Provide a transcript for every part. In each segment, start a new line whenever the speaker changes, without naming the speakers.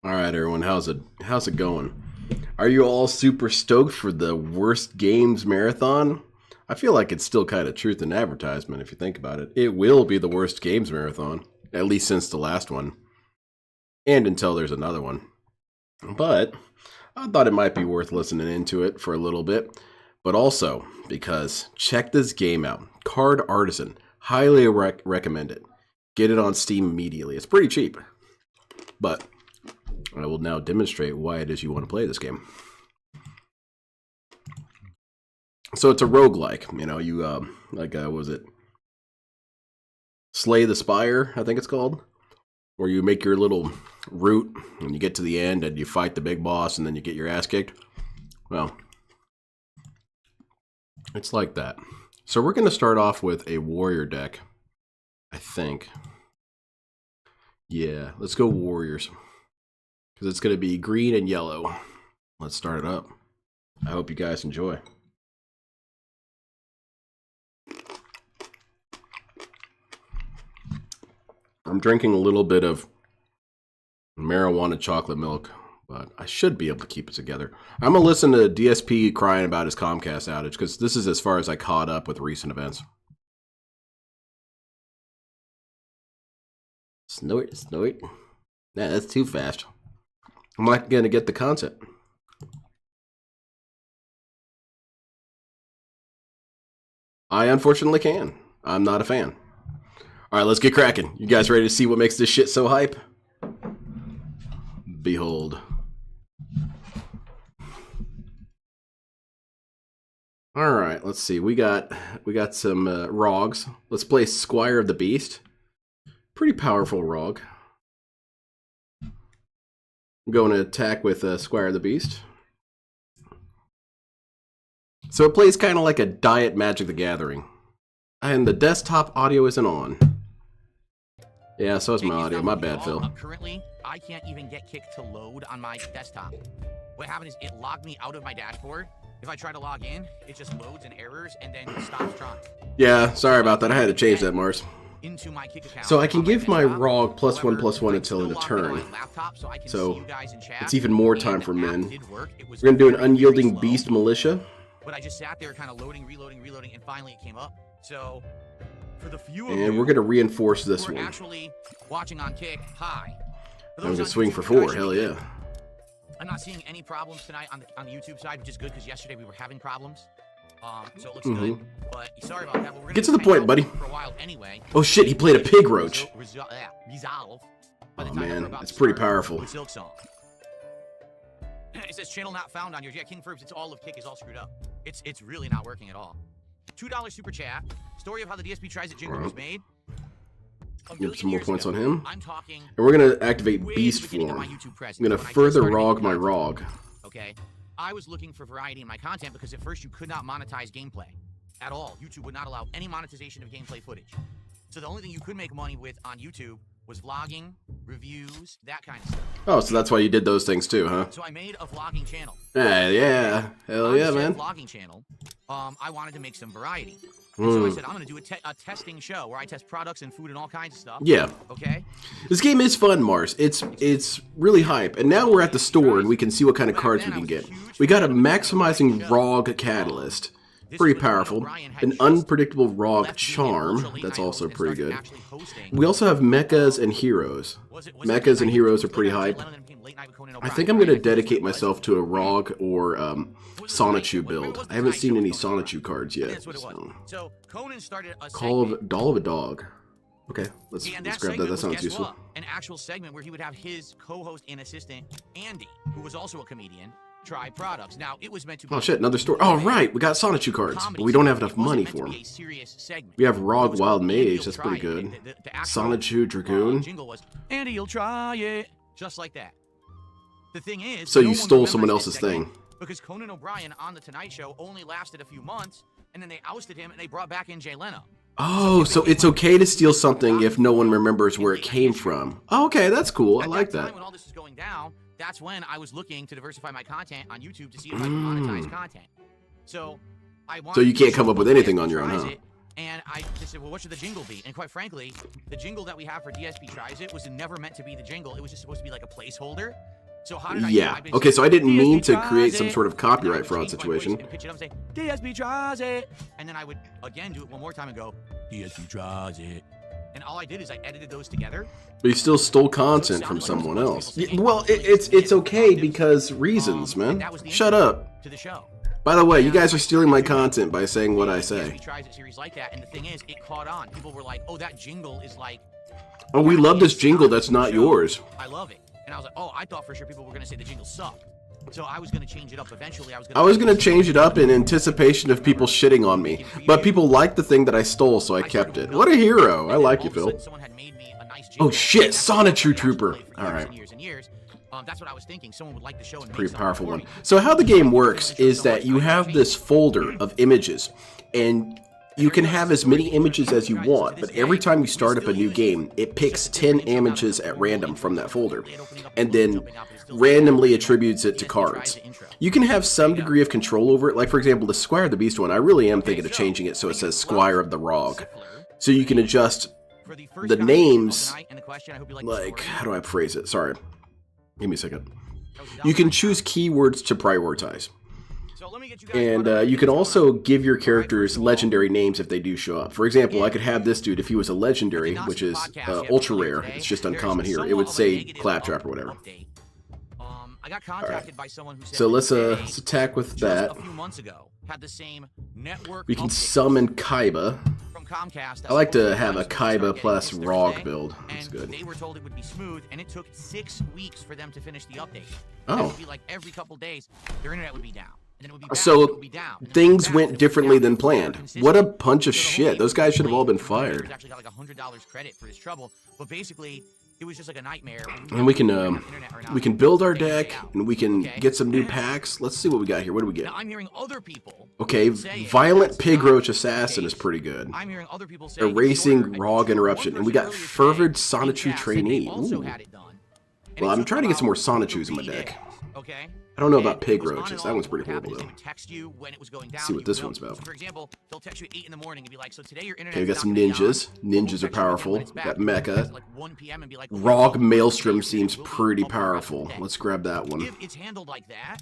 All right, everyone, how's it going? Are you all super stoked for the worst games marathon? I feel like it's still kind of truth in advertisement if you think about it. It will be the worst games marathon, at least since the last one, and until there's another one. But I thought it might be worth listening into it for a little bit, but also because check this game out. Card Artisan, highly recommend it. Get it on Steam immediately. It's pretty cheap, but I will now demonstrate why it is you want to play this game. So it's a roguelike, you know, you, what was it? Slay the Spire, I think it's called. Where you make your little route, and you get to the end, and you fight the big boss, and then you get your ass kicked. Well, it's like that. So we're going to start off with a warrior deck, I think. Yeah, let's go warriors. Because it's going to be green and yellow. Let's start it up. I hope you guys enjoy. I'm drinking a little bit of marijuana chocolate milk, but I should be able to keep it together. I'm going to listen to DSP crying about his Comcast outage, because this is as far as I caught up with recent events. Snort, snort. Nah, that's too fast. I'm not going to get the concept. I unfortunately can. I'm not a fan. All right, let's get cracking. You guys ready to see what makes this shit so hype? Behold. All right, let's see. We got some Rogs. Let's play Squire of the Beast. Pretty powerful Rog. I'm going to attack with Squire of the Beast. So it plays kind of like a Diet Magic the Gathering. And the desktop audio isn't on. Yeah, so is my audio. My bad, Phil.
Currently, I can't even get Kick to load on my desktop. What happened is it logged me out of my dashboard. If I try to log in, it just loads and errors and then stops trying.
Yeah, sorry about that. I had to change that, Mars.
Into my Kick account. So
I can give my Rog +1/+1 until end of turn. So it's even more time for men. We're going to do an Unyielding Beast Militia.
but I just sat there kind of loading, reloading, and finally it came up. So for the few of
And we're going to reinforce this
who are
one.
actually watching on Kick, hi.
I'm going to swing for 4. Hell yeah.
I'm not seeing any problems tonight on the YouTube side, which is good because yesterday we were having problems. So it looks good. But sorry about that. But we're gonna
Get to the point, buddy.
For a while anyway.
Oh shit, he played a pig roach.
Resolve.
Oh man, that's pretty powerful.
Silk Song. It says channel not found on yours. Yeah, King Furbs, it's all of Kick is all screwed up. It's really not working at all. $2 super chat. Story of how the DSP tries it jingle was made.
Give some more points on him.
I'm talking.
And we're going to activate Beast Form. I'm going to further ROG my ROG.
Okay. I was looking for variety in my content because at first you could not monetize gameplay at all. YouTube would not allow any monetization of gameplay footage. So the only thing you could make money with on YouTube was vlogging, reviews, that kind of stuff.
Oh, so that's why you did those things too, huh?
So I made a vlogging channel.
Yeah. Hell yeah, man.
Vlogging channel. I wanted to make some variety. So I said, I'm going to do a testing show where I test products and food and all kinds of stuff.
Yeah.
Okay?
This game is fun, Mars. It's really hype. And now we're at the store and we can see what kind of cards we can get. We got a maximizing ROG Catalyst. Pretty powerful. An unpredictable ROG Charm. That's also pretty good. We also have Mechas and Heroes. Mechas and Heroes are pretty hype. I think I'm going to dedicate myself to a ROG or Sonichu build. I haven't seen any Sonichu cards yet.
So Conan started a
Doll of a Dog. Okay, let's grab that. That sounds useful.
An actual segment where he would have his co-host and assistant, Andy, who was also a comedian, try products. Now, it was meant to be...
Oh shit, another story. Oh right, we got Sonichu cards, but we don't have enough money for them. We have ROG Wild Mage, that's pretty good. Sonichu Dragoon.
Jingle was, Andy, you'll try it. Just like that. The thing is...
So you stole someone else's thing.
Because Conan O'Brien on The Tonight Show only lasted a few months, and then they ousted him and they brought back in Jay Leno.
Oh, so it's okay to steal something if no one remembers where it came from. Oh, okay, that's cool. I like that.
When all this was going down, that's when I was looking to diversify my content on YouTube to see if I could monetize content. So I wanted.
So you can't come up with anything on your own, huh?
And I just said, well, what should the jingle be? And quite frankly, the jingle that we have for DSP Tries It was never meant to be the jingle. It was just supposed to be like a placeholder. So how did
okay, so I didn't mean to create some sort of copyright fraud situation.
And pitch it up and say, DSP Tries It. And then I would again do it one more time and go, DSP Tries It. And all I did is I edited those together.
But you still stole content from someone else. Yeah, well, it's okay because reasons, man. Shut up.
To the show.
By the way, you guys are stealing my content by saying what I say.
DSP Tries It series like that, and the thing is, it caught on. People were like, oh, that jingle is like...
Oh, we love this jingle that's not yours.
I love it. And I was like, oh, I thought for sure people were going to say the jingle sucked. So I was going to change it up eventually. I was going to
change it up in anticipation of people shitting on me. But people liked the thing that I stole, so I kept it. What a hero. I like you, Phil. Oh, shit. Sonichu Trooper. All right.
That's what I was thinking. Someone would like the show and
pretty powerful one. So how the game works is that you have this folder of images, and you can have as many images as you want, but every time you start up a new game, it picks 10 images at random from that folder, and then randomly attributes it to cards. You can have some degree of control over it, like for example the Squire of the Beast one, I really am thinking of changing it so it says Squire of the ROG. So you can adjust the names, like, how do I phrase it? Sorry. Give me a second. You can choose keywords to prioritize. And you can also give your characters legendary names if they do show up. For example, I could have this dude, if he was a legendary, which is ultra rare, it's just uncommon here, it would say Claptrap or whatever.
I got contacted by someone who said,
so let's attack with that.
A few months ago, had the same network
we can summon Kaiba.
From Comcast.
I like to have a Kaiba plus ROG build. That's good.
They were told it would be smooth, and it took 6 weeks for them to finish the update.
Oh.
It would be like every couple days, their internet would be down. And then it would be back,
so
it would be down,
things went differently than planned. What a bunch of shit. Those guys should have all been fired.
Actually got like $100 credit for his trouble, but basically it was just like a nightmare.
And we can build our deck, and we can get some new packs. Let's see what we got here. What do we get?
Now, I'm hearing other people.
Okay, Violent Pig Roach Assassin is pretty good.
I'm hearing other people say
Erasing ROG Interruption, and we got Fervid Sonichu Trainee. Ooh. Well, I'm trying to get some more Sonichus in my deck.
Okay.
I don't know about Pig Roaches. That one's pretty horrible, though.
Text you when it was going down.
Let's see what this one's about.
So for example, they'll text you at 8 in the morning and be like, so today your internet.
Okay, we got some ninjas. Ninjas are powerful. Got Mecha.
Like 1 p.m. and be like,
ROG Maelstrom seems pretty powerful. Let's grab that one.
If it's handled like that,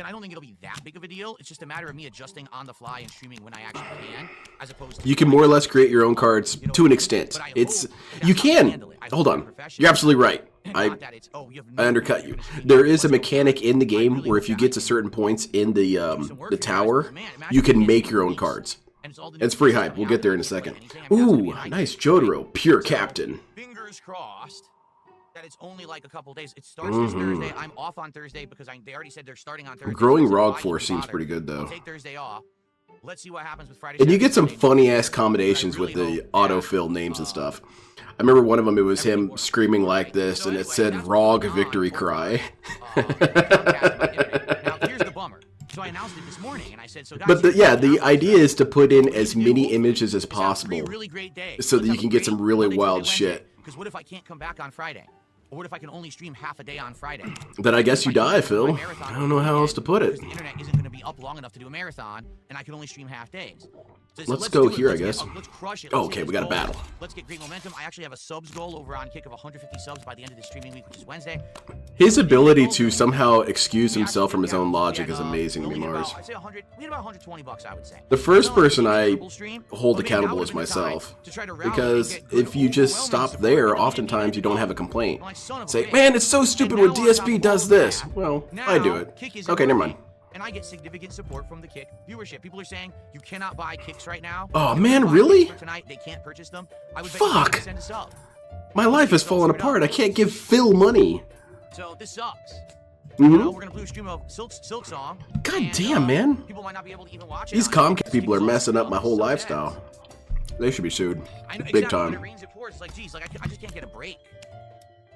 then I don't think it'll be that big of a deal. It's just a matter of me adjusting on the fly and streaming when I actually can, as opposed to
You can more or less create your own cards to an extent. It's you can. Hold on. You're absolutely right. I undercut you. There is a mechanic in the game where if you get to certain points in the tower, you can make your own cards. It's free hype. We'll get there in a second. Ooh, nice Jotaro, pure captain.
Fingers crossed that it's only like a couple days. It starts this Thursday. I'm off on Thursday because they already said they're starting on Thursday.
Growing Rog Force seems pretty good though.
I'll take Thursday off. Let's see what happens with Friday.
And you get some funny ass combinations with the autofill names and stuff. I remember one of them, it was him screaming like this, and it said Rog Victory Cry.
Now, here's the bummer. So I announced it this morning, and I said, so guys,
But the idea is to put in as many images as possible so that you can get some really wild shit.
Because what if I can't come back on Friday? Or what if I can only stream half a day on Friday?
Then I guess you die, Phil. I don't know how else to put it.
The internet isn't going to be up long enough to do a marathon, and I can only stream half days. So
let's go here, I guess.
Let's crush it.
Oh, okay, we got a battle.
Let's get great momentum. I actually have a subs goal over on Kick of 150 subs by the end of this streaming week, which is Wednesday.
His ability to somehow excuse himself from his own logic is amazing to me, Mars.
I'd say 100. We had about 120 bucks, I would say.
The first person I hold accountable is myself, because if you just stop there, oftentimes you don't have a complaint. Say, man, it's so stupid when DSP does this. Well, I do it. Okay, never mind.
And I get significant support from the Kick viewership. People are saying you cannot buy Kicks right now.
Oh man, really?
Tonight they can't purchase them. I would
Fuck.
send a sub.
My life is falling apart. I can't give Phil money.
So this sucks.
Mm-hmm.
You know, we're gonna blue stream of Silk Song.
God damn, man.
People might not be able to even watch it.
These Comcast people are messing up my whole lifestyle. They should be sued. Big time.
When it rains, it pours. It's like, geez, like I just can't get a break.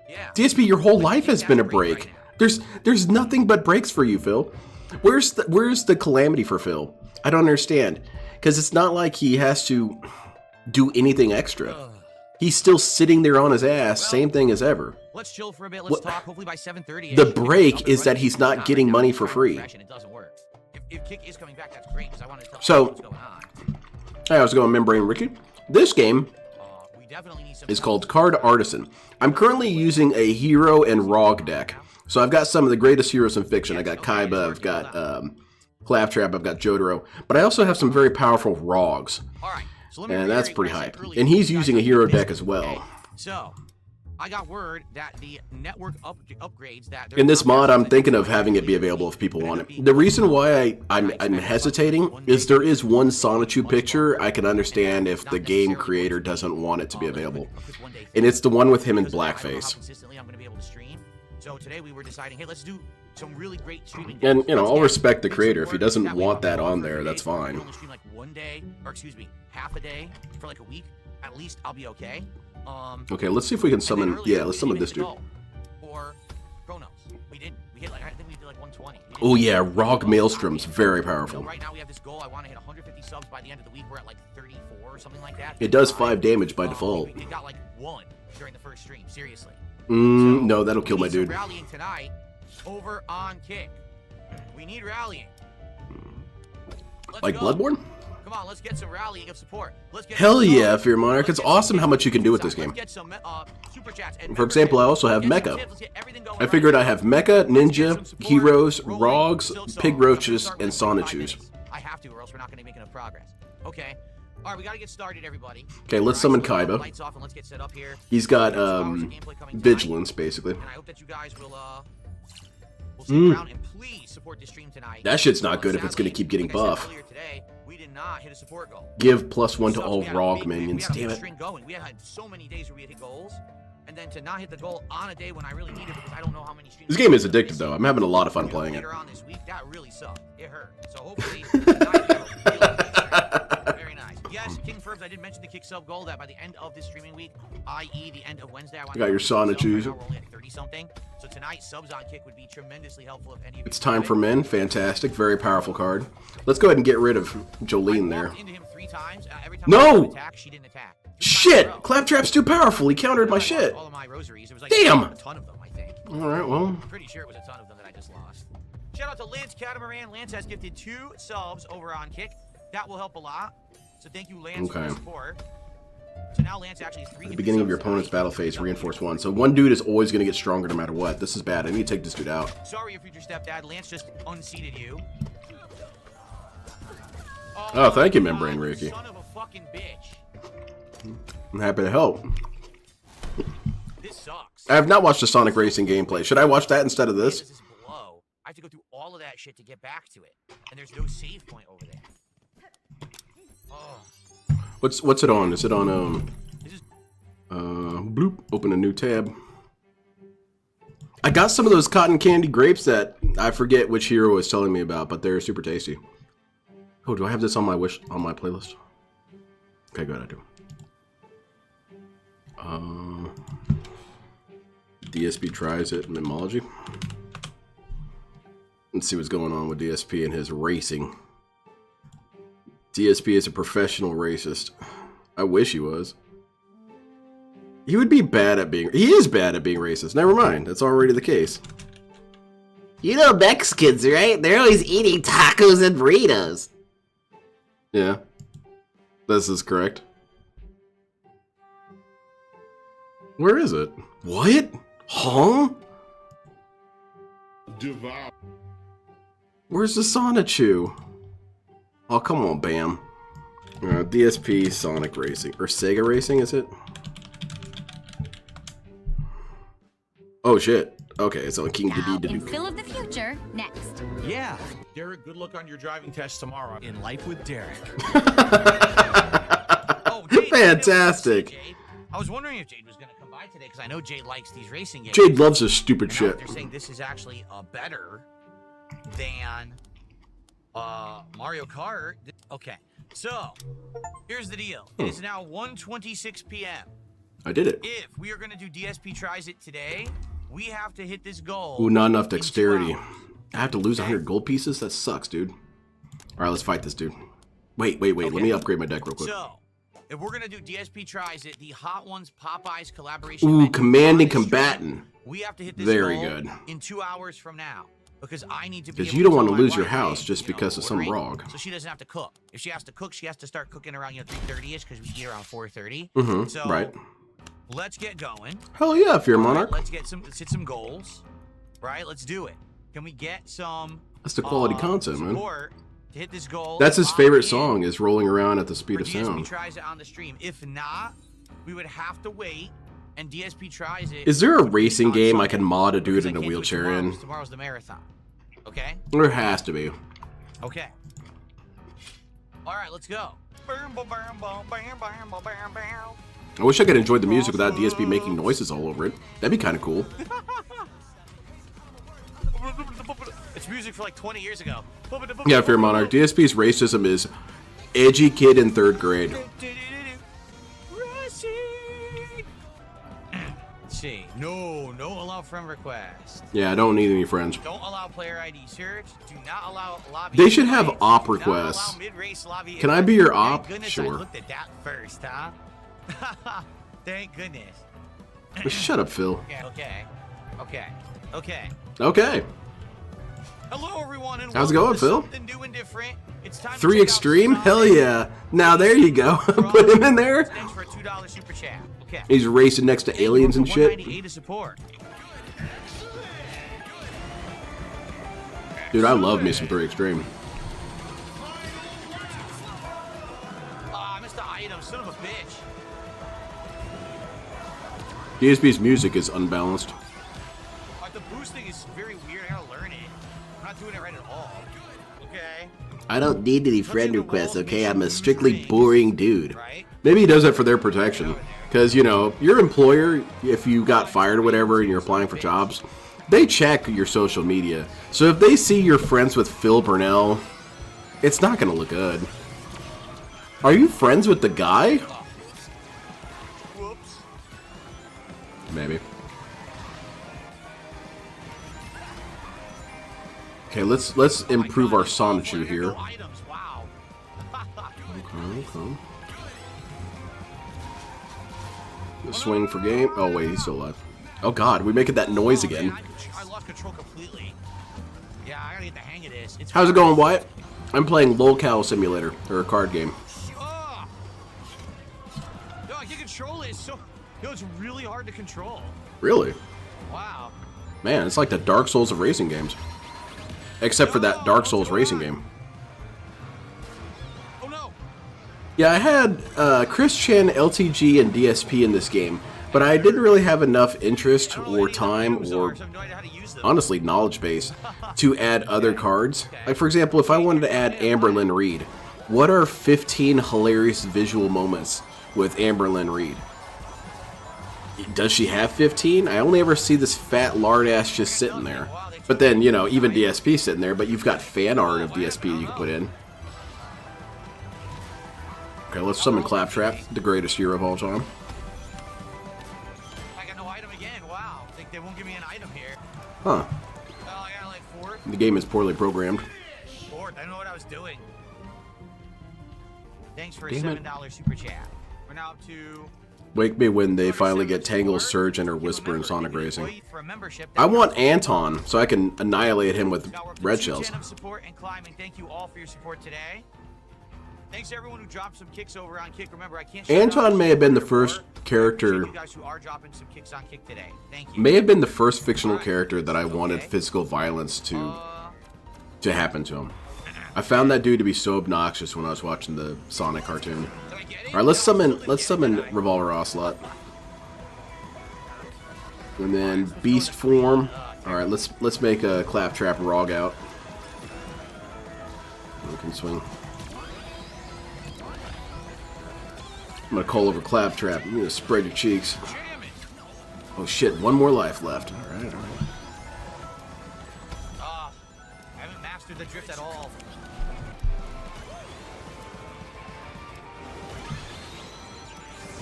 Yeah.
DSP, your whole life has been a break. There's nothing but breaks for you, Phil. Where's the calamity for Phil? I don't understand. Because it's not like he has to do anything extra. He's still sitting there on his ass, same thing as ever.
Let's chill for a bit. Let's talk. Hopefully by 7:30.
The break is that he's not getting money for free.
It doesn't work. If Kick is coming back, that's great because I want to tell
So,
what's going on.
Hey, how's it going, Membrane Ricky? This game
We definitely need some
is called Card Artisan. I'm currently using a hero and Rog deck. So I've got some of the greatest heroes in fiction. I got Kaiba, I've got Claptrap, I've got Jotaro. But I also have some very powerful Rogs. And that's pretty hype. And he's using a hero deck as well.
So, I got word that the network upgrades that...
In this mod, I'm thinking of having it be available if people want it. The reason why I'm hesitating is there is one Sonichu picture I can understand if the game creator doesn't want it to be available. And it's the one with him in blackface.
So today we were deciding, hey, let's do some really great streaming.
And, you know, I'll respect the creator. If he doesn't want that on there, that's fine.
Only stream like one day, or excuse me, half a day for like a week. At least I'll be okay.
Okay, let's see if we can summon. Yeah, let's summon this dude.
Or Chronos. We hit like, I think we did like 120.
Oh yeah, Rog Maelstrom's very powerful.
So right now we have this goal. I want to hit 150 subs by the end of the week. We're at like 34 or something like that.
It does 5 damage by default.
It got like 1 during the first stream. Seriously.
No, that'll kill my dude.
Rallying tonight over on Kick. We need rallying.
Like Bloodborne?
Come on, let's get some rallying of support.
Hell yeah, Fear Monarch. It's awesome how much you can do with this game. For example, I also have Mecha. I figured I have Mecha, Ninja, Heroes, Rogs, Pig Roaches, and Sonichus.
I have to, or else we're not going to make enough progress. Okay. All right, we got to get started, everybody.
Okay, let's summon Kaiba.
Lights off and let's get set up here.
He's got Vigilance, basically.
And I hope that you guys will stick around and please support the stream tonight.
That shit's not good if it's going to keep getting buff.
Today, we did not hit a support goal.
Give +1 to all Rog minions. Damn it.
We had so many days where we hit goals, and then to not hit the goal on a day when I really need it because I don't know how many streams.
This game is addictive, though. I'm having a lot of fun playing it.
Later on this week, that really sucked. It hurt. So hopefully, very nice. Yes, King Furbs, I did mention the Kick sub goal that by the end of this streaming week, i.e. the end of Wednesday, I
got your Sonichus.
We're only at 30-something. So tonight, subs on Kick would be tremendously helpful if any of you.
It's Time for Men. Fantastic. Very powerful card. Let's go ahead and get rid of Jolene there.
Into him 3 times. Every time
no!
Attack, she didn't attack.
Shit! Claptrap's too powerful. He countered my shit.
All of my rosaries. It was like
damn!
A ton of them, I think.
Alright, well.
I'm pretty sure it was a ton of them that I just lost. Shout out to Lance Catamaran. Lance has gifted 2 subs over on Kick. That will help a lot. So thank you, Lance, for the support. So now Lance actually has 3
At the beginning of your opponent's battle phase, reinforce 1. So one dude is always going to get stronger no matter what. This is bad. I need to take this dude out.
Sorry, your future stepdad. Lance just unseated you.
Oh, thank you, Membrane Ricky.
Son of a fucking bitch.
I'm happy to help.
This sucks.
I have not watched the Sonic Racing gameplay. Should I watch that instead of this?
This is below. I have to go through all of that shit to get back to it, and there's no save point over there. Oh.
What's it on? Is it on
This is
bloop, open a new tab. I got some of those cotton candy grapes that I forget which hero was telling me about, but they're super tasty. Oh, do I have this on my playlist? Okay, good, I do. DSP tries it, Mimology. Let's see what's going on with DSP and his racing. DSP is a professional racist. I wish he was. He would be bad at being... He is bad at being racist. Never mind. That's already the case.
You know Mexicans, right? They're always eating tacos and burritos.
Yeah. This is correct. Where is it? What? Huh?
Devour.
Where's the Sonichu? Oh, come on, Bam. DSP Sonic Racing. Or Sega Racing, is it? Oh, shit. Okay, it's on King
Now,
Dedede.
in Phil of the Future, next.
Yeah. Derek, good luck on your driving test tomorrow. In Life with Derek.
oh, Jade,
Fantastic.
Jade. I was wondering if Jade was going to come by today because I know Jade likes these racing games.
Jade loves this stupid
And now
shit.
They're saying this is actually better than Mario Kart. Okay, so here's the deal. It is now 1:26 p.m.
I did it.
If we are going to do DSP Tries It today, we have to hit this goal.
Ooh, not enough
in 2
dexterity.
hours.
I have to lose 100 gold pieces? That sucks, dude. Alright, let's fight this dude. Wait. Let
Okay.
me upgrade my deck real quick.
So, if we're going to do DSP Tries It, the Hot Ones Popeyes collaboration.
Ooh,
event
commanding
on the stream,
combatant.
We have to hit this
Very
goal
good.
in 2 hours from now. Because I need to be
Because
able
you don't
to
want
tell
to
my
lose your
wife,
house
hey,
just
you know,
because of some
ordering,
rog.
So she doesn't have to cook. If she has to cook, she has to start cooking around 3:30ish because we eat around 4:30.
Mm-hmm,
So
right.
let's get going.
Hell yeah, Fear
All right,
Monarch.
let's hit some goals. Right, let's do it. Can we get some
That's the quality content, man.
support to hit this goal?
That's his
Lock
favorite
in
song, is Rolling Around at the Speed
for
of
DSP
Sound.
Tries It on the stream. If not, we would have to wait and DSP Tries It.
Is there a
would be
racing
on
game I
Sunday,
can mod a dude
because I
in a
can't do it
wheelchair
tomorrow,
in?
because tomorrow's the marathon. Okay?
There has to be.
Okay. All right, let's go.
I wish I could enjoy the music without DSP making noises all over it. That'd be kind of cool.
It's music for like 20 years ago.
Yeah, Fear Monarch. DSP's racism is edgy kid in 3rd grade.
Let's see. No allow friend request.
Yeah, I don't need any friends.
Don't allow player ID search. Do not allow lobby.
They should have
invites.
op
Do not
requests.
allow mid-race lobby
Can I be your
invites.
op?
Thank goodness
Sure.
I looked at that first, huh? Thank goodness.
Shut up, Phil.
Okay.
Okay.
Hello, everyone, and
How's it
welcome
going,
to
Phil?
Something new and different. It's time to
3
check out
Extreme?
Sonic.
Hell yeah. Now there you go. Put him in there.
Thanks for a $2 super chat. Okay.
He's racing next to
Thank you
aliens
for
and shit.
$198 to support.
Dude, I love me some 3 Extreme.
I missed the item, son of a bitch.
DSP's music is unbalanced.
The boosting is very weird. I gotta learn it. I'm not doing it right at all. Okay.
I don't need any friend requests, okay? I'm a strictly boring dude.
Right?
Maybe he does that for their protection. Because, you know, your employer, if you got fired or whatever and you're applying for jobs, they check your social media. So if they see you're friends with Phil Burnell, it's not going to look good. Are you friends with the guy?
Whoops.
Maybe. Okay, let's improve our Sonichu here.
No items. Wow.
Okay. Swing for game. Oh wait, he's still alive. Oh god, we making that noise again.
Man, I lost control completely. Yeah, I gotta get the hang of this. It's
How's it going, Wyatt? I'm playing Lolcow Simulator, or a card game.
Ugh. No, give ridiculous. So, yo, it's really hard to control.
Really?
Wow.
Man, it's like the Dark Souls of racing games. Except for that Dark Souls racing game.
Oh no.
Yeah, I had Chris Chan, LTG, and DSP in this game, but I didn't really have enough interest or time or, honestly, knowledge base to add other cards. Like, for example, if I wanted to add Amberlynn Reed, what are 15 hilarious visual moments with Amberlynn Reed? Does she have 15? I only ever see this fat lard ass just sitting there. But then, you know, even DSP sitting there, but you've got fan art of DSP you can put in. Okay, let's summon Claptrap, the greatest hero of all time.
I got no item again. Wow. They won't give me an item here.
Huh.
Well, I got like 4.
The game is poorly programmed.
4. I don't know what I was doing. Thanks for a
Damn it.
$7 super chat. We're now up to...
Wake me when they finally get Tangle, Surge, and or Whisper in Sonic Racing. I want Anton, so I can annihilate him with red shells.
Thank you all for your support today. Thanks to everyone who dropped some kicks over on Kick. Remember, I can't.
Anton may have been the first character.
You guys who are dropping some kicks on Kick today. Thank you.
May have been the first fictional character that I wanted physical violence to happen to him. I found that dude to be so obnoxious when I was watching the Sonic cartoon. All right, let's summon Revolver Ocelot, and then Beast form. All right, let's make a Claptrap Rog out. We can swing. I'm gonna call over Claptrap. I'm gonna spread your cheeks. Oh shit! One more life left. All right, all right.
I haven't mastered the drift at all.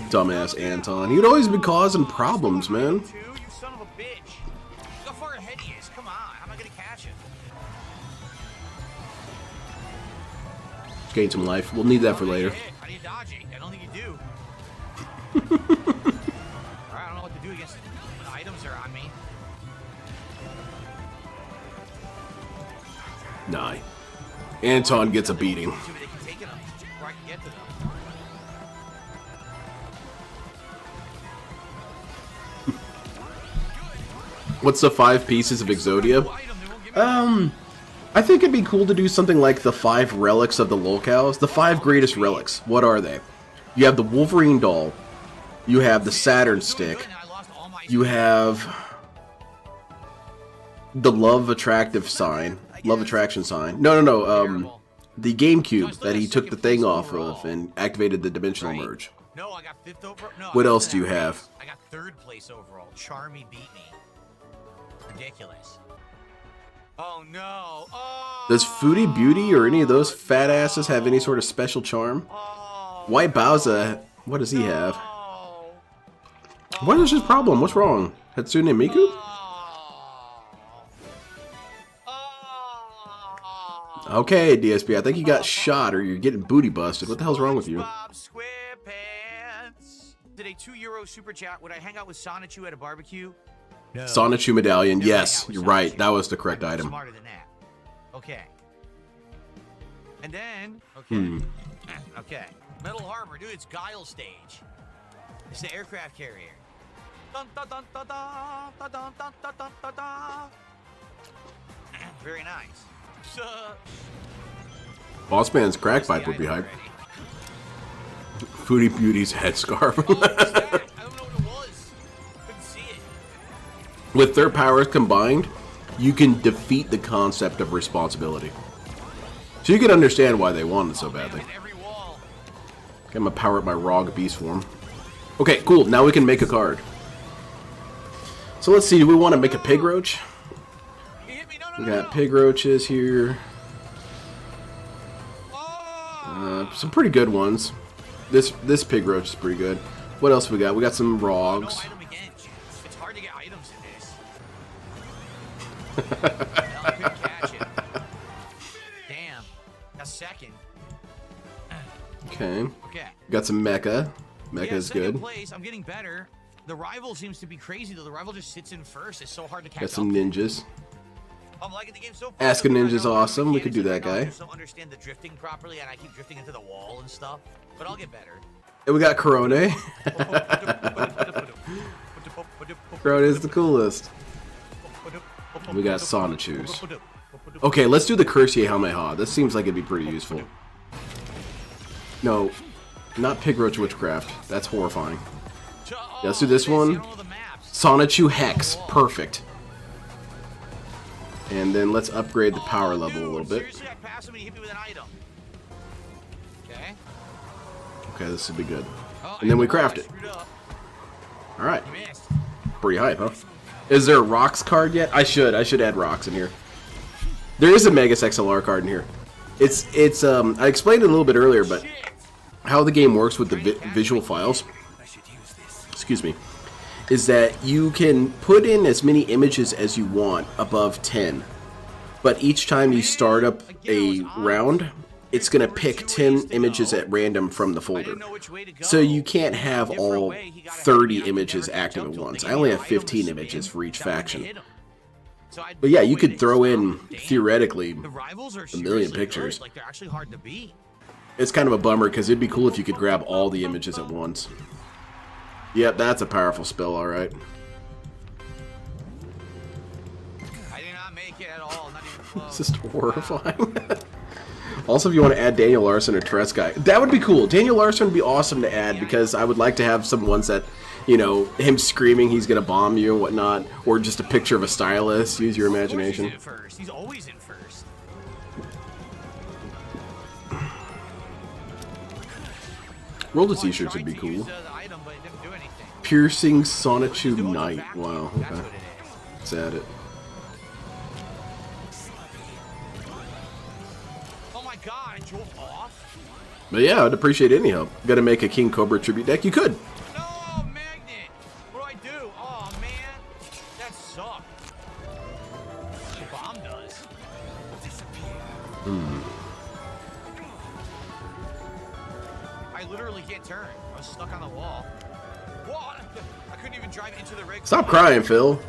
Dumbass Anton. He'd always be causing problems, man.
You son of a bitch. Look how far ahead he is. Come on. How am I gonna catch him?
Gain some life. We'll need that for later.
How do you dodge it? I don't think you do. Alright, I don't know what to do against when items are on me.
Nah. Anton gets a beating.
See what they can take it up before I can get to them.
What's the 5 pieces of Exodia? I think it'd be cool to do something like the 5 relics of the lolcows. The 5 greatest relics. What are they? You have the Wolverine doll. You have the Saturn stick. You have the Love Attraction sign. No. The GameCube that he took the thing off of and activated the dimensional merge.
No, I got 5th overall. No,
What else do you have?
I got 3rd place overall. Charmy beat me. Ridiculous. Oh no. Oh.
Does Foodie Beauty or any of those fat asses have any sort of special charm?
Oh.
White Bowser, what does he have? What is his problem? What's wrong? Hatsune Miku? Okay, DSP, I think you got shot or you're getting booty busted. What the hell's wrong with you?
Did a €2 super chat? Would I hang out with Sonichu at a barbecue? No.
Sonichu medallion, yes, you're right. That was the correct item.
Smarter than that. Okay. And then, okay. Okay. Metal Harbor, dude, it's Guile stage. It's the aircraft carrier. Dun, dun, dun, dun, dun, dun, dun, dun, dun, dun, dun, dun. Very nice.
Boss Man's crack pipe would be hype. Foodie Beauty's headscarf.
I don't know what it was. Couldn't see it.
With their powers combined, you can defeat the concept of responsibility. So you can understand why they want it so badly. Okay, I'm gonna power up my Rog Beast form. Okay, cool. Now we can make a card. So let's see. Do we want to make a Pig Roach? We got Pig Roaches here. Some pretty good ones. This Pig Roach is pretty good. What else we got? We got some Rogs.
It's hard to get items in this. I couldn't catch it. Damn. A second.
Okay.
Okay.
Got some Mecha. Mecha is good.
Place, I'm getting better. The rival seems to be crazy though. The rival just sits in first. It's so hard to catch.
Got some ninjas.
I'm liking the game so far.
Ask a Ninja's awesome. We could do that guy.
I just don't understand the drifting properly, and I keep drifting into the wall and stuff. But I'll get better.
And we got Corone. Corone is the coolest. We got Sonichus. Okay, let's do the Cursier Helmeha. This seems like it'd be pretty useful. No, not Pigroach Witchcraft. That's horrifying. Yeah, let's do this one. Sonichu Hex. Perfect. And then let's upgrade the power level a little bit. Okay, this will be good. And then we craft it. Alright. Pretty hype, huh? Is there a Rocks card yet? I should add Rocks in here. There is a Megas XLR card in here. It's I explained it a little bit earlier, but how the game works with the visual files, excuse me, is that you can put in as many images as you want above 10, but each time you start up a round, it's going to pick 10 images at random from the folder. So you can't have all 30 images active at once. I only have 15 images for each faction. But yeah, you could throw in, theoretically, a million pictures. It's kind of a bummer, because it'd be cool if you could grab all the images at once. Yep, that's a powerful spell, alright.
I did not make it at all, not even close.
It's just horrifying. Also, if you want to add Daniel Larson or Treskai, that would be cool. Daniel Larson would be awesome to add, because I would like to have some ones that, you know, him screaming he's going to bomb you and whatnot, or just a picture of a stylist. Use your imagination.
He's in first. He's always in first.
Roll the t-shirts would be cool. Piercing Sonichu Knight. Wow, okay. Let's add it.
Oh my god, I drove off?
But yeah, I'd appreciate any help. Got to make a King Cobra tribute deck? You could.
No, Magnet! What do I do? Oh man, that sucked. The bomb does. I literally can't turn. I was stuck on the wall. What? I couldn't even drive into the rig.
Stop crying, Phil.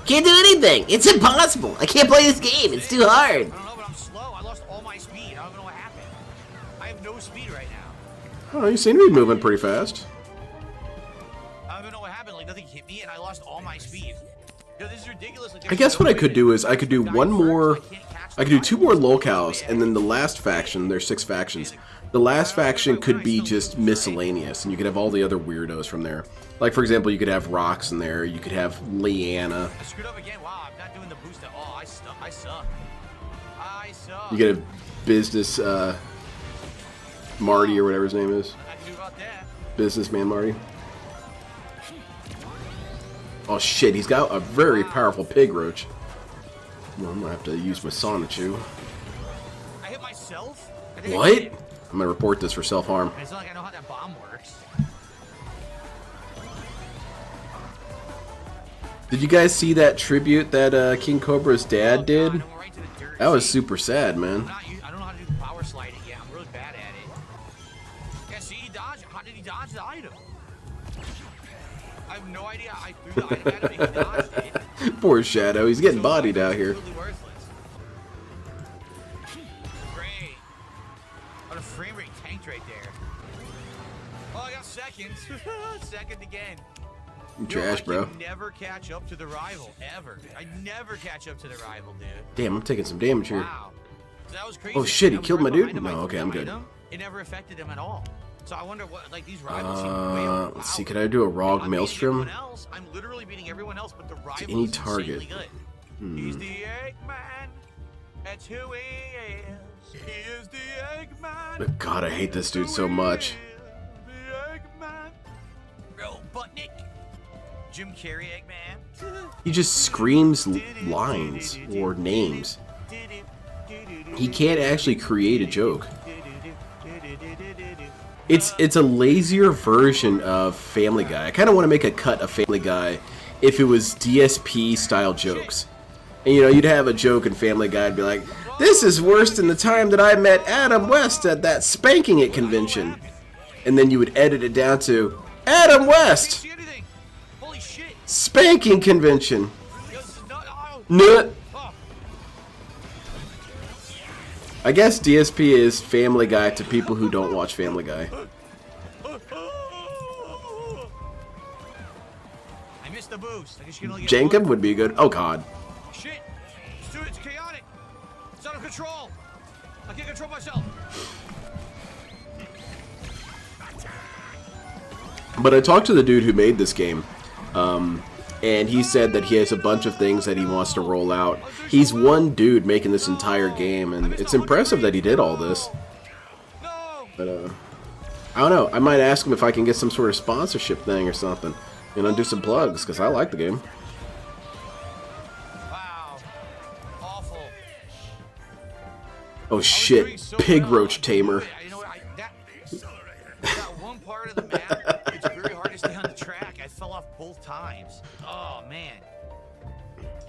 Can't do anything. It's impossible. I can't play this game. It's too hard.
I don't know, but I'm slow. I lost all my speed. I don't know what happened. I have no speed right now.
Oh, you seem to be moving pretty fast.
I don't know what happened. Like nothing hit me, and I lost all my speed. Yo, this is ridiculous. Like,
I guess what I could do is I could do one more. I could do 2 more locales, and then the last faction. There's 6 factions. The last faction could be just miscellaneous, and you could have all the other weirdos from there. Like, for example, you could have Rocks in there. You could have Leanna.
I screwed up again. Wow, I'm not doing the boost at all. I suck. I suck. I suck.
You get a business Marty or whatever his name is.
I can do about that.
Businessman Marty. Oh shit, he's got a very powerful pig roach. Well, I'm gonna have to use my Sonichu.
I hit myself? I think I
What?
did.
I'm gonna report this for self-harm.
It's not like I know how that bomb works.
Did you guys see that tribute that King Cobra's dad
Oh,
did?
God, I went right to the dirt.
That was
See?
super sad, man.
I don't know how to do the power sliding. Yeah, I'm really bad at it. Yeah, see, he dodged. How did he dodge the item? I have no idea. I threw the item at him and he dodged it.
Poor Shadow, he's getting bodied out here.
Totally worthless. Great. Oh, the frame rate tanked right there. Oh, I got second. Second again.
You trash,
I
bro.
can never catch up to the rival, ever. I never catch up to the rival, dude.
Damn, I'm taking some damage here.
Wow. So that was crazy.
Oh, shit, he
I was
killed my
right
dude?
behind him.
No,
I
okay, I'm good.
him. It never affected him at all. So I wonder what, like, these rivals seem way overpowered.
Let's see, could I do a Rog
I'm beating
Maelstrom?
everyone else. I'm literally beating everyone else, but the rival
any
is
target.
insanely good. He's the Eggman. That's who he is. He is the Eggman.
But God, I hate this dude so much.
The Eggman. Robotnik. Jim Carrey Eggman.
He just screams lines or names. He can't actually create a joke. It's a lazier version of Family Guy. I kind of want to make a cut of Family Guy if it was DSP style jokes. And you know, you'd have a joke in Family Guy and be like, "This is worse than the time that I met Adam West at that Spanking It convention." And then you would edit it down to Adam West,
See anything? Holy shit.
Spanking Convention.
Yo, this is not. Oh.
Nut.
Oh.
I guess DSP is Family Guy to people who don't watch Family Guy.
boost. I guess you can only get
Jacob
one.
would be good. Oh god.
Shit. Dude, it's chaotic. It's out of control. I can't control myself.
But I talked to the dude who made this game, and he said that he has a bunch of things that he wants to roll out. He's one dude making this entire game, and it's impressive that he did all this.
No.
But I don't know. I might ask him if I can get some sort of sponsorship thing or something. You know, do some plugs, because I like the game.
Wow. Awful.
Oh shit, Pig Roach Tamer.
You know, that one part of the map, it's very hard to stay on the track. I fell off both times. Oh, man.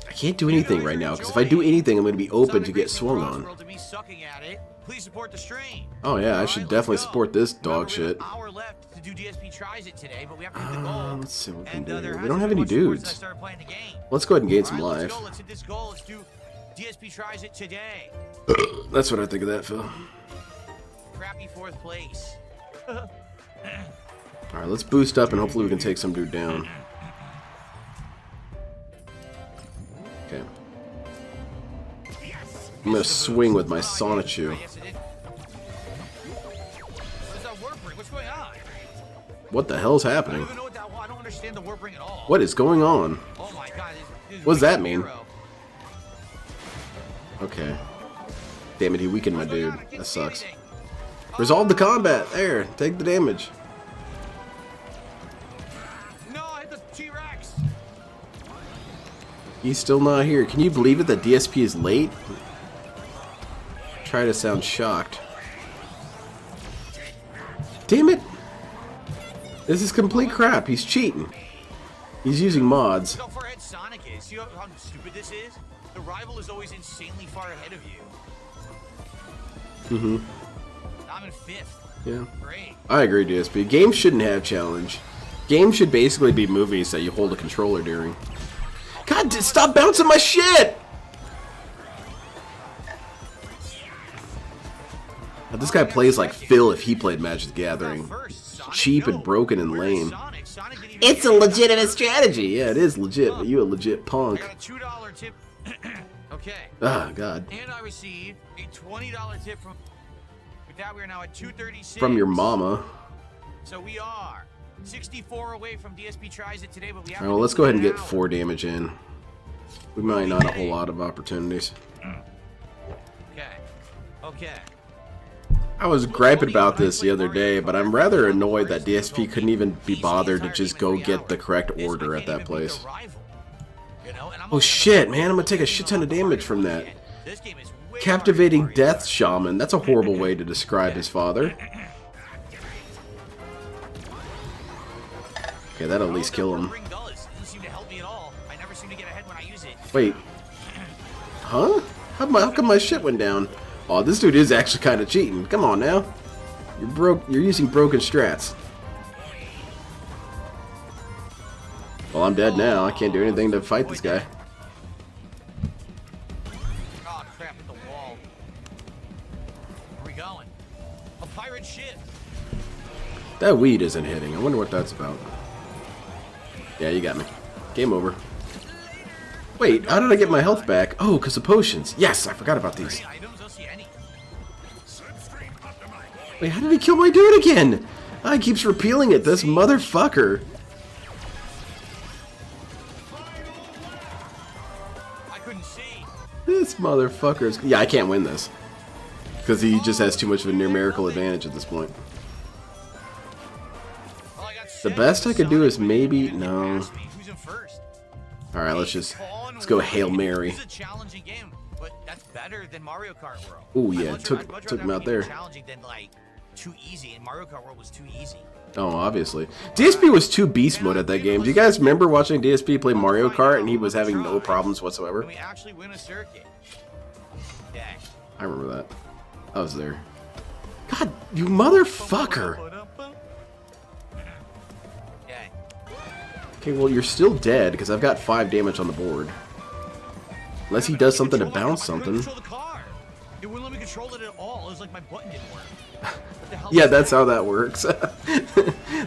I can't do anything right now, because if I do anything, I'm going to be open to get swung on.
To me sucking at it. Please support the stream.
Oh yeah, I should definitely support this dog shit.
An hour left to do DSP tries it today, but we have to hit the goal.
Let's see what we can
And,
do.
there
We don't
hasn't
have
been
any
much sports
dudes.
since I started playing the game.
Let's go ahead and gain some
All right,
life.
let's go. Let's hit this goal. Let's do DSP tries it today.
That's what I think of that, Phil.
Crappy 4th place.
Alright, let's boost up and hopefully we can take some dude down. Okay. I'm gonna swing with my Sonichu.
Yes, it did. What is that warp ring? What's going on?
What the hell's
I don't
happening?
even know what that was. I don't understand the warp ring at all.
What is going on?
Oh my god. This
What does that
weak
mean?
hero.
Okay. Damn it, he weakened my
What's going
dude.
on? I can't
That
see
sucks.
anything.
Resolve the combat. There, take the damage.
No, I hit the T-Rex.
He's still not here. Can you believe it that DSP is late? Try to sound shocked. Damn it! This is complete crap. He's cheating. He's using mods.
Look how far ahead Sonic is. See how stupid this is? The rival is always insanely far ahead of you.
Mm-hmm.
I'm in 5th.
Yeah.
Great.
I agree, DSP. Games shouldn't have challenge. Games should basically be movies that you hold a controller during. God, stop bouncing my shit! Now, this guy plays like Phil if he played Magic the Gathering. Cheap and broken and lame.
It's a legitimate strategy.
Yeah, it is legit, but you a legit punk.
I got a $2 tip. Okay.
Ah, God.
And I received a $20 tip from. With that, we are now at 236.
From your mama.
So we are 64 away from DSP tries it today, but we have.
Alright, well, let's go ahead and get 4 damage in. We might not have a whole lot of opportunities.
Okay. Okay.
I was griping about this the other day, but I'm rather annoyed that DSP couldn't even be bothered to just go get the correct order at that place. Oh shit, man, I'm gonna take a shit ton of damage from that. Captivating Death Shaman, that's a horrible way to describe his father. Okay, that'll at least kill him. Wait. Huh? How come my shit went down? Oh, this dude is actually kind of cheating. Come on now. You're using broken strats. Well, I'm dead now. I can't do anything to fight this guy.
Oh, crap, hit the wall. Where are we going? A pirate ship.
That weed isn't hitting. I wonder what that's about. Yeah, you got me. Game over. Wait, how did I get my health back? Oh, because of potions. Yes, I forgot about these. Wait, how did he kill my dude again? He keeps repealing it, this motherfucker.
I couldn't see.
This motherfucker's... Yeah, I can't win this. Because he just has too much of a numerical advantage at this point. The best I could do is maybe... No. Alright, let's go Hail Mary.
This is a challenging game, but that's better than Mario Kart World.
Oh yeah,
I'd
took
much
him
rather
out
have a game
there.
Challenging than like too easy, and Mario Kart World was too easy.
Oh, obviously. DSP was too beast mode at that game. Do you guys remember watching DSP play Mario Kart and he was having no problems whatsoever?
Can we actually win a circuit? Yeah.
I remember that. I was there. God, you motherfucker! Okay, well, you're still dead, because I've got 5 damage on the board. Unless he does something to bounce something.
It wouldn't let me control it at all. It was like my button didn't work.
Yeah, that's how that works.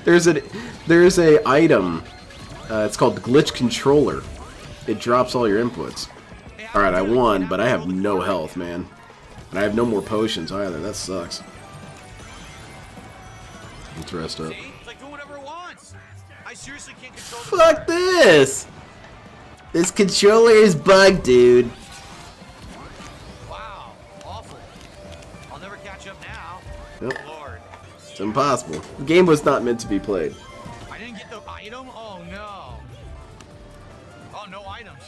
There's a item It's called Glitch Controller. It drops all your inputs. Alright, I won, but I have no health, man. And I have no more potions either. That sucks. Let's rest up.
See? It's like, do whatever it wants. I seriously can't control the
Fuck this! This controller is bugged, dude.
Wow, awful. I'll never catch up now.
Yep.
Lord.
It's impossible. The game was not meant to be played.
I didn't get the item? Oh no. Oh, no items.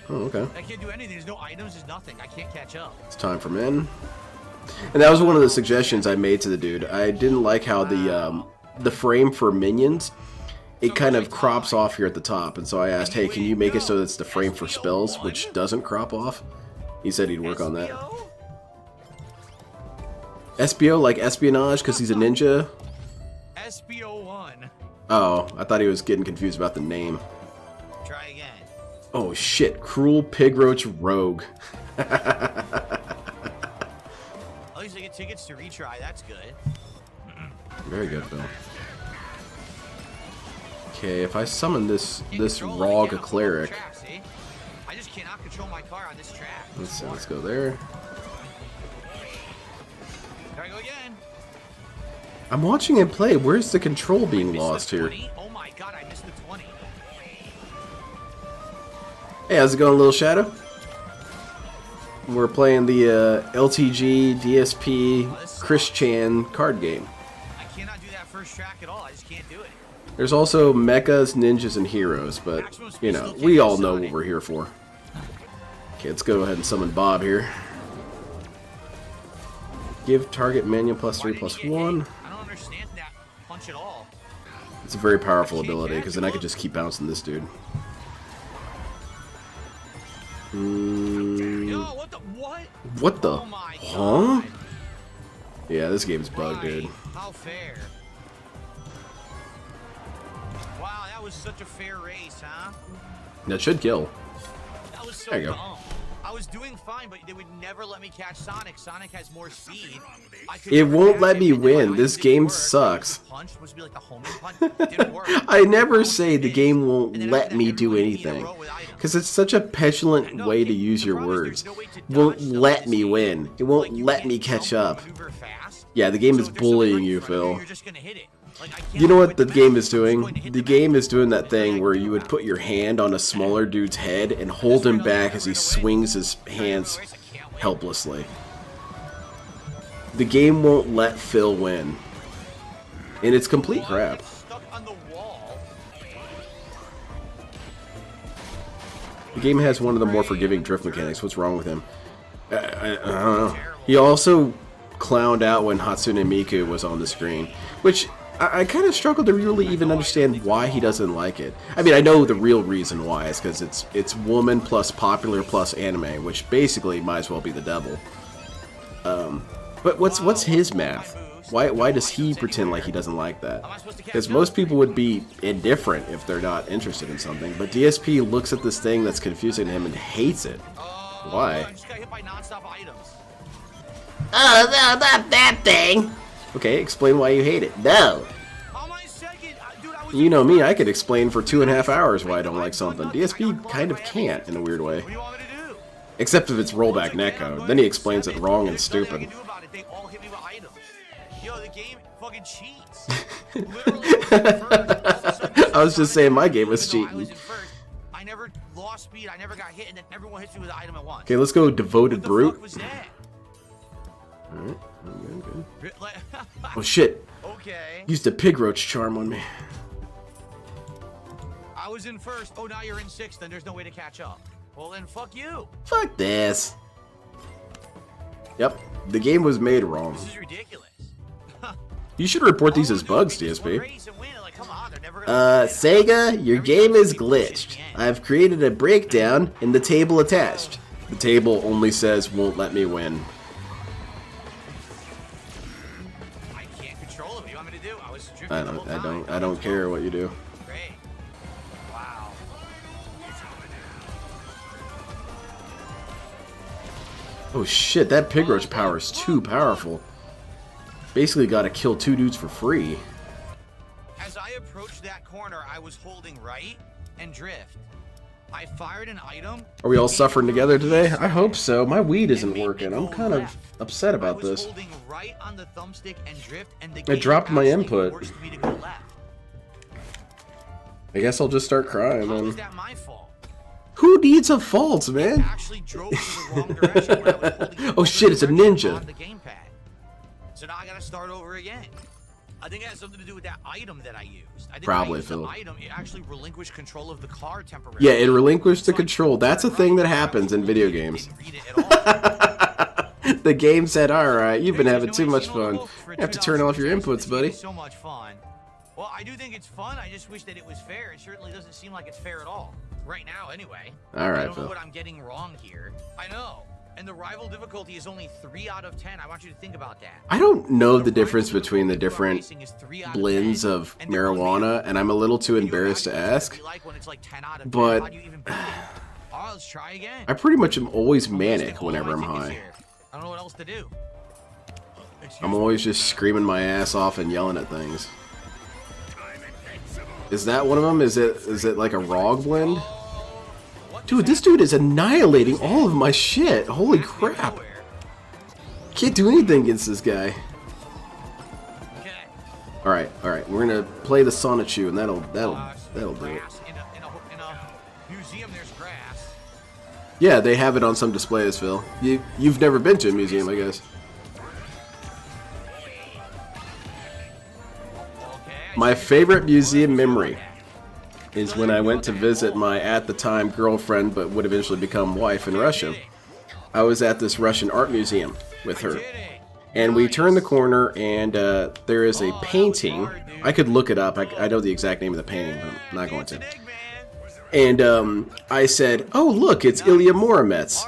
Oh, okay.
I can't do anything. There's no items, there's nothing. I can't catch up.
It's time for men. And that was one of the suggestions I made to the dude. I didn't like how the frame for minions, it kind of crops off here at the top. And so I asked, hey, can you make it so that's the frame for spells, which doesn't crop off? He said he'd work on that. SBO, like espionage, because he's a ninja?
SBO1.
Oh, I thought he was getting confused about the name.
Try again.
Oh shit, Cruel Pig Roach Rogue.
At least I get tickets to retry. That's good.
Very good, Phil. Okay, if I summon this
Control it,
Rog
yeah,
Cleric,
track, see? I just cannot control my car on this track.
let's go there.
Here I go again.
I'm watching him play. Where's the control being
Missed
lost
the
here?
20? Oh my god, I missed the 20.
Hey, how's it going, Little Shadow? We're playing the LTG DSP Chris Chan card game.
I cannot do that first track at all. I just can't do it.
There's also mechas, ninjas, and heroes, but, you know, we all know what we're here for. Okay, let's go ahead and summon Bob here. Give target minion +3/+1.
I don't understand that punch at all.
It's a very powerful ability, because then I could just keep bouncing this dude.
Yo, what the what?
What the?
Oh my
Huh?
god.
Yeah, this game's bugged, dude.
How fair. Wow, that was such a fair race, huh?
That should kill.
That was so
There you go.
dumb. I was doing fine, but they would never let me catch Sonic. Sonic has more speed. I could
It
never
won't
catch
let
him,
me
and then my
win.
items
This
didn't
game
work.
sucks.
The punch was supposed to be like the homing punch. It didn't work.
I never
And
say the
then
game won't
after
let
that,
me do
everyone beat a
anything.
row with items.
Because it's such a petulant
No,
way to
the
use your
problem is
words.
there's no way to
It won't
dodge stuff
let
in
me
this game.
win. It won't
Like, you
let
can't
me catch
jump or
up.
maneuver fast.
Yeah, the game
So
is
if there's something
bullying
right in
you,
front of
Phil.
you're just gonna hit it. Like, I can't
You know what
avoid
the
the
game
mouse.
is
I'm just
doing?
going to hit
The
the
game
mouse.
is doing that
There's nothing I
thing
can
where
do
you would
about
put
it.
your hand on a smaller dude's head and hold him back as he swings his hands helplessly. The game won't let Phil win. And it's complete crap.
Stuck on the wall.
The game has one of the more forgiving drift mechanics. What's wrong with him? I don't know. He also clowned out when Hatsune Miku was on the screen, which I kind of struggle to really even understand why he doesn't like it. I mean, I know the real reason why is because it's woman plus popular plus anime, which basically might as well be the devil. But what's his math? Why does he pretend like he doesn't like that? Because most people would be indifferent if they're not interested in something, but DSP looks at this thing that's confusing to him and hates it. Why?
I just got hit by non-stop items.
Oh, no, not that thing.
Okay, explain why you hate it.
No.
On my second, dude, I was
You know me, I could explain for 2.5 hours why I don't like something. DSP kind of can't, in a weird way.
What do you want me to do?
Except if it's rollback netcode. Then he explains it wrong and
There's nothing I
stupid.
can do about it. They all hit me with items. Yo, the game fucking cheats. Literally, I was in first. All of a sudden,
I was just saying my game was
even though I
cheating.
was in first, I never lost speed. I never got hit, and then everyone hits me with an item at once.
Okay, let's go Devoted
What the
Brute.
fuck was that?
Alright, good.
Like-
Oh shit,
okay.
used a pig roach charm on me.
I was in first. Oh, now you're in sixth. Then there's no way to catch up. Well, then fuck you.
Fuck this. Yep, the game was made wrong.
This is ridiculous.
You should report these
All
as
I'm doing
bugs,
is one
DSP.
race and win. Like, come on, they're never gonna win.
Sega, your game is glitched. I've created a breakdown in the table attached.
The table only says won't let me win.
I can't control it. What do you want me to do? I was drifting the whole time.
I don't care what you do.
Great. Wow.
Oh shit, that pig roach power is too powerful. Basically gotta kill 2 dudes for free.
As I approached that corner, I was holding right, and drift. I fired an item.
Are we all suffering together today? I hope so. My weed isn't working. I'm kind of upset about this.
Holding right on the thumbstick and drift, and the
I dropped my input.
forced me to go left.
I guess I'll just start crying,
How
man.
is that my fault?
Who needs a fault, man?
Actually drove to the wrong direction when I was holding
Oh shit, it's a ninja.
on the gamepad. So now I gotta start over again. I think it has something to do with that item that I used. I think
Probably,
when I used
Phil.
the item, it actually relinquished control of the car temporarily.
Yeah, it relinquished the control. That's a thing that happens in video games.
Didn't read it at all.
The game said, alright, you've been
There's
having
no
too
way
much
to
fun.
look for
You have to turn off your
$2
inputs,
This
buddy.
game is so much fun. Well, I do think it's fun. I just wish that it was fair. It certainly doesn't seem like it's fair at all. Right now, anyway.
Alright,
I don't know
Phil.
what I'm getting wrong here. I know. And the rival difficulty is only 3 out of 10. I want you to think about that.
I don't know the
The
difference
rival
between the
difficulty
different
racing is 3 out of
blends
10,
of
and there will be
marijuana, and I'm a little too
Can you
embarrassed to
imagine what it's
ask.
gonna be like when it's like 10 out of 10?
But
How do you even beat it? All right, let's try again.
I pretty much am always
I'm wasting
manic
all
whenever
my
I'm
tickets
high.
here. I don't know what else to do.
I'm always just screaming my ass off and yelling at things. Is that one of them? Is it like a ROG blend? Dude, this dude is annihilating all of my shit. Holy crap. Can't do anything against this guy.
Okay.
Alright, we're gonna play the Sonichu and that'll do it.
Grass. In a museum, there's grass.
Yeah, they have it on some displays, Phil. You've never been to a museum, I guess.
Okay.
My favorite museum memory is when I went to visit my, at the time, girlfriend, but would eventually become wife in Russia. I was at this Russian art museum with her. And we turned the corner, and there is a painting. I could look it up. I know the exact name of the painting, but I'm not going to. And I said, "Oh, look, it's Ilya Muromets."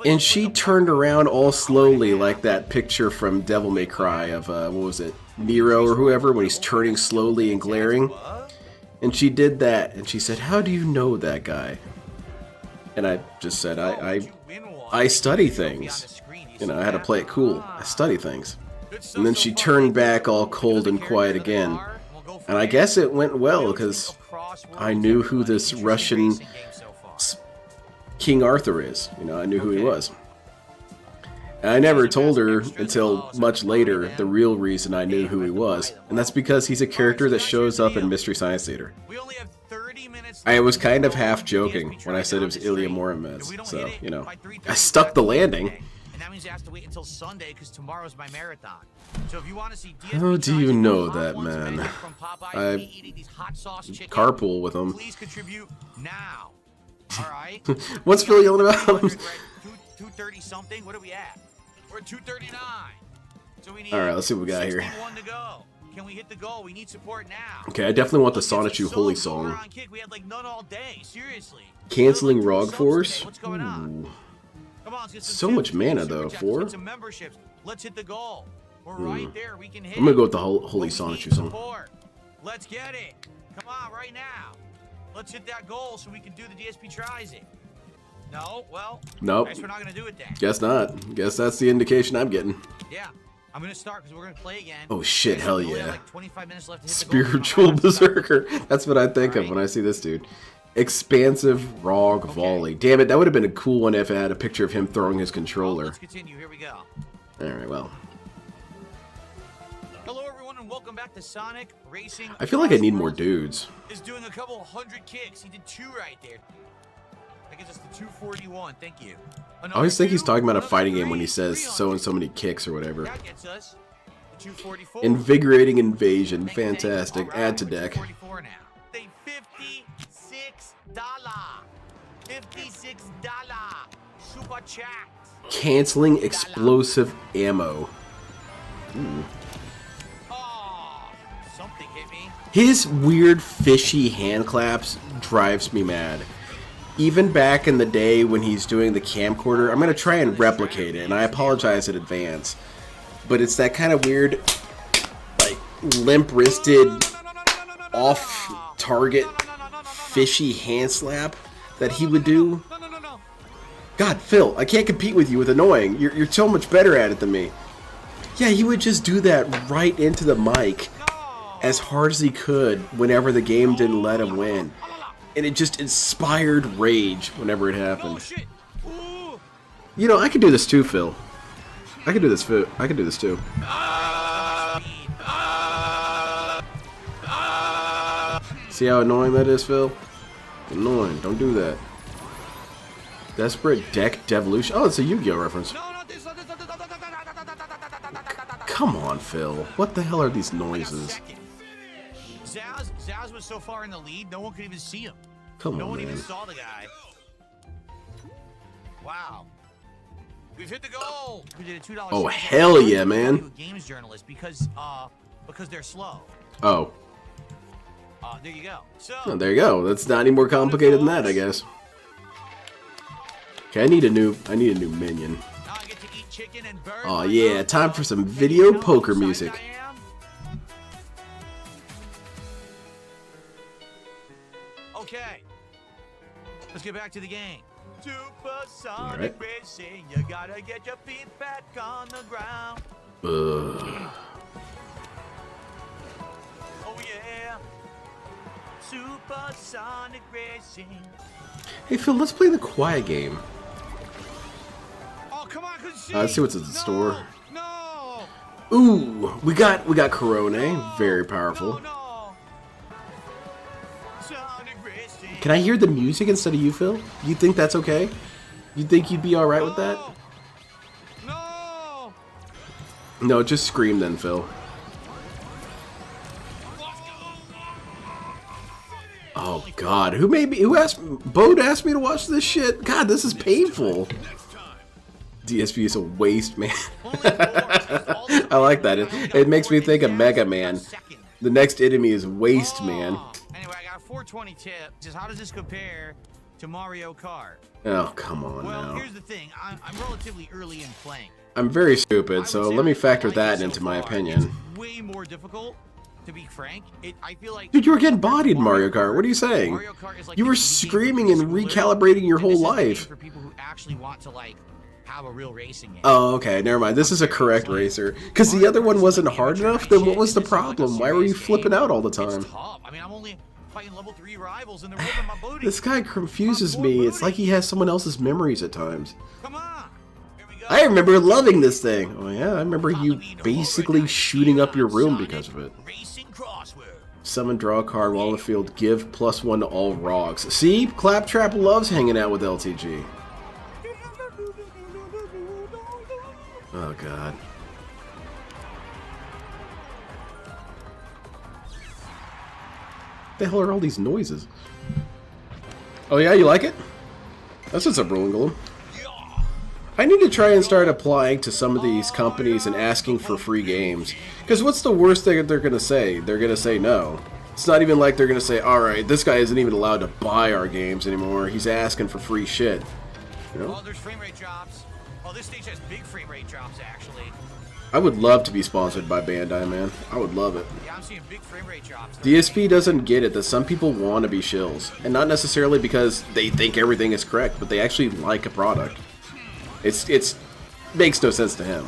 And she turned around all slowly, like that picture from Devil May Cry of, what was it, Nero or whoever, when he's turning slowly and glaring. And she did that, and she said, "How do you know that guy?" And I just said, I study things. You know, I had to play it cool. I study things. And then she turned back all cold and quiet again. And I guess it went well, because I knew who this Russian King Arthur is. You know, I knew who he was. And I never told her until much later the real reason I knew who he was. And that's because he's a character that shows up in Mystery Science Theater. I was kind of half joking when I said it was Ilya Muromets. So, you know, I stuck the landing.
And that means you have to wait until Sunday because tomorrow's my marathon. So if you want to see DSP
How do you
Johnson
know
Hot
that,
Ones
man?
menu from Popeyes
I
and me eating these hot sauce chicken,
carpool with him.
please contribute now. All right.
What's Phil yelling about?
230 something. What are we at? We're at 239. So we need.
All right, let's see what we got here.
61 to go. Can we hit the goal? We need support now.
Okay, I definitely want the
Let's get some
Sonichu Holy
subs over
Song.
on Kick. We had like none all day. Seriously.
Canceling
We're like
ROG
two subs
Force?
today. What's going on?
Ooh.
Come on, let's get
So
some
much
tips,
mana,
super
though,
chats,
4?
let's get some memberships. Let's hit the goal. We're right there. We can hit
I'm gonna
it.
go with the Holy
But we need
Sonichu song.
support. Let's get it. Come on, right now. Let's hit that goal so we can do the DSP tries it. No? Well,
Nope.
guess we're not going to do it then.
Guess not. Guess that's the indication I'm getting.
Yeah. I'm going to start because we're going to play again.
Oh shit, hell
We only have
yeah.
like 25 minutes left to hit the goal.
Spiritual Berserker. That's what I think of
Alright.
when I see this dude. Expansive ROG Volley. Damn it, that would have been a cool one if it had a picture of him throwing his
Well,
controller.
let's continue. Here we go.
Alright, well.
Hello, everyone, and welcome back to Sonic Racing.
I feel like I need
Cross
more
Worlds.
dudes.
Is doing a couple 100 kicks. He did 2 right there. That gets us to 241. Thank you.
I always think he's talking about a fighting game when he
another
says
3,
so and so many kicks or whatever.
That gets us to 244.
Invigorating Invasion.
Thank you, thank you.
Fantastic.
All right,
Add to
we're
deck.
244 now. They $56. $56. Super chat.
Canceling explosive ammo.
Oh, something hit me.
His weird fishy hand claps drives me mad. Even back in the day when he's doing the camcorder, I'm going to try and replicate it, and I apologize in advance. But it's that kind of weird, like, limp-wristed, off-target, fishy hand slap that he would do. God, Phil, I can't compete with you with annoying. You're so much better at it than me. Yeah, he would just do that right into the mic as hard as he could whenever the game didn't let him win. and it just inspired rage whenever it
Oh
happened.
shit! Ooh.
You know, I could do this too, Phil. I could do this, Phil. I could do this too. See how annoying that is, Phil? Annoying. Don't do that. Desperate Deck Devolution. Oh, it's a Yu-Gi-Oh reference.
No, not this.
Come on, Phil. What the hell are these noises?
Zaz was so far in the lead, no one could even see him.
Come
No
on,
one
man.
even saw the guy. Wow. We've hit the goal. We did a $2.
Oh,
super
hell
chat.
yeah,
I'm
man.
gonna do a games journalist because they're slow.
Oh.
There you go. So
Oh, there you go. That's not any more complicated than that, I guess. Okay, I need a new minion.
now I get to eat chicken and burn.
Oh
my
yeah,
mouth.
time for some
Can
video
you know
poker
how excited
music.
I am? Okay. Let's get back to the game. Supersonic
Alright.
racing, you gotta get your feet back on the ground.
Ugh.
Oh yeah. Supersonic racing.
Hey Phil, let's play the quiet game.
Oh come on, I couldn't see.
Let's see what's in the store.
No.
Ooh, we got Corone, very powerful.
No. Sonic racing.
Can I hear the music instead of you, Phil? You think that's okay? You think you'd be all right with that?
No.
No, just scream then, Phil. Oh God, who asked? Bode asked me to watch this shit. God, this is painful. DSP is a waste, man. I like that. It makes me think of Mega Man. The next enemy is Waste Man.
Anyway, I got a 420 tip. Just how does this compare to Mario Kart?
Oh, come on
Well,
now.
here's the thing. I'm relatively early in playing.
I'm very
I
stupid,
would
so
say
let me
I
factor
like
that
it
into
so
my
far.
opinion.
It's way more difficult, to be frank. I feel like
Dude, you were getting bodied in Mario Kart. What are you saying?
Mario Kart is like
You
the
were
game for
screaming and
preschoolers,
recalibrating your
and
whole
this is the game
life.
for people who actually want to have a real racing game.
Oh, okay, never mind. This is a correct racer. Because the other one wasn't hard enough, then what was the problem? Why were you flipping out all the time?
It's tough. I mean, I'm only fighting level 3 rivals and they're ripping my booty.
This guy confuses me. It's like he has someone else's memories at times.
Come on. Here we go.
I remember loving this thing. Oh yeah, I remember you basically shooting up your room because of it.
Racing crossword.
Summon, draw a card while on the field, give +1 to all rogs. See? Claptrap loves hanging out with LTG. Oh god. What the hell are all these noises? Oh yeah, you like it? That's just a rolling golem. I need to try and start applying to some of these companies and asking for free games. Because what's the worst thing they're going to say? They're going to say no. It's not even like they're going to say, alright, this guy isn't even allowed to buy our games anymore. He's asking for free shit. You know?
Oh, there's frame rate drops. Oh, this stage has big frame rate drops, actually.
I would love to be sponsored by Bandai, man. I would love it.
Yeah, I'm seeing big frame rate drops.
DSP doesn't get it that some people want to be shills. And not necessarily because they think everything is correct, but they actually like a product. It's makes no sense to him.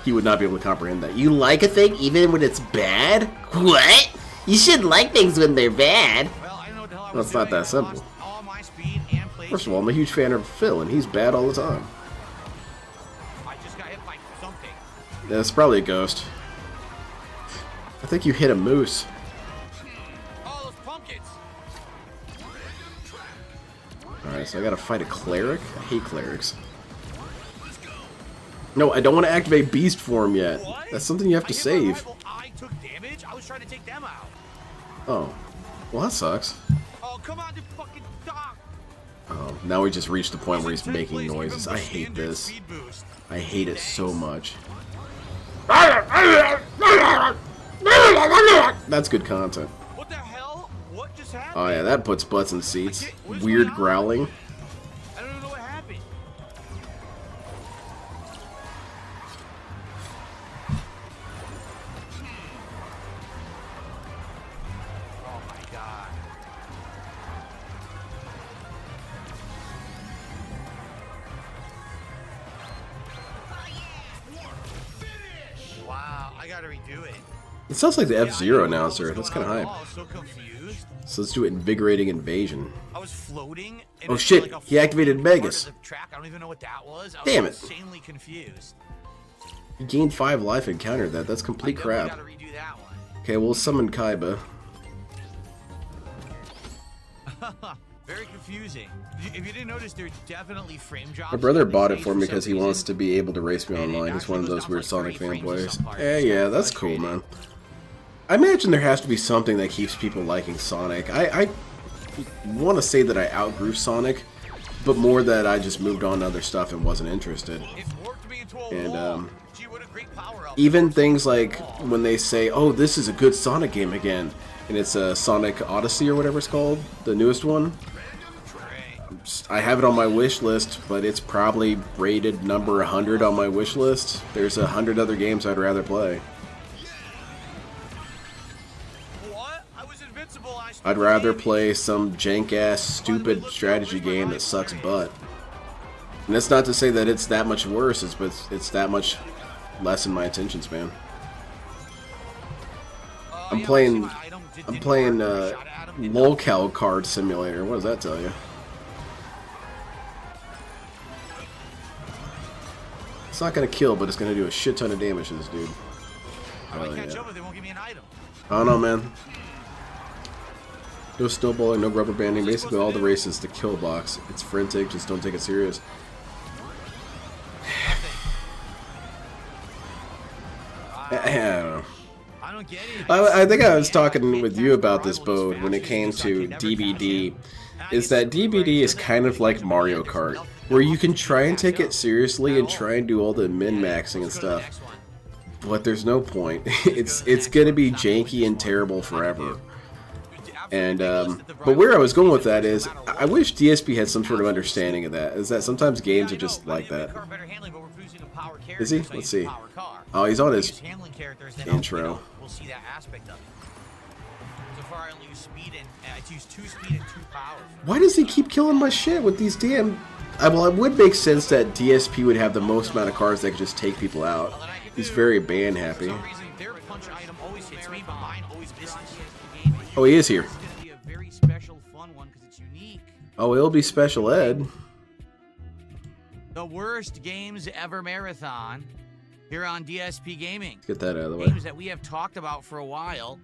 He would not be able to comprehend that.
You like a thing even when it's bad? What? You should like things when they're bad.
Well, I don't know what the hell I
Well,
was
it's not
doing.
that simple.
I lost all my speed and play
First of all, I'm a huge fan of Phil, and he's bad all the time.
I just got hit by something.
That's probably a ghost. I think you hit a moose.
Oh, those pumpkins.
Alright, so I gotta fight a cleric? I hate clerics. No, I don't want to activate beast form yet.
What?
That's something you have to
I hit my
save.
rival, I took damage. I was trying to take them out.
Oh. Well, that sucks.
Oh, come on, you fucking dog.
Oh, now we just reached the point where he's
in 10th
making
place, give
noises.
him
I
the
hate
standard
this.
speed boost.
I hate it so much. That's good content.
What the hell? What just happened?
Oh yeah, that puts butts in seats.
What is
Weird
going on?
growling.
I don't even know what happened. Oh my god. Wow, I gotta redo it.
It sounds like the F-Zero announcer. That's kind of hype.
I was so confused.
So let's do Invigorating Invasion.
I was floating. And
Oh
it
shit,
like a
he activated
floating part
Vegas.
of the track. I don't even know what that was. I
Damn
was
it.
insanely confused.
He gained 5 life and countered that. That's complete
I
crap.
gotta redo that one.
Okay, we'll summon Kaiba.
Very confusing. If you didn't notice, there's definitely frame drops.
My brother
these
bought it
days
for me
some
because he
reason.
wants to be able to race me
And it
online. He's one of
actually
those
goes
weird
down
Sonic
to, like, 30 frames in
fanboys.
some parts.
Yeah,
It's
yeah,
kinda
that's cool,
frustrating.
man. I imagine there has to be something that keeps people liking Sonic. I want to say that I outgrew Sonic, but more that I just moved on to other stuff and wasn't interested.
It worked me into a
And,
wall. Gee, what a great power-up.
Even things like when they say, oh, this is a good Sonic game again, and it's a Sonic Odyssey or whatever it's called, the newest one. I have it on my wish list, but it's probably rated number 100 on my wish list. There's 100 other games I'd rather play.
What? I was invincible. I
I'd rather play some jank-ass, stupid strategy game that sucks butt. And that's not to say that it's that much worse, but it's that much less in my attention span. I'm playing Lolcow Card Simulator. What does that tell you? It's not gonna kill, but it's gonna do a shit ton of damage to this dude.
I might
Oh,
catch
yeah.
up, but they won't give me an item.
I don't know, man. No snowballing, no rubber banding. Basically, all the races the kill box. It's frantic. Just don't take it serious. I don't know.
I don't get it.
I think I was talking with you about this, Bode, when it came to DBD. Is that DBD is kind of like Mario Kart, where you can try and take it seriously and try and do all the min-maxing and stuff, but there's no point. It's gonna be janky and terrible forever. And but where I was going with that is, I wish DSP had some sort of understanding of that. Is that sometimes games are just like that. Is he? Let's see. Oh, he's on his intro.
We'll see that aspect of it. So far, I only use speed and I use 2 speed and 2 power.
Why does he keep killing my shit with these damn... well, it would make sense that DSP would have the most amount of cards that could just take people out. He's very ban happy.
For some reason, their punch item always hits me, but mine always misses.
Oh, he is here.
It's going to be a very special, fun one because it's unique.
Oh, it'll be special ed.
The worst games ever marathon here on DSP Gaming.
Let's get that out of the way.
Games that we have talked about for a while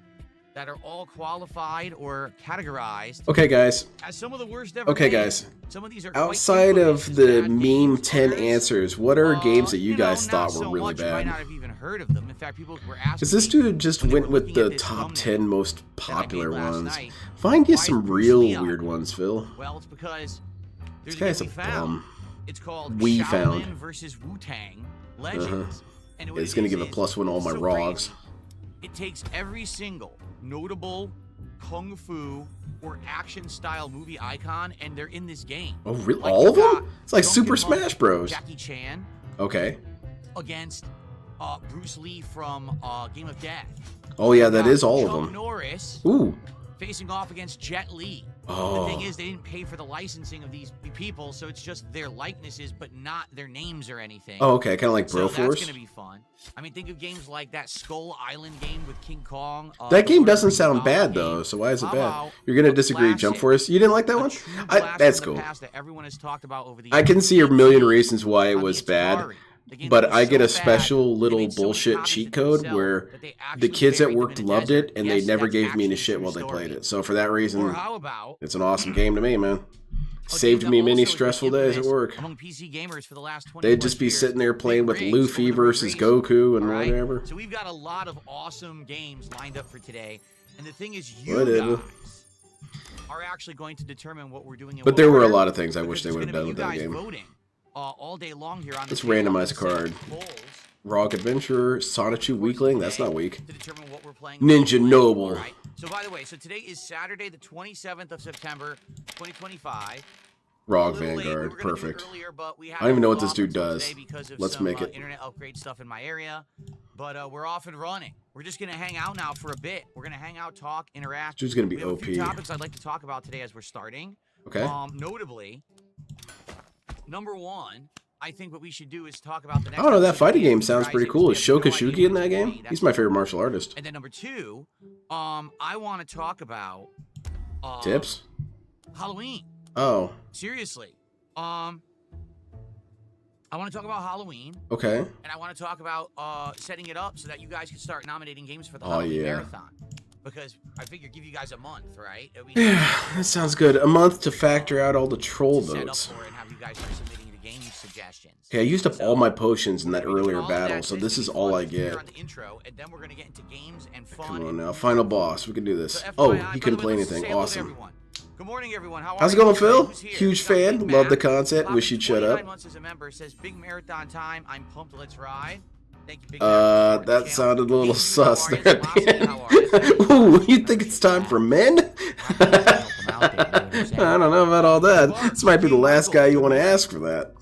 that are all qualified or categorized
Okay, guys.
as some of the worst ever.
Okay,
made.
guys.
Some of these are
Outside
quite
of the
bad
meme
games.
10
Others,
answers, what are games that you guys
not
thought
so
were really
much. You might
bad?
not have even heard of them. In fact, people were asking.
Because this
me
dude just
when they
went
were
with
looking
the
at this
top
thumbnail
10 most
that I made
popular
last
ones.
night,
Find you
why
some
Bruce
real
Lee on
weird
it?
ones, Phil.
Well, it's because
This
there's
guy's a bum.
It's called
We
Shaolin
found.
versus Wu-Tang Legends. And what
It's
it
gonna
is
give a
is
+1 to all my
so
rogs.
crazy. It takes every single notable kung fu or action style movie icon, and they're in this game.
Oh, really?
Like,
All
you
of them?
got
It's like
Donkey
Super
Kong,
Smash Bros.
Jackie Chan
Okay.
against Bruce Lee from Game of Death.
Oh, yeah, that
You
is
got
all of
Chuck
them.
Norris
Ooh.
facing off against Jet Li.
Oh.
The thing is, they didn't pay for the licensing of these people, so it's just their likenesses, but not their names or anything.
Oh, okay. Kind of like
So
Broforce.
that's gonna be fun. I mean, think of games like that Skull Island game with King Kong.
That game
Lord of
doesn't
the
sound
Rings
bad,
game.
though, so why is it
How
bad?
about
You're going to
a
disagree, Jump
classic,
Force. You didn't like that
a
one?
true blast
That's
from the
cool.
past that everyone has talked about over the
I can
years.
see a million reasons why it
On the
was bad,
Atari. The game
but
that was
I get
so
a
bad,
special
they
little
made so many
bullshit
copies
cheat
of
code
themselves
where
that they
the
actually
kids at
buried them
work
in a
loved
desert.
it, and
Yes,
they never
that's
gave me any
actually a
shit
true
while they
story.
played it. So for that
Or
reason,
how about
it's an awesome game to me, man.
a
Saved
game
me
that
many
also has been
stressful days at
infamous
work.
among PC gamers for the last 20
They'd
plus
just be
years,
sitting there playing with
Big
Luffy
Rigs over the
versus
Breeze.
Goku and
All right?
whatever.
So we've got a lot of awesome games lined up for today, and the thing is, you
Whatever.
guys are actually going to determine what we're doing. In
But
what
there were a
order,
lot of things I
because
wish they
it's
would have
gonna
done
be
with
you
that
guys
game.
voting all day long here on
Let's
the table.
randomize a
I'm gonna
card.
set polls
Rock Adventurer, Sonichu Weakling, that's not weak.
to determine what we're playing.
Ninja Noble.
All right? So by the way, so today is Saturday, the 27th of September, 2025.
Rog
A little late. We
Vanguard,
were gonna do it
perfect.
earlier, but we had
I don't even know
to
what this
hold
dude
off until
does.
today because of
Let's
some,
make it.
internet upgrade stuff in my area. But we're off and running. We're just gonna hang out now for a bit. We're gonna hang out, talk, interact.
Dude's gonna be
We have a few
OP.
topics I'd like to talk about today as we're starting.
Okay.
Notably, number one,
I think what we should do is talk about the next.
I don't know, that
episode
fighting
of
game
Games
sounds
Guys
pretty
if
cool.
you
Is
have no idea
Shokashuki in
what
that
it
game?
is.
He's my favorite martial artist.
And then number 2, I want to talk about
Tips?
Halloween.
Oh,
Seriously. I want to talk about Halloween,
okay.
and I want to talk about setting it up so that you guys can start nominating games for the
Oh,
Halloween
yeah.
marathon. Because I figure give you guys a month, right?
Yeah, that sounds good. A month to factor out all the troll
to set up
votes.
for it and have you guys start submitting the game suggestions.
Okay, I used up all my potions in that
We're gonna do
earlier
all of
battle,
that.
so
It's
this
gonna
is
be
all
fun
I
here
get.
on the intro, and then we're gonna get into games and fun.
Come on
and
now,
music.
final boss. We can do this.
So
Oh,
FYI,
he
by
couldn't
the
play
way, let's
anything.
say hello to
Awesome.
everyone. Good morning, everyone. How
How's it
are
going,
you?
Phil?
Who's here?
Huge
We've got
fan.
Big
Love the
Mac.
content.
Poppy,
Wish you'd shut
29
up.
months as a member, says big marathon time. I'm pumped. Let's ride. Thank you, Big Mac, for supporting the
That
channel.
sounded a little
Gabe,
sus
how are you?
there at
Lassie,
the
how are you?
end. Ooh, you think it's time for men? I don't know about all that. This might be the last guy you want to ask for that.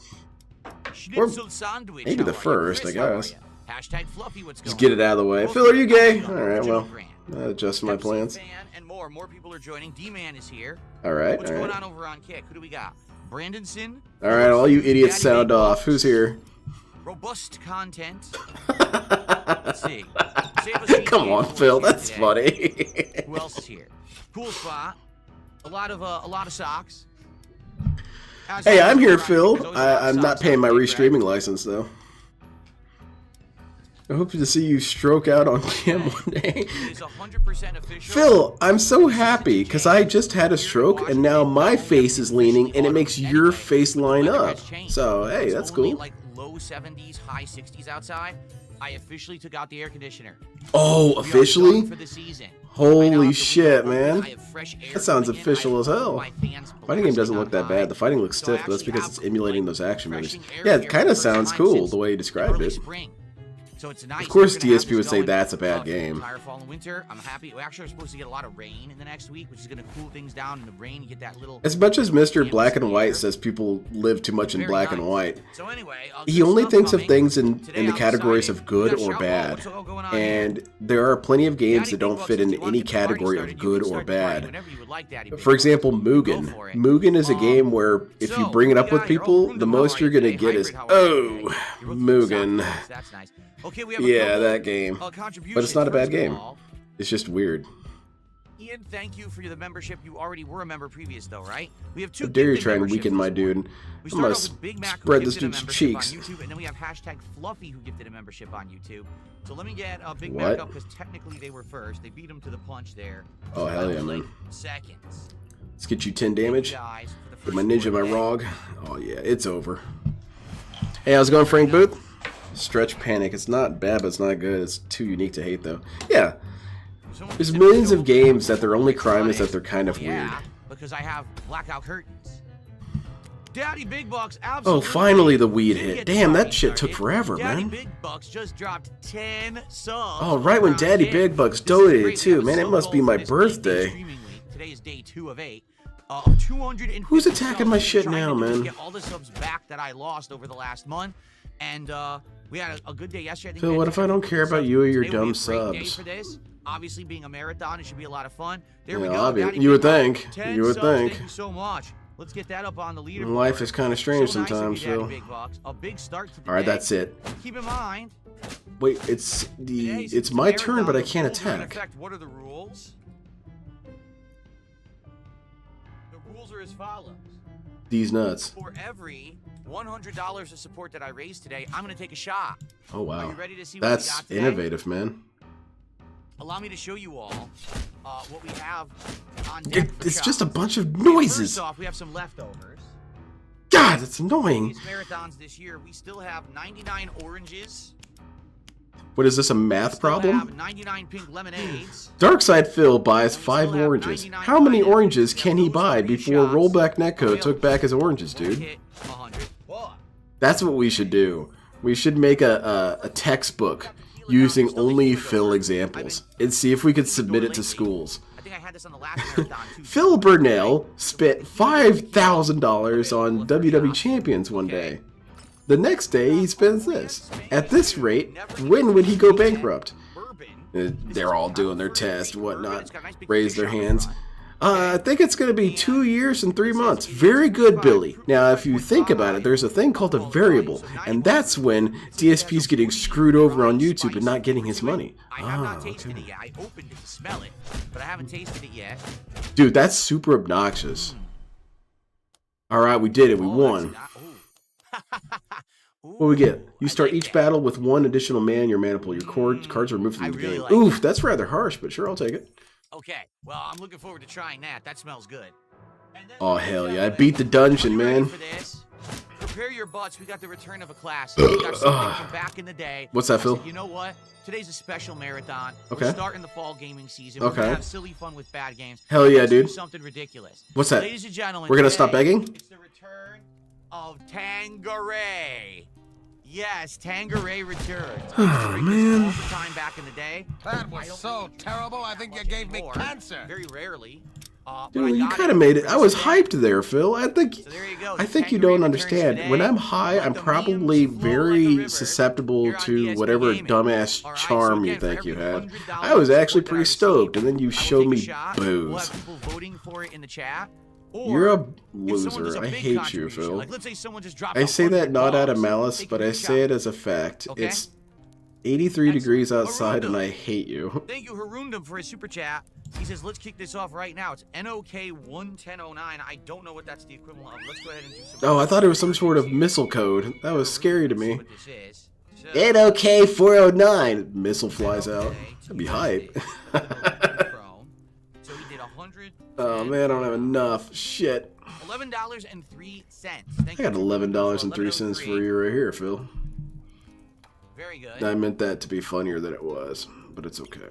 Schnitzel sandwich,
maybe the
how are you?
first,
Chris,
I
how are
guess.
you? Hashtag Fluffy, what's
Just
going
get it out of the way.
on?
Phil, are you gay?
Welcome,
Alright, well,
Grant.
that adjusts my
Pepsi
plans.
Fan and more. More people are joining. D-Man is here.
Alright,
What's going
alright.
on over on Kick? Who do we got? Brandonson.
Alright, all you idiots
Daddy
sound
Big
off.
Bucks.
Who's here?
Robust content. Let's see. Save us some
Come on,
games
Phil,
for us
that's
today.
funny.
Who else is here? Cool spot. A lot of socks. As
Hey,
always,
I'm here,
Friday,
Phil.
there's always a lot of
I'm not
socks
paying my
out there, Brad.
restreaming license, though. I hope to see you stroke out on cam one day.
It is 100% official.
Phil, I'm so happy because I just had a stroke and now my face is leaning and it makes your face line up. So, hey,
It's
that's
only
cool.
like low 70s, high 60s outside. I officially took out the air conditioner.
Oh,
We are done
officially?
for the season.
Holy
Right now, after
shit,
we
man.
I have fresh air
That sounds
coming in.
official
I
as
have
hell.
my fans
Fighting game doesn't
blasting
look that
on
bad.
high.
The fighting looks
So I
stiff, but that's
actually
because
have,
it's emulating
like,
those action movies.
refreshing air
Yeah,
here
it
for
kind
the
of
first
sounds
time
cool
since
the way you described
early
it.
spring. So it's nice.
Of course
We're gonna have
DSP
this
would say
going,
that's a bad
for the
game.
entire fall and winter. I'm happy. We actually are supposed to get a lot of rain in the next week, which is going to cool things down in the rain. You get that little.
As much as Mr. Black and
atmosphere.
White says people live too much in
Very
black and
nice.
white,
So anyway,
he
good
only
stuff
thinks of
coming.
things in
Today
the
I'm
categories
excited.
of good
We got
or
Shout
bad.
What's all going on here?
And there are plenty of games
Daddy
that don't
Big
fit
Bucks,
in
if you wanna
any
get the party
category
started,
of
you
good
can
or
start the party
bad.
whenever you would like, Daddy Big
For
Bucks.
example,
Go
Mugen.
for it.
Mugen is a game where if you
So,
bring it
what
up
we
with
got here?
people,
Rundum,
the
how
most
are
you're
you
going to
today?
get is,
Hybrid, how are you
oh,
today? You're both from
Mugen.
South. That's nice. Okay, we have a
Yeah,
couple,
that game.
contributions.
But it's not a bad
First of
game.
all,
It's just weird.
Ian, thank you for the membership. You already were a member previous, though, right? We have two.
How dare you
gifted
try and
memberships
weaken my
this morning.
dude.
We
I'm gonna
started off with Big Mac, who
spread this
gifted a
dude's
membership
cheeks.
on YouTube, and then we have hashtag Fluffy, who gifted a membership on YouTube. So let me get Big
What?
Mac up because technically they were first. They beat him to the punch there.
Oh, hell yeah, man.
Seconds.
Let's get you 10
Thank you
damage.
guys for the
Get my
first
ninja, my
score of the day.
Rog. Oh, yeah, it's over. Hey, how's it going, Frank Booth? Stretch Panic. It's not bad, but it's not good. It's too unique to hate, though. Yeah,
Someone
there's
said
millions
so
of games that their only crime is
electronic.
that they're kind of
Yeah,
weird.
because I have blackout curtains. Daddy Big Bucks,
Oh,
absolutely.
finally the weed
Didn't
hit.
get the
Damn,
party
that shit took
started.
forever,
Daddy
man.
Big Bucks just dropped 10 subs.
Oh, right when
around
Daddy
here.
Big Bucks
This is
donated,
great. We
too.
have a
Man, it
sub
must be
goal
my
for this 8-day
birthday.
streaming week. Today is day 2 of 8. Of 250
Who's attacking my
subs.
shit
What we're
now,
trying to do is
man?
Get all the subs back that I lost over the last month. And we had a good day yesterday. I think
Phil,
we had
what if I don't
250
care about
subs.
you or your
Today will be
dumb
a great day
subs?
for this. Obviously, being a marathon, it should be a lot of fun. There we
Yeah,
go.
obvious.
Daddy
You would
Big Bucks,
think.
10
You would
subs.
think.
Thank you so much. Let's get that up on the leaderboard.
Life is kinda strange
So nice of
sometimes,
you, Daddy
Phil.
Big Bucks. A big start to the
All right,
day.
that's it.
Keep in mind,
Wait, it's my turn, but I can't attack.
What are the rules? The rules are as follows.
These nuts.
For every $100 of support that I raise today, I'm going to take a shot.
Oh,
Are
wow.
you ready to see what we
That's
got today?
innovative, man.
Allow me to show you all what we have on deck for
It's just a
shots.
bunch of
First
noises.
off, we have some leftovers.
God, that's annoying.
These marathons this year, we still have 99 oranges.
What is this, a
We
math
still
problem?
have 99 pink lemonades.
Darkside Phil buys
And we
5
still have
oranges.
99
How many
pineapples.
oranges
We
can
have
he
those
buy
30
before
shots.
Rollback Netcode
We'll
took back his oranges,
We'll
dude?
hit 100. But
That's what we should do. We should make a textbook using only Phil examples and see if we could submit it to schools.
I think I had this on the last marathon too.
Phil Burnell spent $5,000 on WWE Champions one day. The next day, he spends this. At this rate, when would he go bankrupt?
Bourbon.
They're all doing their test, whatnot, raise their hands. I think it's going to be 2 years and 3 months. Very good, Billy. Now, if you think about it, there's a thing called a variable, and that's when DSP's getting screwed over on YouTube and not getting his money.
I have not tasted it yet. I opened it to smell it, but I haven't tasted it yet.
Dude, that's super obnoxious. All right, we did it. We won. What we get? You start each battle with 1 additional man in your mana pool. Your cards are removed from the game. Oof, that's rather harsh, but sure, I'll take it.
Okay, well, I'm looking forward to trying that. That smells good.
Oh, hell yeah. I beat the dungeon, man.
For this? Prepare your butts. We got the return of a classic. We got something from back in the day.
What's that, Phil?
You know what? Today's a special marathon.
Okay.
We're starting the fall gaming season. We're gonna have silly fun with bad games.
Hell yeah,
Let's
dude.
do something ridiculous.
What's that?
Ladies and gentlemen,
we're gonna stop begging?
It's the return of Tangeray. Yes, Tangeray returns.
Oh, man.
All the time back in the day.
That was so terrible, I think you gave me cancer.
Very rarely.
Dude, you kind of made it. I was hyped there, Phil. I think you don't understand. When I'm high, I'm probably very susceptible to whatever dumbass charm you think you have. I was actually pretty stoked, and then you showed me booze. You're a loser. I hate you, Phil. I say that not out of malice, but I say it as a fact. It's 83 degrees outside, and I hate you.
Thank you, Harundum, for his super chat. He says, let's kick this off right now. It's NOK 11009. I don't know what that's the equivalent of. Let's go ahead and do some...
Oh, I thought it was some sort of missile code. That was scary to me.
NOK 409.
Missile flies out. That'd be hype.
So he did 100.
Oh man, I don't have enough. Shit.
$11.03.
I got $11.03 for you right here, Phil.
Very good.
I meant that to be funnier than it was, but it's okay.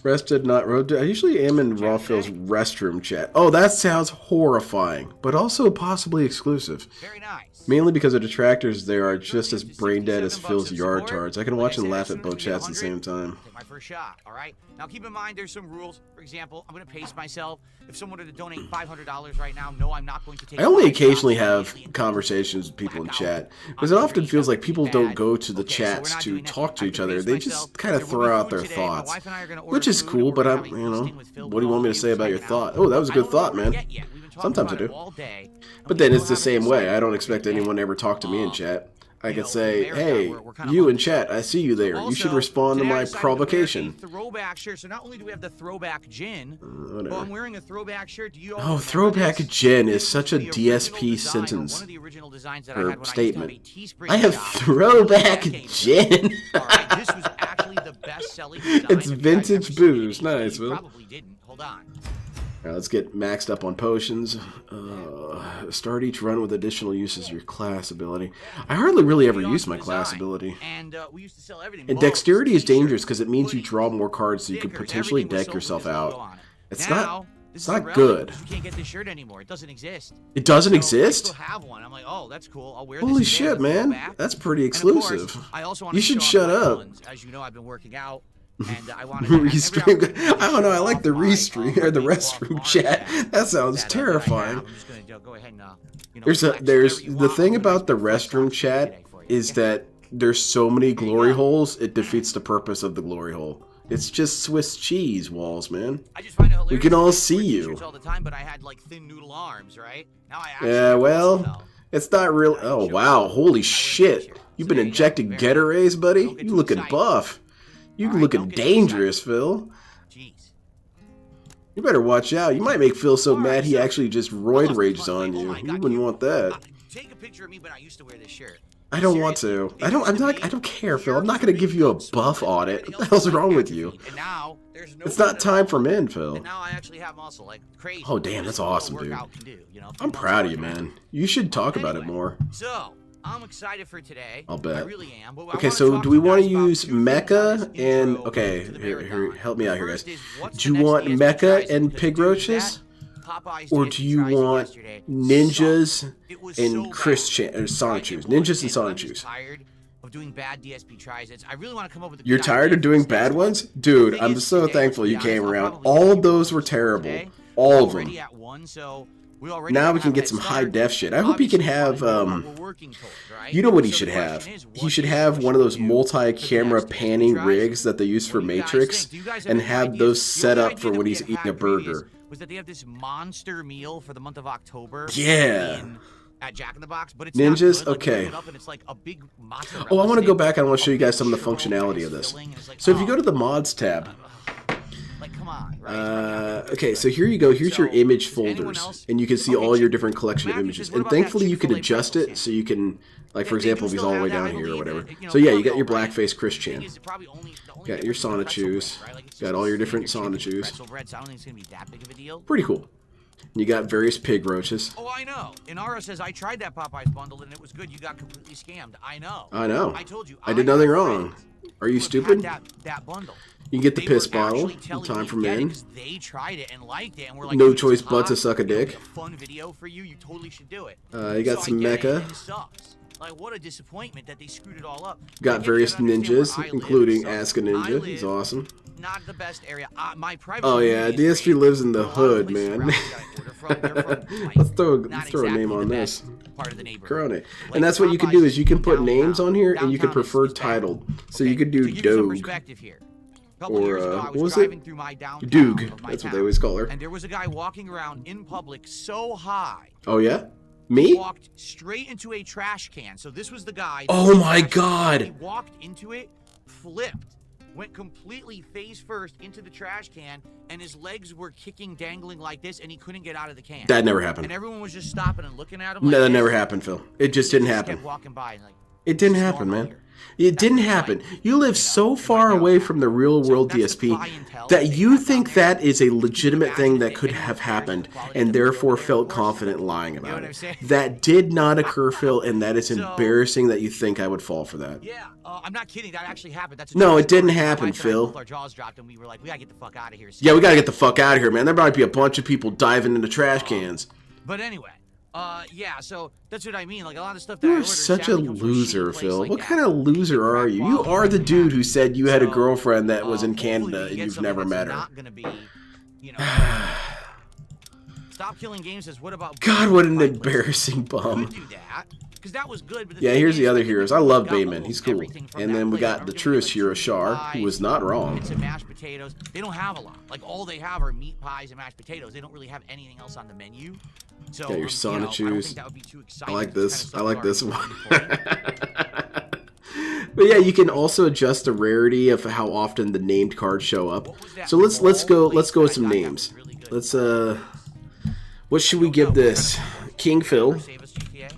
Rested, not road. I usually am in Rawphil's restroom chat. Oh, that sounds horrifying, but also possibly exclusive.
Very nice.
Mainly because the detractors there are just as brain dead as Phil's yard tards. I can watch and laugh at both chats at the same time.
Take my first shot, all right? Now keep in mind there's some rules. For example, I'm going to pace myself. If someone were to donate $500 right now, no, I'm not going to take...
I only occasionally have conversations with people in chat, because it often feels like people don't go to the chats to talk to each other. They just kind of throw out their thoughts, which is cool, but I'm, you know, what do you want me to say about your thought? Oh, that was a good thought, man. Sometimes I do. But then it's the same way. I don't expect anyone to ever talk to me in chat. I could say, hey, you in chat, I see you there. You should respond to my provocation.
Throwback shirt. So not only do we have the throwback gin, but I'm wearing a throwback shirt. Do you
oh, throwback gin is such a DSP sentence or statement. I have throwback gin.
This was actually the best-selling design.
It's vintage booze. Nice, Will.
Probably didn't. Hold on.
Alright, let's get maxed up on potions. Start each run with additional uses of your class ability. I hardly really ever use my class ability.
And we used to sell everything.
And dexterity is dangerous because it means you draw more cards, so you can potentially deck yourself out. It's not good.
You can't get this shirt anymore. It doesn't exist.
It doesn't exist?
I still have one. I'm like, oh, that's cool. I'll wear
Holy
this
shit, man. That's pretty exclusive.
Course, I also
you should shut up.
As you know, I've been working out. And I want
restream. I don't know. I like the restream or the restroom chat. That sounds terrifying. There's the thing about the restroom chat is that there's so many glory holes. It defeats the purpose of the glory hole. It's just Swiss cheese walls, man. We can all see you. Yeah, well, it's not real. Oh wow, holy shit! You've been injecting Gatorades, buddy. You looking buff. You looking dangerous, Phil.
Jeez.
You better watch out. You might make Phil so mad he actually just roid rages on you. You wouldn't want that.
Take a picture of me when I used to wear this shirt.
I don't want to. I don't care, Phil. I'm not gonna give you a buff audit. What the hell's wrong with you? It's not time for men, Phil.
Now I actually have muscle like crazy.
Oh damn, that's awesome, dude. I'm proud of you, man. You should talk about it more.
So I'm excited for today.
I'll bet.
I really am.
Okay, so do we want to use Mecha and... Okay, here, help me out here, guys. Do you want Mecha and Pig Roaches? Or do you want Ninjas and Sonic Shoes? Ninjas and Sonic Shoes. You're tired of doing bad ones? Dude, I'm so thankful you came around. All of those were terrible. All of them.
We already
Now
have
we can
a
get
head
some
start.
high def shit. I hope he can
Obviously,
have
we know what we're working towards, right?
you know what he
So
should
the
have.
question is,
He
what
should
is
have
Sushi
one of those
gonna do for the
multi-camera
next
panning
DSP
rigs that they use for
What do you guys
Matrix,
think? Do you guys have
and
any
have
ideas?
those
The
set
only
up for
idea
when
that
he's
we
eating
had
a
previous
burger.
was that they have this monster meal for the month of October.
Yeah.
At Jack in the Box, but it's
Ninjas?
not good. Like, you
Okay.
pick it up and it's like a big mozzarella
Oh, I want to go
stick,
back and I want to show
a
you guys
big
some of the
churro
functionality
that
of
is
this.
filling, and it's like,
So if you
oh,
go to the mods tab,
like, come on, right?
okay, so here you go. Here's your
So,
image
does anyone
folders,
else-
and you can see
Okay,
all your
Chick-
different collection of
Matthew
images.
says, what
And
about that
thankfully, you can
Chick-fil-A
adjust
pretzel
it so you can, like for
They do
example, if he's
still
all the way
have that,
down
I
here or
believe,
whatever.
and, you know,
So yeah, you got
cargo,
your
right?
blackface Chris
The thing
Chan.
is, the only
Got your
difference is the pretzel
Sonichus.
bread, right? Like, it's
Got
just
all your
a
different
standard chicken
Sonichus.
pretzel bread, so I don't think it's gonna be that big of a deal.
Pretty cool. You got various pig roaches.
Oh, I know. Inara says, I tried that Popeyes bundle and it was good. You got completely scammed. I know.
I know.
I told you.
I did
got
nothing wrong.
friends
Are you
who have
stupid?
had that bundle.
You can get the
They
piss
were
bottle
actually
in
telling
time
me
for
to get it
men.
'cause they tried it and liked it and were like,
No
"Dude,
choice
it's
but to
hot.
suck a
It'll be
dick.
a fun video for you. You totally should do it."
You got
So
some
I get it,
mecha.
and it sucks. Like, what a disappointment that they screwed it all up.
Got
Like, you
various
gotta understand
ninjas,
where I live,
including
so
Ask a
I
Ninja. He's
live
awesome.
not the best area. My private
Oh yeah,
community is
DSP
great,
lives in
but
the
a lot of
hood,
places
man.
around here that I order from, they're from, like,
Let's throw
not
a
exactly
name on
the
this.
best part of the neighborhood.
Corona.
Like,
And that's what you can do is you can put
downtown-
names on here and you can
downtown
prefer
is bad.
titled. So
Okay,
you could do
to give you some
Doge.
perspective here. A couple
Or,
years ago, I
what
was
was
driving
it?
through my downtown
Doog.
of my
That's what
town,
they always call her.
and there was a guy walking around in public so high.
Oh yeah?
He
Me?
walked straight into a trash can. So this was the guy.
Oh my
He
god!
walked into it, flipped, went completely face first into the trash can, and his legs were kicking, dangling like this, and he couldn't get out of the can.
That never
And
happened.
everyone was just stopping and looking at him.
No,
like
that
this.
never happened, Phil. It just
He
didn't
kept
happen.
walking by and like.
It didn't
"This is
happen,
normal
man.
here."
It
That's
didn't
just
happen.
like,
You live
know,
so
in my
far away
downtown.
from the real
So
world
that's the
DSP
clientele
that
they
you
have
think
down there.
that is a
Can you
legitimate thing
imagine
that
if
could
anyone
have
cares about
happened
the quality of
and
the video
therefore
over there,
felt
of course?
confident lying
You know
about
what I'm
it.
saying?
That did not occur, Phil, and that is
So-
embarrassing that you think I would fall for that.
Yeah, I'm not kidding. That actually happened. That's a
No,
true
it didn't
story. My
happen,
wife and I
Phil.
both, our jaws dropped, and we were like, we gotta get the fuck out of here.
Yeah, we gotta get the fuck out of here, man. There might be a bunch of people diving into trash cans.
But anyway, yeah. So that's what I mean. Like a lot of stuff that I
You're
ordered
such a
sadly comes from a shitty
loser,
place
Phil.
like
What
that.
kind of loser are you? You are the dude who said you had a
So,
girlfriend that was in
hopefully
Canada
we
and
get
you've
something
never
that's
met her.
Not gonna be, you know. Stop Killing Games says, what about?
God, what an
Fight Place?
embarrassing bum.
Could do that. Because that was good. But
Yeah,
thing
here's
is,
the other
like,
heroes.
we
I love
got
Bayman.
almost
He's cool.
everything from
And
that
then we
place.
got
Remember
the
getting,
truest
like,
hero,
cheese
Shar, who
pies,
was not wrong.
bits of mashed potatoes. They don't have a lot. Like all they have are meat pies and mashed potatoes. They don't really have anything else on the menu. So
Got your
you know, I don't
Sonichus.
think that would be too
I
exciting.
like
It's
this.
kind
I
of
like this
stuff
one.
we're already going for.
But yeah, you can also adjust the rarity of how often the named cards show up.
What was that
So let's
mall
go
place
with
that
some
I got that
names.
was really good?
Let's what should we give this? King Phil.
Save us, GTA.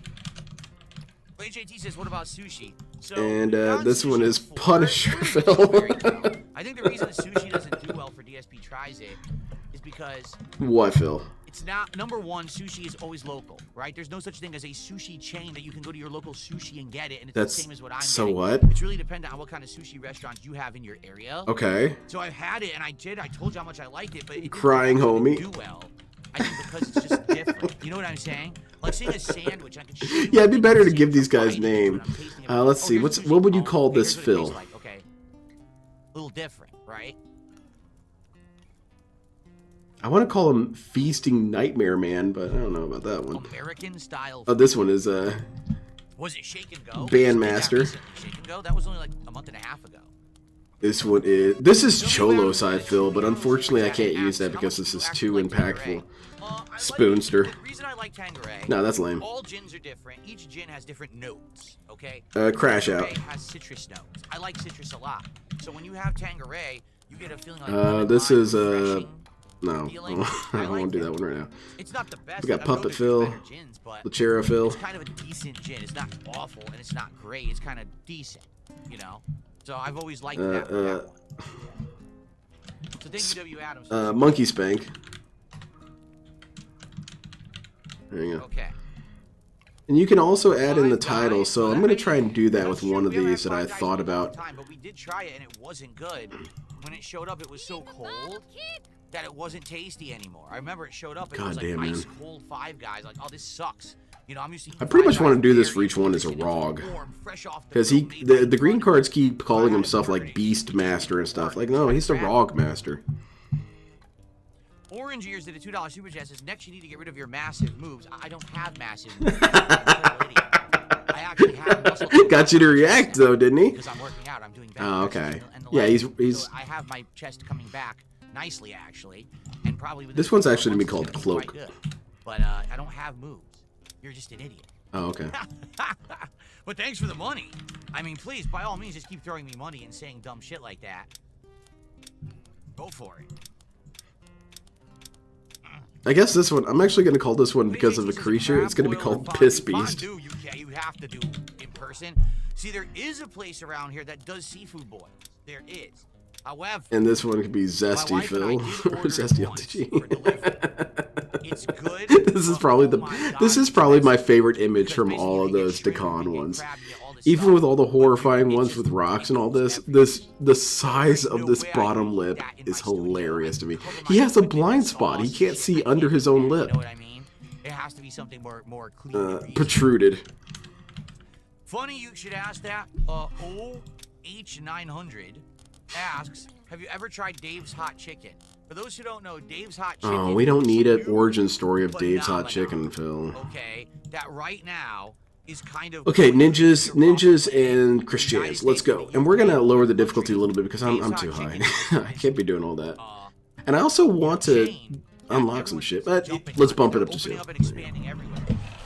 HAT says, what about sushi? So,
And
we've done
this one
sushi
is
before.
Punisher
It's
Phil.
very good. I think the reason that sushi doesn't do well for DSP tries it is because
What, Phil?
it's not, number one, sushi is always local, right? There's no such thing as a sushi chain that you can go to your local sushi and get it, and it's
That's
the same as what I'm
so
getting.
what?
It's really dependent on what kind of sushi restaurants you have in your area.
Okay.
So I've had it, and I told you how much I liked it, but it didn't
Crying
actually
homie.
do well. I think because it's just different. You know what I'm saying? Like seeing a sandwich, I could show you
Yeah, it'd be
what
better to
the
give these
sandwich
guys
is
name.
when I'm tasting it.
Let's
Oh,
see.
here's
What would you
sushi.
call
Okay,
this,
here's what it tastes
Phil?
like. Okay. A little different, right?
I want to call him Feasting Nightmare Man, but I don't know about that one.
American style.
Oh, this one is
Was it Shake and Go?
Bandmaster.
Shake and Go? That was only like a month and a half ago.
this is Cholo side, Phil, but unfortunately I can't use that because this is too impactful. Spoonster.
The reason I like Tanqueray.
No, that's lame.
All gins are different. Each gin has different notes. Okay.
Crash Out.
Tanqueray has citrus notes. I like citrus a lot. So when you have Tanqueray, you get a feeling like
this is
refreshing
no,
feeling.
I won't do that one right now.
It's not the best.
We got
I know
Puppet
there's
Phil,
better gins, but
Lechero Phil.
it's kind of a decent gin. It's not awful and it's not great. It's kind of decent, you know. So I've always liked that one. So thank you, W. Adams.
Monkey Spank. There you go.
Okay.
And you can also add in the
Five
title,
Guys,
so
well,
I'm going to
that
try and do that
that's
with
true.
one of
We haven't
these
had
that I
Five Guys
thought
in a long
about.
time, but we did try it and it wasn't good. When it showed up, it was so cold that it wasn't tasty anymore. I remember it showed up and it was like
Goddamn, man.
ice cold Five Guys. Like, oh, this sucks. You know, I'm used to
I pretty
Five
much want to
Guys
do this for
very
each one as a
delicious,
ROG.
warm, fresh off the
Because
grill, made by
the green
Tony.
cards keep calling
I had
himself
it
like
burned.
Beast Master and stuff. Like, no, he's the ROG Master.
Orange Ears did a $2 super chat. Says next you need to get rid of your massive moves. I don't have massive moves. I'm a total idiot. I actually have muscle.
Got you to react though, didn't he?
Because I'm working out. I'm doing better.
Oh, okay.
And the
Yeah,
legs.
he's.
So I have my chest coming back nicely, actually, and probably within
This one's
4
actually gonna be
months,
called
it's gonna be
Cloak.
quite good. But I don't have moves. You're just an idiot.
Oh, okay.
But thanks for the money. I mean, please, by all means, just keep throwing me money and saying dumb shit like that. Go for it.
I guess this one. I'm actually gonna call this one because of the creature. It's gonna be called Piss Beast.
Fondue, you have to do in person. See, there is a place around here that does seafood boils. There is. However,
And this one could be
my
Zesty
wife and I
Phil
did
or
order
Zesty
it once for
LTG.
delivery. It's good.
This is
but
probably
oh
the.
my
This
God,
is probably
it's
my
expensive.
favorite image
Because
from
basically
all of
you get
those
shrimp, you
Decon
get
ones.
crab, you get all this
Even
stuff,
with all the
but
horrifying
it
ones
just
with rocks and all
equals
this,
everything.
the size
There's
of
no
this
way I
bottom
can eat
lip
that in my
is
studio
hilarious
and
to me.
cover my
He has a
equipment in
blind spot. He
sauce
can't
and
see
shit. I
under
can't
his
do
own
that,
lip.
You know what I mean? It has to be something more clean. and easy.
Protruded.
Funny you should ask that. OH900 asks, have you ever tried Dave's Hot Chicken? For those who don't know, Dave's Hot Chicken.
Oh, we don't need an
is
origin story of Dave's Hot
phenomenal,
Chicken, Phil.
Okay, that right now is kind of
Okay, ninjas and
United
Christians.
States
Let's go.
and the
And we're gonna
UK,
lower the
countries,
difficulty a little bit because I'm
Dave's
too
Hot
high.
Chicken
I can't be doing all that.
uh,
And I also want to
chain
unlock
that
some
everyone's
shit, but
jumping
let's
on.
bump it
They're
up to
opening
2.
up and expanding everywhere.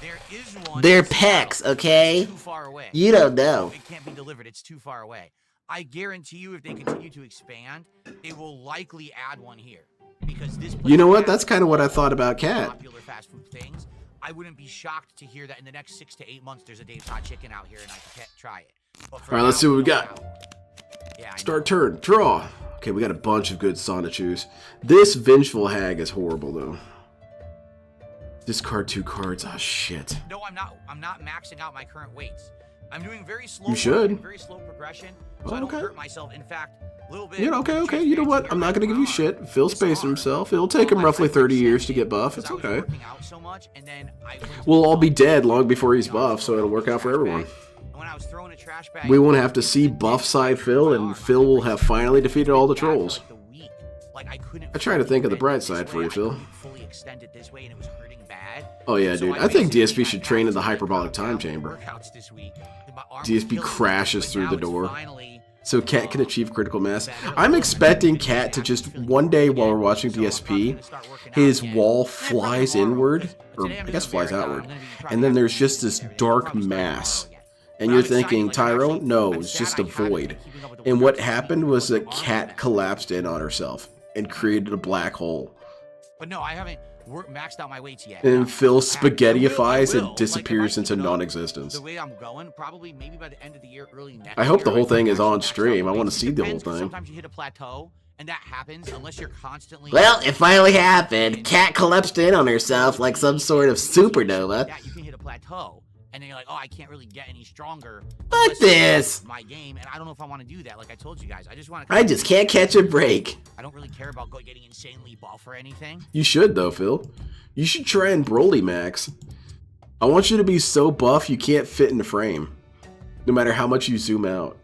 There is one
They're
in Seattle.
pecs, okay?
It's too far away.
You don't know.
It can't be delivered. It's too far away. I guarantee you, if they continue to expand, they will likely add one here because this.
You know
place
what? That's
has
kind of what I
all
thought about
the
Cat.
Popular fast food things. I wouldn't be shocked to hear that in the next 6 to 8 months, there's a Dave's Hot Chicken out here, and I can try it. But for
All right, let's
now,
see what we
don't
got.
have one. Yeah, I
Start turn. Draw. Okay, we got a bunch of good Sauna choose. This Vengeful Hag is horrible, though. Discard 2 cards. Ah, shit.
No, I'm not. I'm not maxing out my current weights. I'm doing very slow.
You should.
work, very slow progression, so
Oh,
I don't
okay.
hurt myself. In fact, a little bit.
Yeah, okay. You know what? I'm not gonna give you shit. Phil
This
spaced
arm.
himself. It'll take him
Well,
roughly
I
30 years to
extended
get buff.
because
It's
I was
okay.
working out so much, and then I went to
We'll all be
the
dead long before he's
you know, I was
buff, so
throwing
it'll
a
work out for
trash
everyone.
bag, and when I was throwing a trash bag,
We won't have to see buff side Phil, and Phil will have finally defeated all the trolls.
Like I couldn't.
I try to think of the bright
this
side for
way,
you,
I
Phil.
couldn't fully extend it this way, and it was hurting bad.
Oh yeah,
So
dude.
I
I think
basically
DSP should
got
train in
down
the
to
hyperbolic
workouts
time chamber.
this week. My arm was
DSP
killing me,
crashes
but
through
now
the
it's
door.
finally,
So Cat can achieve critical mass. I'm expecting Cat to just one day while we're watching DSP, his wall flies inward, or I guess flies outward, and then there's just this dark mass. And you're thinking, Tyrone? No, it's just a void. And what happened was that Cat collapsed in on herself and created a black hole.
But no, I haven't maxed out my weights yet.
And Phil
I
spaghettiifies
will.
and disappears
Like, if I
into
keep it up
non-existence.
The way I'm going, probably maybe by the end of the year, early next
I hope the
year,
whole
I can
thing is
actually
on
max out
stream.
the
I wanna
weights. It
see the whole
depends, 'cause
thing.
Sometimes you hit a plateau, and that happens unless you're constantly.
Well, it finally happened. Cat collapsed in on herself like some sort of supernova.
That you can hit a plateau, and then you're like, oh, I can't really get any stronger.
Fuck
unless
this.
My game, and I don't know if I want to do that. Like I told you guys, I just want to.
I just can't catch a break.
I don't really care about getting insanely buff or anything.
You should though, Phil. You should try and Broly Max. I want you to be so buff you can't fit in the frame, no matter how much you zoom out.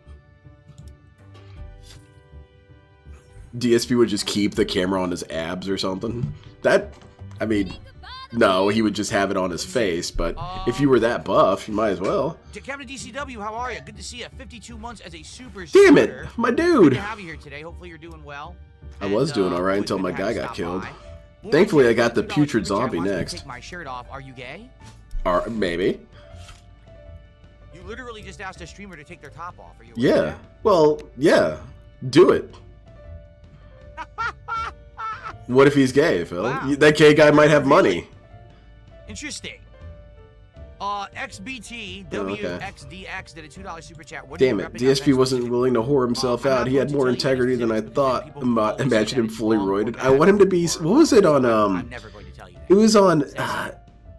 DSP would just keep the camera on his abs or something. That, I mean, no, he would just have it on his face, but if you were that buff, you might as well.
Captain DCW, how are you? Good to see you. 52 months as a super.
Damn it,
starter.
my
Good
dude.
to have you here today. Hopefully you're doing well.
I was doing all right
always
until
good
my
to
guy
have you
got
stop
killed.
by. Boy,
Thankfully, I
Jack,
got the
$2
putrid
super chat
zombie
wants me to
next.
Take my shirt off. Are you gay?
Or maybe.
You literally just asked a streamer to take their top off. Are you?
Yeah. Well, yeah. Do it. What if he's gay, Phil?
Wow.
That gay guy might have money.
Interesting. XBT
Oh, okay.
WXDX did a $2 super chat. What are
Damn
you
it,
repping
DSP
on
wasn't
Xbox?
willing to whore himself
I'm not
out. He had
going to
more
tell you
integrity than I
specifically,
thought.
people will always say
Imagine
that
him
it's
fully
wrong or
roided.
bad
I want him to be.
or-
What was it on?
I'm never going to tell you that.
It was on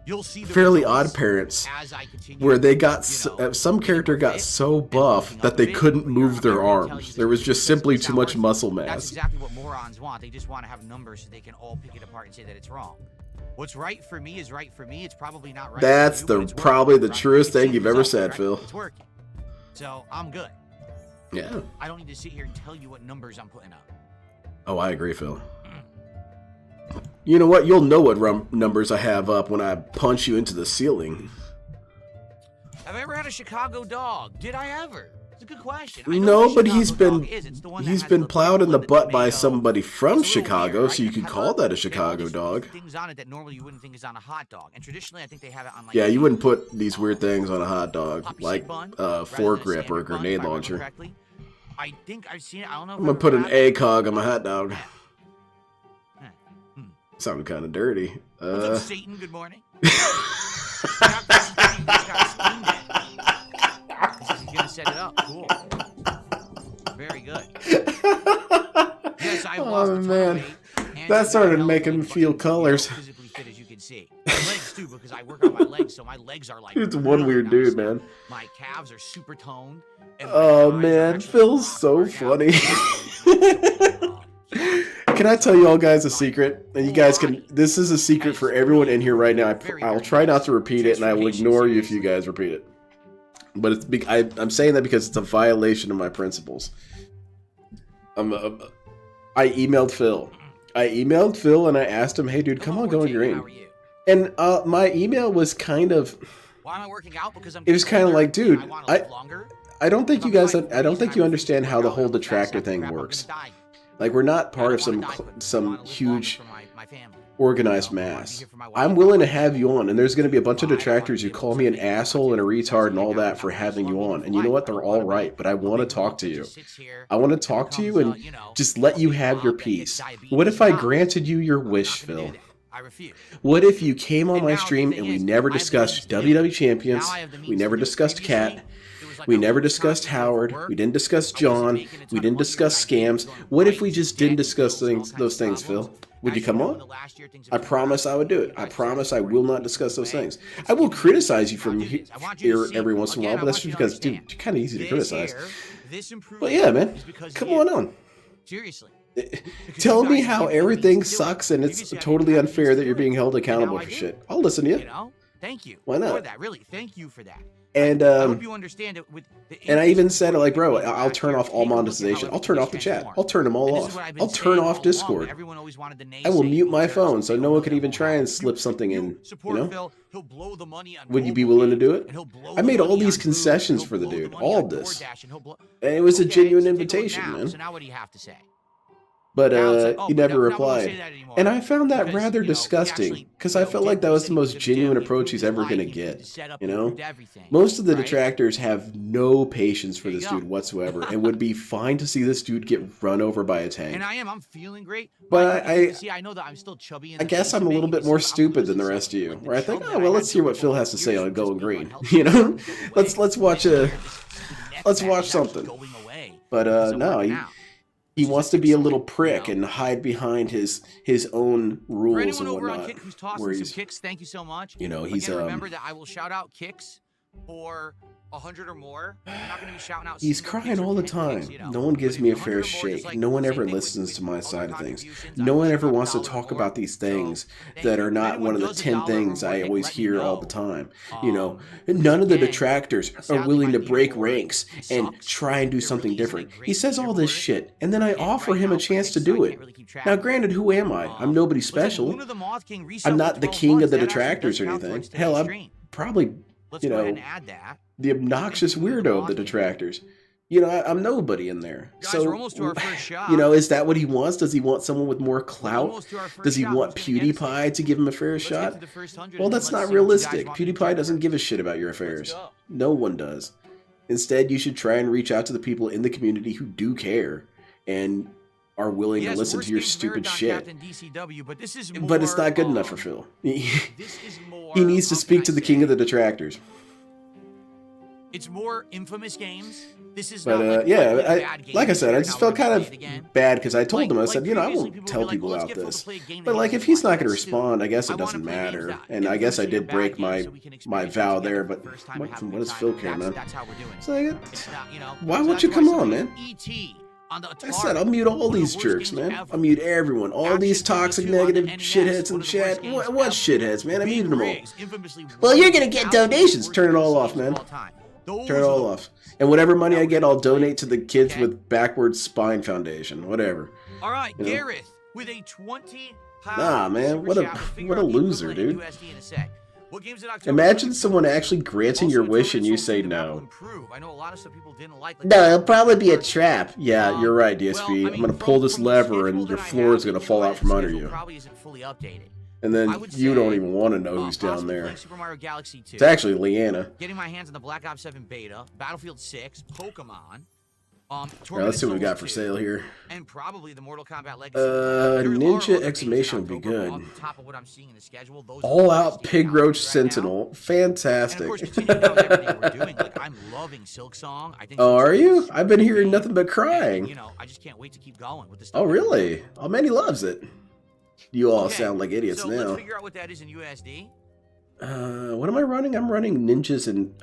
You'll see the
Fairly
results
Odd Parents,
as I continue,
where they got
you know,
some character got so buff that they couldn't move their arms. There was just simply too much muscle
That's
mass.
exactly what morons want. They just want to have numbers so they can all pick it apart and say that it's wrong. What's right for me is right for me. It's probably not right.
That's
for you, but
the
it's working,
probably the
right?
truest
It's the
thing you've ever
result,
said,
right?
Phil.
It's working. So I'm good.
Yeah.
I don't need to sit here and tell you what numbers I'm putting up.
Oh, I agree, Phil. You know what? You'll know what numbers I have up when I punch you into the ceiling.
Have I ever had a Chicago dog? Did I ever? It's a good question.
No, but he's been plowed in the butt by somebody from Chicago, so you could call that a Chicago dog.
Things on it that normally you wouldn't think is on a hot dog, and traditionally I think they have it on like.
Yeah, you wouldn't put these weird things on a hot dog, like foregrip or a grenade launcher.
I think I've seen it. I don't know.
I'm gonna put an ACOG on my hot dog. Sounded kind of dirty.
What's up, Satan? Good morning. He's gonna set it up. Cool. Very good. Yes, I lost a ton of weight,
that started making me feel colors.
Physically fit, as you can see. My legs too, because I work on my legs, so my legs are like.
It's one weird dude, man.
My calves are super toned.
Oh man, Phil's so funny. Can I tell you all guys a secret? And you guys can. This is a secret for everyone in here right now. I'll try not to repeat it, and I will ignore you if you guys repeat it. But it's I'm saying that because it's a violation of my principles. I emailed Phil. And I asked him, "Hey, dude, come on, going green." And my email was kind of.
Why am I working out? Because I'm.
It was kind of like, dude, I don't think you guys. I don't think you understand how the whole detractor thing works. Like, we're not part of some huge organized mass. I'm willing to have you on, and there's going to be a bunch of detractors who call me an asshole and a retard and all that for having you on. And you know what? They're all right, but I want to talk to you. I want to talk to you and just let you have your peace. What if I granted you your wish, Phil? What if you came on my stream and we never discussed WWE Champions, we never discussed Cat, we never discussed Howard, we didn't discuss John, we didn't discuss scams. What if we just didn't discuss those things, Phil? Would you come on? I promise I would do it. I promise I will not discuss those things. I will criticize you from here every once in a while, but that's just because, dude, you're kind of easy to criticize. But yeah, man, come on.
Seriously.
Tell me how everything sucks and it's totally unfair that you're being held accountable for shit. I'll listen to you.
Thank you.
Why not?
For that, really. Thank you for that.
And
I hope you understand it with
and I even said, like, bro, I'll turn off all monetization. I'll turn off the chat. I'll turn them all off. I'll turn off Discord. I will mute my phone so no one can even try and slip something in, you know? Would you be willing to do it? I made all these concessions for the dude, all of this. And it was a genuine invitation, man.
So now what do you have to say?
But he never replied. And I found that rather disgusting, because I felt like that was the most genuine approach he's ever going to get, you know? Most of the detractors have no patience for this dude whatsoever, and would be fine to see this dude get run over by a tank.
And I'm feeling great.
But
I know that I'm still chubby.
I guess I'm a little bit more stupid than the rest of you, where I think, oh, well, let's hear what Phil has to say on Going Green, you know? Let's watch something. But no, he wants to be a little prick and hide behind his own rules and whatnot. Where he's,
Kicks, thank you so much.
You know, he's
remember that I will shout out Kicks for 100 or more. I'm not going to be shouting out.
He's crying all the time. No one gives me a fair shake. No one ever listens to my side of things. No one ever wants to talk about these things that are not one of the 10 things I always hear all the time. You know, none of the detractors are willing to break ranks and try and do something different. He says all this shit, and then I offer him a chance to do it. Now, granted, who am I? I'm nobody special. I'm not the king of the detractors or anything. Hell, I'm probably, you know, the obnoxious weirdo of the detractors. You know, I'm nobody in there. So, you know, is that what he wants? Does he want someone with more clout? Does he want PewDiePie to give him a fair shot? Well, that's not realistic. PewDiePie doesn't give a shit about your affairs. No one does. Instead, you should try and reach out to the people in the community who do care and are willing to listen to your stupid shit. But it's not good enough for Phil. He needs to speak to the king of the detractors.
It's more infamous games. This is
but yeah, like I said, I just felt kind of bad because I told him, I said, you know, I won't tell people about this. But like, if he's not going to respond, I guess it doesn't matter. And I guess I did break my vow there. But what does Phil care, man? So why won't you come on, man? I said, I'll mute all these jerks, man. I'll mute everyone. All these toxic, negative shitheads in chat. What shitheads, man? I muted them all. Well, you're going to get donations. Turn it all off, man. Turn it all off. And whatever money I get, I'll donate to the Kids with Backwards Spine Foundation. Whatever.
All right, Gareth, with a $20
Nah, man, what a loser, dude.
USD in a sec. What games in October
Imagine someone actually granting your wish and you say no.
I know a lot of stuff people didn't like.
No, it'll probably be a trap.
Yeah, you're right, DSP. I'm gonna pull this lever and your floor is gonna fall out from under you.
Probably isn't fully updated.
And then you don't even want to know who's down there.
Super Mario Galaxy 2.
It's actually Leanna.
Getting my hands on the Black Ops 7 beta, Battlefield 6, Pokemon.
Alright, let's see what we got for sale here.
And probably the Mortal Kombat Legacy.
Ninja Exclamation would be good.
On top of what I'm seeing in the schedule, those
All Out Pig Roach Sentinel. Fantastic.
And of course, continuing on with everything we're doing, like I'm loving Silk Song. I think
oh, are you? I've been hearing nothing but crying.
And, you know, I just can't wait to keep going with this stuff.
Oh, really? Oh, man, he loves it. You all sound like idiots
so
now.
Let's figure out what that is in USD.
What am I running? I'm running ninjas and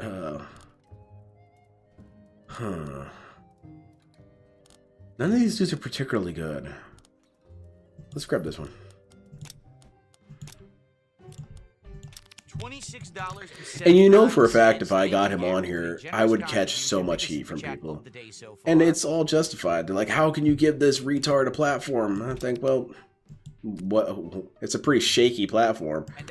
None of these dudes are particularly good. Let's grab this one.
$26.
And you know for a fact if I got him on here, I would catch so much heat from people. And it's all justified. They're like, how can you give this retard a platform? I think, well, what? It's a pretty shaky platform.
And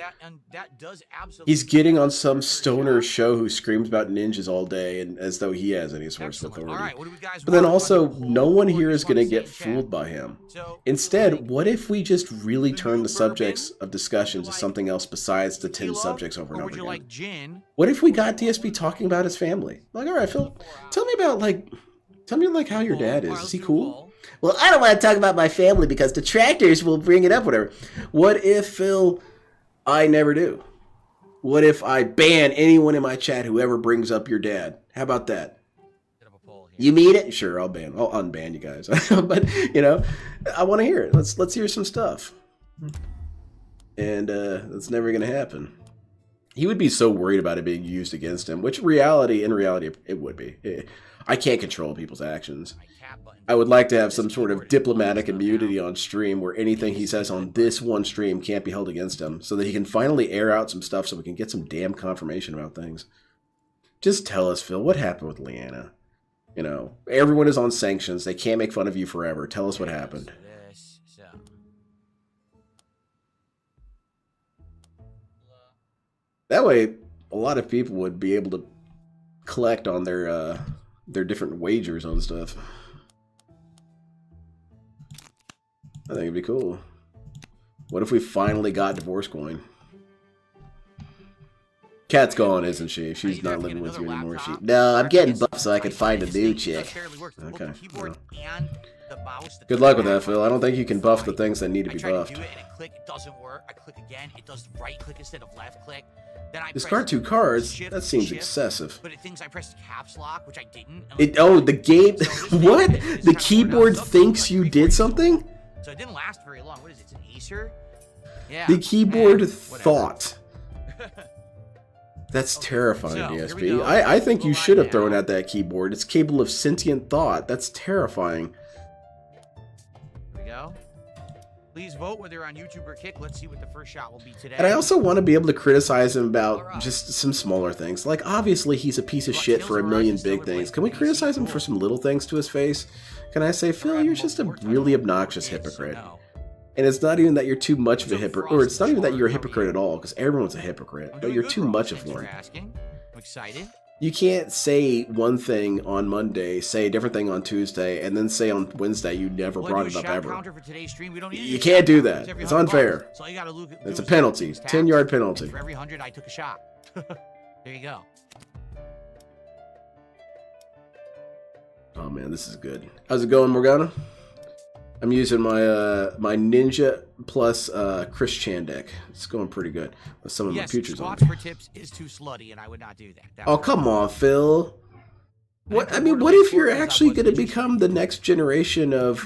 that does absolutely.
He's getting on some stoner show who screams about ninjas all day, and as though he has any source of authority.
All right, what do we guys
but then
want?
also, no one here is going to get fooled by him. Instead, what if we just really turn the subjects of discussion to something else besides the 10 subjects over and over again? What if we got DSP talking about his family? Like, all right, Phil, tell me how your dad is. Is he cool?
Well, I don't want to talk about my family because detractors will bring it up, whatever.
What if, Phil, I never do? What if I ban anyone in my chat who ever brings up your dad? How about that?
You mean it?
Sure, I'll unban you guys. But, you know, I want to hear it. Let's hear some stuff. And that's never going to happen. He would be so worried about it being used against him, which in reality, it would be. I can't control people's actions. I would like to have some sort of diplomatic immunity on stream where anything he says on this one stream can't be held against him so that he can finally air out some stuff so we can get some damn confirmation about things. Just tell us, Phil, what happened with Leanna? You know, everyone is on sanctions. They can't make fun of you forever. Tell us what happened. That way, a lot of people would be able to collect on their different wagers on stuff. I think it'd be cool. What if we finally got divorce coin? Kat's gone, isn't she? She's not living with you anymore.
No, I'm getting buffed so I can find a new chick.
Okay. Well. Good luck with that, Phil. I don't think you can buff the things that need to be buffed.
It doesn't work. I click again. It does right click instead of left click. Then I
discard 2 cards? That seems excessive.
But it thinks I pressed caps lock, which I didn't.
The game. What? The keyboard thinks you did something?
So it didn't last very long. What is it? It's an Acer? Yeah.
The keyboard thought. That's terrifying, DSP. I think you should have thrown out that keyboard. It's capable of sentient thought. That's terrifying.
Here we go. Please vote whether you're on YouTube or Kick. Let's see what the first shot will be today.
And I also want to be able to criticize him about just some smaller things. Like, obviously, he's a piece of shit for a million big things. Can we criticize him for some little things to his face? Can I say, Phil, you're just a really obnoxious hypocrite. And it's not even that you're too much of a hypocrite, or it's not even that you're a hypocrite at all, because everyone's a hypocrite, but you're too much of one.
I'm excited.
You can't say one thing on Monday, say a different thing on Tuesday, and then say on Wednesday you never brought it up ever. You can't do that. It's unfair. It's a penalty. 10-yard penalty.
For every 100, I took a shot. There you go.
Oh man, this is good. How's it going, Morgana? I'm using my my Ninja plus Chris Chan deck. It's going pretty good with some of my futures on.
For tips is too slutty, and I would not do that.
Oh come on, Phil. What I mean, what if you're actually going to become the next generation of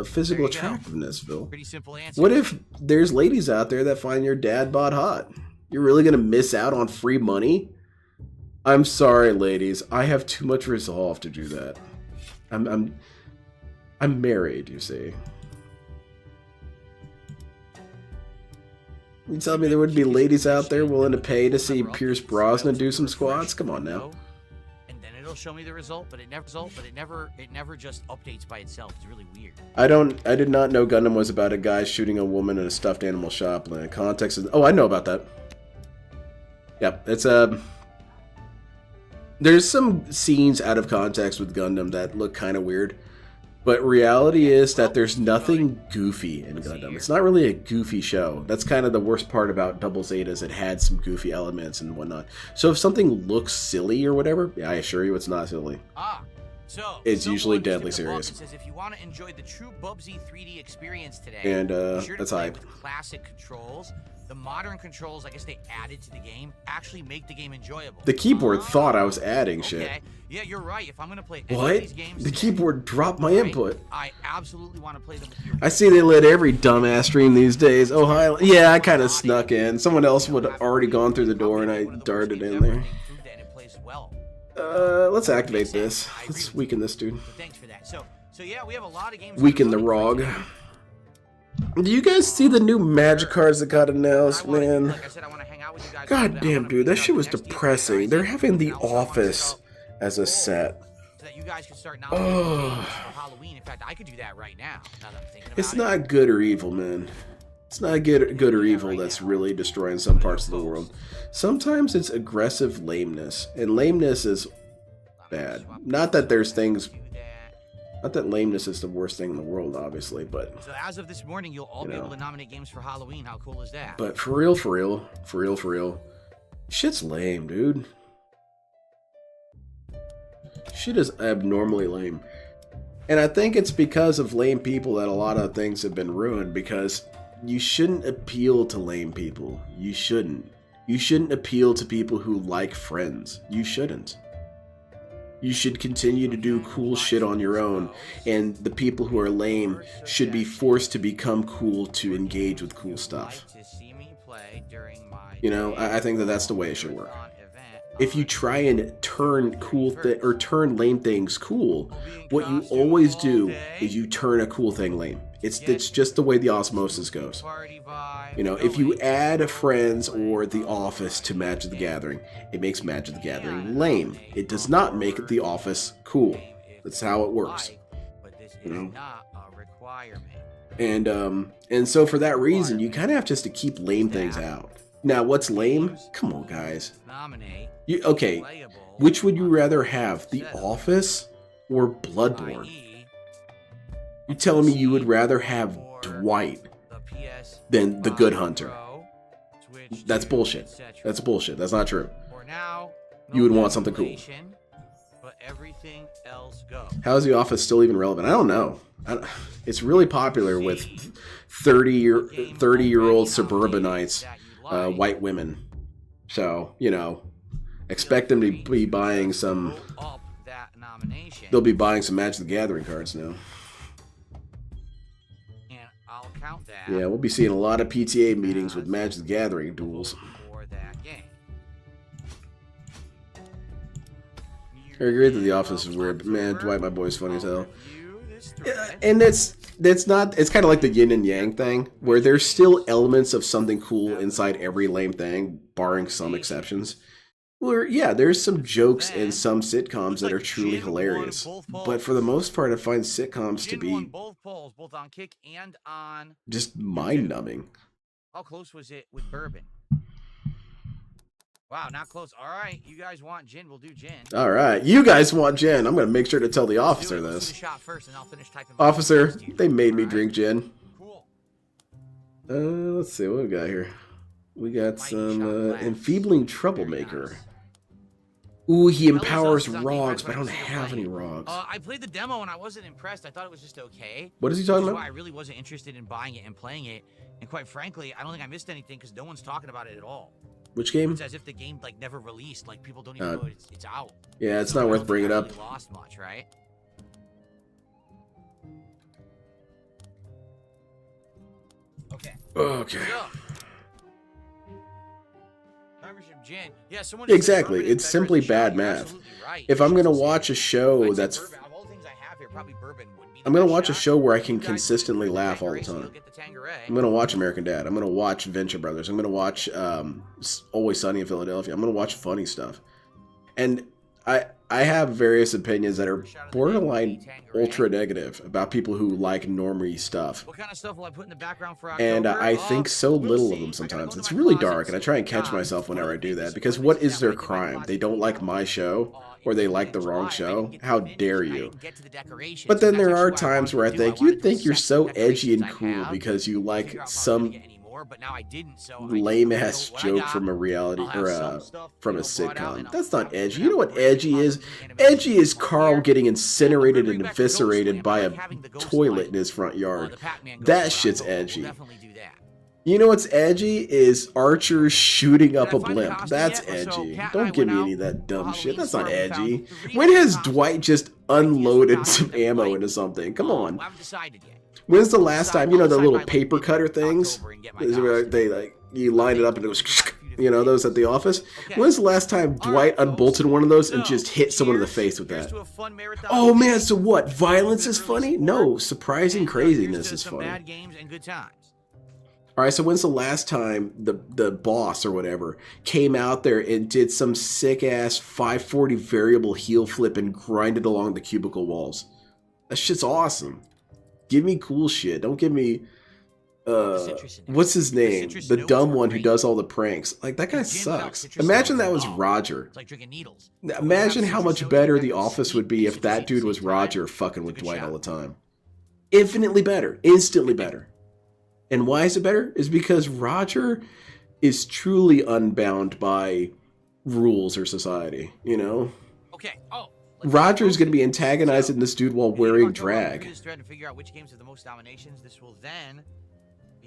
physical attractiveness, Phil?
Pretty simple answer.
What if there's ladies out there that find your dad bod hot? You're really going to miss out on free money? I'm sorry, ladies. I have too much resolve to do that. I'm married, you see. You tell me there would be ladies out there willing to pay to see Pierce Brosnan do some squats? Come on now.
it'll show me the result, but it never just updates by itself. It's really weird.
I did not know Gundam was about a guy shooting a woman in a stuffed animal shop. The context is... Oh, I know about that. Yep, it's there's some scenes out of context with Gundam that look kind of weird. But reality is that there's nothing goofy in Gundam. It's not really a goofy show. That's kind of the worst part about Double Zeta, is it had some goofy elements and whatnot. So if something looks silly or whatever, yeah, I assure you it's not silly.
So
it's usually deadly serious.
Says if you want to enjoy the true Bubsy 3D experience today,
And
be sure to
that's
play
hype.
with classic controls. The modern controls, I guess they added to the game, actually make the game enjoyable.
The keyboard thought I was adding shit.
Okay. Yeah, you're right. If I'm gonna play any of
What?
these games,
The keyboard dropped my input.
I absolutely want to play them with your
I see they let every dumbass stream these days. Oh, hi. Yeah, I kind of snuck in. Someone else would have already gone through the door and I darted in there. Let's activate this. Let's weaken this dude.
Thanks for that. So yeah, we have a lot of games.
Weaken the ROG. Do you guys see the new Magic cards that got announced, man? God damn, dude, that shit was depressing. They're having The Office as a set.
So that you guys can start nominating games for Halloween. In fact, I could do that right now. Now that I'm thinking about
It's
it.
not good or evil, man. It's not good or evil that's really destroying some parts of the world. Sometimes it's aggressive lameness, and lameness is bad. Not that there's things... Not that lameness is the worst thing in the world, obviously, but...
So as of this morning, you'll all be able to nominate games for Halloween. How cool is that?
But for real, shit's lame, dude. Shit is abnormally lame. And I think it's because of lame people that a lot of things have been ruined, because you shouldn't appeal to lame people. You shouldn't. You shouldn't appeal to people who like Friends. You shouldn't. You should continue to do cool shit on your own, and the people who are lame should be forced to become cool to engage with cool stuff. You know, I think that that's the way it should work. If you try and turn turn lame things cool, what you always do is you turn a cool thing lame. It's just the way the osmosis goes. You know, if you add Friends or The Office to Magic the Gathering, it makes Magic the Gathering lame. It does not make The Office cool. That's how it works. You know? And so for that reason, you kind of have just to keep lame things out. Now, what's lame? Come on, guys. Okay, which would you rather have, The Office or Bloodborne? You're telling me you would rather have Dwight than The Good Hunter? That's bullshit. That's bullshit. That's not true. You would want something cool. How is The Office still even relevant? I don't know. It's really popular with 30-year-old suburbanites, white women. So, you know, expect them to be buying some... They'll be buying some Magic the Gathering cards now. Yeah, we'll be seeing a lot of PTA meetings with Magic the Gathering duels. I agree that The Office is weird, but man, Dwight, my boy's funny as hell. Yeah, and it's kind of like the yin and yang thing, where there's still elements of something cool inside every lame thing, barring some exceptions. Where, yeah, there's some jokes in some sitcoms that are truly hilarious. But for the most part, I find sitcoms to be just mind-numbing.
How close was it with Bourbon? Wow, not close. All right, you guys want gin, we'll do gin.
All right, you guys want gin. I'm going to make sure to tell the officer this. Officer, they made me drink gin.
Cool.
Let's see what we got here. We got some enfeebling troublemaker. Ooh, he empowers ROGs, but I don't have any ROGs.
I played the demo and I wasn't impressed. I thought it was just okay.
What is he talking about?
I really wasn't interested in buying it and playing it. And quite frankly, I don't think I missed anything because no one's talking about it at all.
Which game?
It's as if the game like never released. Like people don't even know it's out.
Yeah, it's not worth bringing up.
Really lost much, right? Okay.
Okay.
So, gin. Yeah,
exactly. It's simply bad math. Right. If I'm gonna watch a show that's, I'm gonna watch a show where I can consistently laugh all the time. I'm gonna watch American Dad. I'm gonna watch Venture Brothers. I'm gonna watch Always Sunny in Philadelphia. I'm gonna watch funny stuff. And I have various opinions that are borderline ultra negative about people who like normie stuff.
What kind of stuff will I put in the background for October?
And I think so little of them sometimes. It's really dark, and I try and catch myself whenever I do that, because what is their crime? They don't like my show, or they like the wrong show? How dare you? But then there are times where I think, you think you're so edgy and cool because you like some lame-ass joke from a reality, or from a sitcom. That's not edgy. You know what edgy is? Edgy is Carl getting incinerated and eviscerated by a toilet in his front yard. That shit's edgy. You know what's edgy is Archer shooting up a blimp. That's edgy. Don't give me any of that dumb shit. That's not edgy. When has Dwight just unloaded some ammo into something? Come on. When's the last time, you know, the little paper cutter things? They like, you line it up and it was, you know, those at the office? When's the last time Dwight unbolted one of those and just hit someone in the face with that? Oh man, so what? Violence is funny? No, surprising craziness is funny. Alright, so when's the last time the boss or whatever came out there and did some sick-ass 540 variable heel flip and grinded along the cubicle walls? That shit's awesome. Give me cool shit. Don't give me, what's his name? The dumb one who does all the pranks. Like, that guy sucks. Imagine that was Roger. Imagine how much better The Office would be if that dude was Roger fucking with Dwight all the time. Infinitely better. Instantly better. And why is it better? Is because Roger is truly unbound by rules or society, you know?
Okay.
Roger's going to be antagonizing this dude while wearing drag.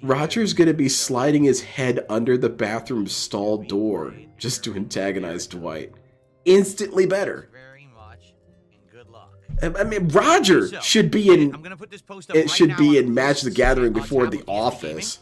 Roger's going to be sliding his head under the bathroom stall door just to antagonize Dwight. Instantly better. I mean, Roger should be in. It should be in Match the Gathering before The Office.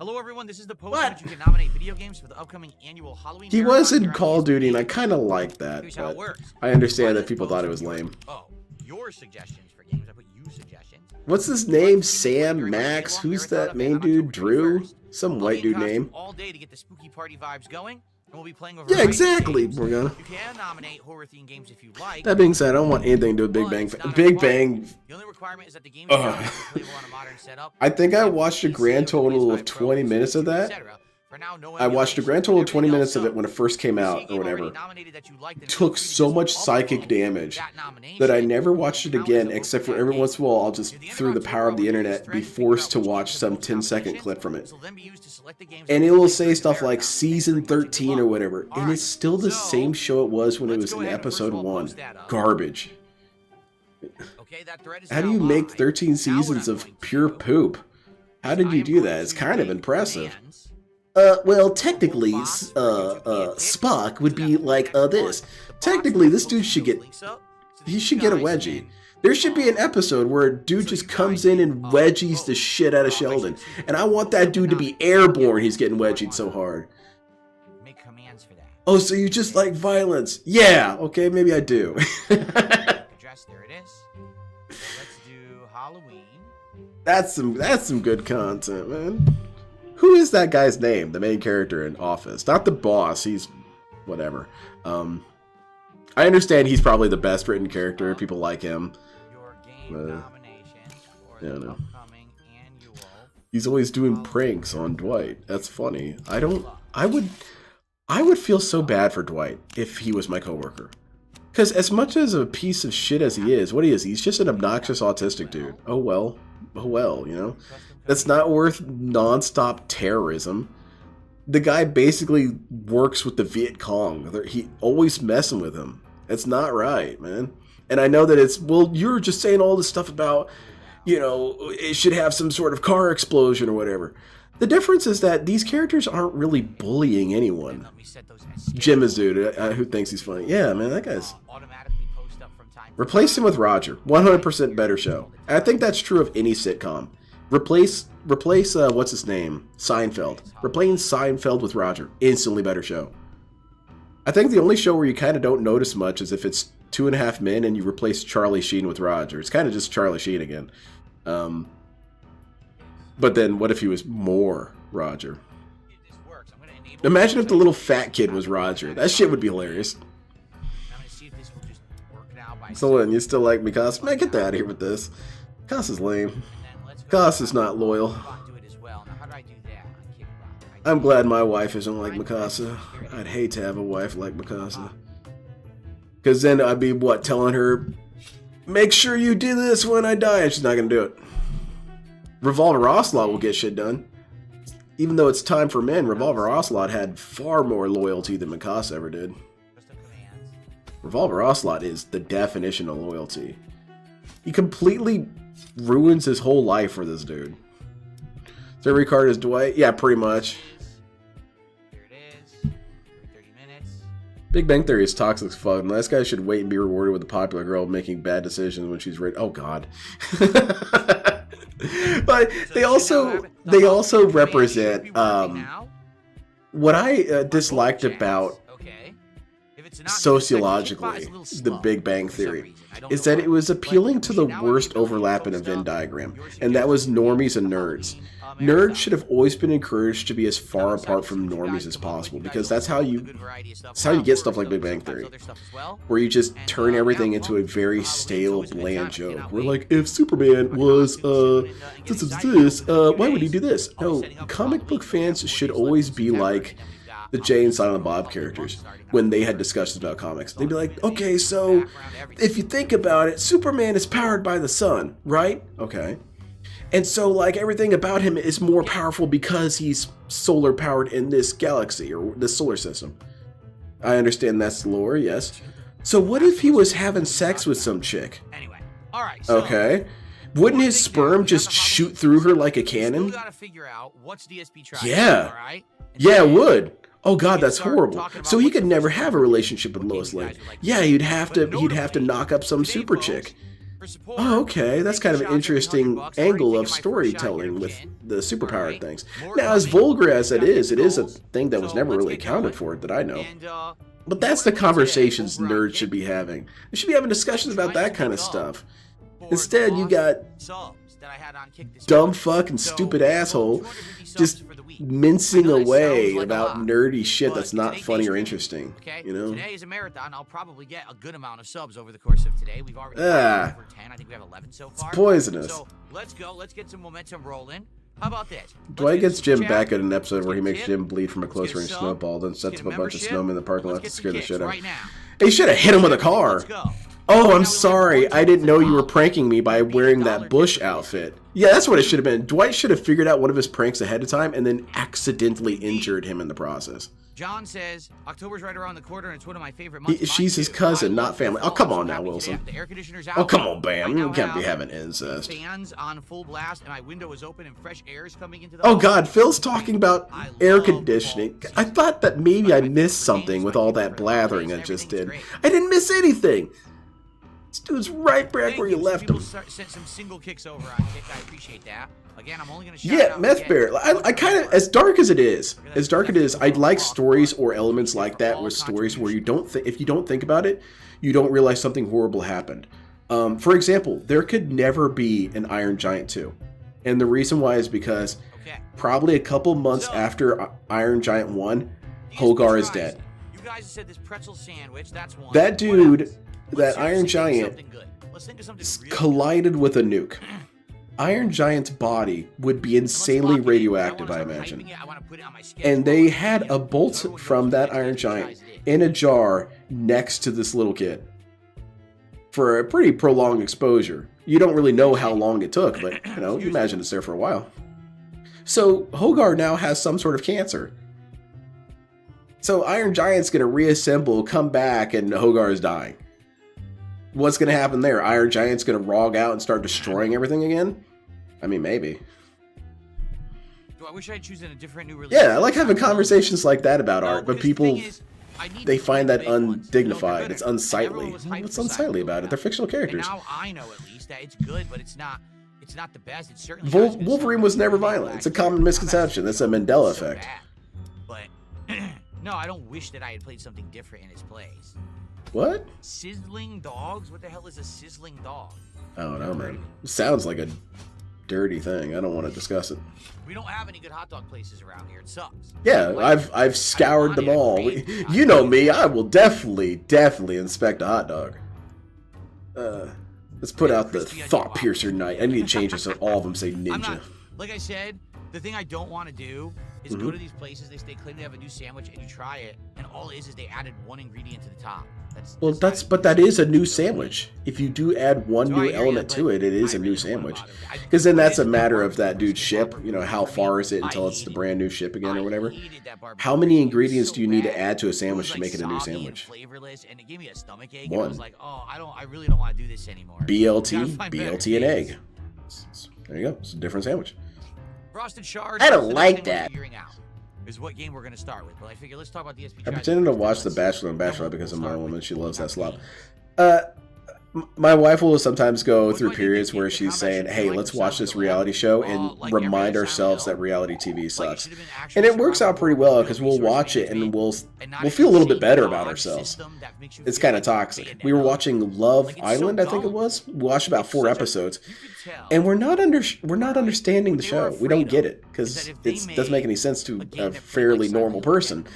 Hello everyone, this is the post that you can nominate video games for the upcoming annual Halloween.
He was in Call of Duty, and I kind of like that, but I understand that people thought it was lame.
Oh, your suggestions for games. I put you suggestions.
What's his name? Sam, Max? Who's that main dude? Drew? Some white dude name.
All day to get the spooky party vibes going. We'll be playing over
yeah, exactly, Morgana.
You can nominate horror-themed games if you like.
That being said, I don't want anything to do with Big Bang. Big Bang.
The only requirement is that the game is playable on a modern setup.
I think I watched a grand total of 20 minutes of that. I watched a grand total of 20 minutes of it when it first came out, or whatever. Took so much psychic damage that I never watched it again, except for every once in a while I'll just, through the power of the internet, be forced to watch some 10-second clip from it. And it will say stuff like Season 13 or whatever, and it's still the same show it was when it was in Episode 1. Garbage. How do you make 13 seasons of pure poop? How did you do that? It's kind of impressive. Well, technically, Spock would be like, this. Technically, this dude should get, he should get a wedgie. There should be an episode where a dude just comes in and wedgies the shit out of Sheldon. And I want that dude to be airborne, he's getting wedgied so hard. Oh, so you just like violence? Yeah, okay, maybe I do.
Address, there it is. Let's do Halloween.
That's some good content, man. Who is that guy's name? The main character in Office. Not the boss. He's whatever. I understand he's probably the best written character. People like him. I don't know. He's always doing pranks on Dwight. That's funny. I would feel so bad for Dwight if he was my coworker. Because as much as a piece of shit as he is, what he is, he's just an obnoxious autistic dude. Oh well, you know? That's not worth nonstop terrorism. The guy basically works with the Viet Cong. He always messing with him. It's not right, man. And I know that it's, well, you're just saying all this stuff about, you know, it should have some sort of car explosion or whatever. The difference is that these characters aren't really bullying anyone. Jim is dude who thinks he's funny. Yeah, man, that guy's... Replace him with Roger. 100% better show. And I think that's true of any sitcom. Replace what's his name? Seinfeld. Replace Seinfeld with Roger. Instantly better show. I think the only show where you kind of don't notice much is if it's 2.5 Men and you replace Charlie Sheen with Roger. It's kind of just Charlie Sheen again. But then what if he was more Roger? Imagine if the little fat kid was Roger. That shit would be hilarious. So what, you still like Mikasa? Man, get out of here with this. Mikasa's lame. Mikasa's not loyal. I'm glad my wife isn't like Mikasa. I'd hate to have a wife like Mikasa. Because then I'd be, what, telling her, make sure you do this when I die, and she's not going to do it. Revolver Ocelot will get shit done. Even though it's time for men, Revolver Ocelot had far more loyalty than Mikasa ever did. Revolver Ocelot is the definition of loyalty. He completely ruins his whole life for this dude. So every card is Dwight? Yeah, pretty much.
Here it is. 30 minutes.
Big Bang Theory is toxic as fuck. Nice guys should wait and be rewarded with a popular girl making bad decisions when she's ready. Oh god. But they also represent what I disliked about sociologically the Big Bang Theory is that it was appealing to the worst overlap in a Venn diagram, and that was normies and nerds. Nerds should have always been encouraged to be as far apart from normies as possible, because that's how you get stuff like Big Bang Theory, where you just turn everything into a very stale, bland joke. Where like, if Superman was this, why would he do this? No, comic book fans should always be like the Jay and Silent Bob characters when they had discussions about comics. They'd be like, okay, so if you think about it, Superman is powered by the sun, right? Okay. And so, like, everything about him is more powerful because he's solar powered in this galaxy or this solar system. I understand that's lore, yes. So what if he was having sex with some chick?
Anyway, all right. So
okay. Wouldn't his sperm just shoot through her like a cannon?
Gotta figure out what's DSP trying
yeah.
all right?
Yeah, it would. Oh god, that's horrible. So he could never have a relationship with Lois Lane. Yeah, he'd have to knock up some super chick. Oh, okay, that's kind of an interesting angle of storytelling with the superpowered things. Now, as vulgar as it is a thing that was never really accounted for that I know. But that's the conversations nerds should be having. They should be having discussions about that kind of stuff. Instead, you got dumb fuck and stupid asshole just mincing away about nerdy shit that's not funny or interesting. You know?
Today is a marathon. I'll probably get a good amount of subs over the course of today. We've already got over 10. I think we have 11 so far.
It's poisonous.
So let's go. Let's get some momentum rolling. How about this?
Dwight gets Jim back at an episode where he makes Jim bleed from a close range snowball, then sets up a bunch of snowmen in the parking lot to scare the shit out of him. He should have hit him with a car. Oh, I'm sorry. I didn't know you were pranking me by wearing that Bush outfit. Yeah, that's what it should have been. Dwight should have figured out one of his pranks ahead of time and then accidentally injured him in the process.
John says October's right around the corner and it's one of my favorite months.
She's his cousin, not family. Oh, come on now, Wilson. Oh, come on, Bam. You can't be having incest.
Fans on full blast and my window is open and fresh air is coming into the
Oh god, Phil's talking about air conditioning. I thought that maybe I missed something with all that blathering I just did. I didn't miss anything. This dude's right back where you left him.
Sent some single kicks over on Kick. I appreciate that. Again, I'm only gonna shout out
Meth Bear. I kind of, as dark as it is, I'd like stories or elements like that, with stories where you don't think, if you don't think about it, you don't realize something horrible happened. For example, there could never be an Iron Giant 2, and the reason why is because probably a couple months after Iron Giant 1, Hogar is dead.
You guys said this pretzel sandwich. That's one.
That dude. That Iron Giant collided with a nuke. Iron Giant's body would be insanely radioactive, I imagine. And they had a bolt from that Iron Giant in a jar next to this little kid for a pretty prolonged exposure. You don't really know how long it took, but you know, you imagine it's there for a while. So Hogar now has some sort of cancer. So Iron Giant's gonna reassemble, come back, and Hogar is dying. What's going to happen there? Iron Giant's going to rog out and start destroying everything again? I mean, maybe.
I wish I'd chosen a different new release.
Yeah, I like having conversations like that about art, but people, they find that undignified. It's unsightly. What's unsightly about it? They're fictional characters.
Now I know at least that it's good, but it's not the best. It's certainly
Wolverine was never violent. It's a common misconception. It's a Mandela effect.
But no, I don't wish that I had played something different in its place.
What?
Sizzling dogs? What the hell is a sizzling dog?
I don't know, man. It sounds like a dirty thing. I don't want to discuss it.
We don't have any good hot dog places around here. It sucks.
Yeah, I've scoured them all. You know me. I will definitely inspect a hot dog. Let's put out the Thought Piercer Knight. I need to change this so all of them say ninja.
Like I said, the thing I don't want to do is go to these places, they claim they have a new sandwich, and you try it, and all it is they added one ingredient to the top.
But that is a new sandwich. If you do add one new element to it, it is a new sandwich. Because then that's a matter of that dude's ship. You know, how far is it until it's the brand new ship again or whatever? How many ingredients do you need to add to a sandwich to make it a new sandwich? One.
I was like, oh, I really don't want to do this anymore.
BLT, BLT, and egg. There you go. It's a different sandwich.
Frosted shards.
I don't like that.
Is what game we're gonna start with, but I figure let's talk about DSP.
I pretended to watch The Bachelor and Bachelorette because of my woman. She loves that slop. My wife will sometimes go through periods where she's saying, hey, let's watch this reality show and remind ourselves that reality TV sucks. And it works out pretty well because we'll watch it and we'll feel a little bit better about ourselves. It's kind of toxic. We were watching Love Island, I think it was. We watched about 4 episodes. And we're not understanding the show. We don't get it because it doesn't make any sense to a fairly normal person.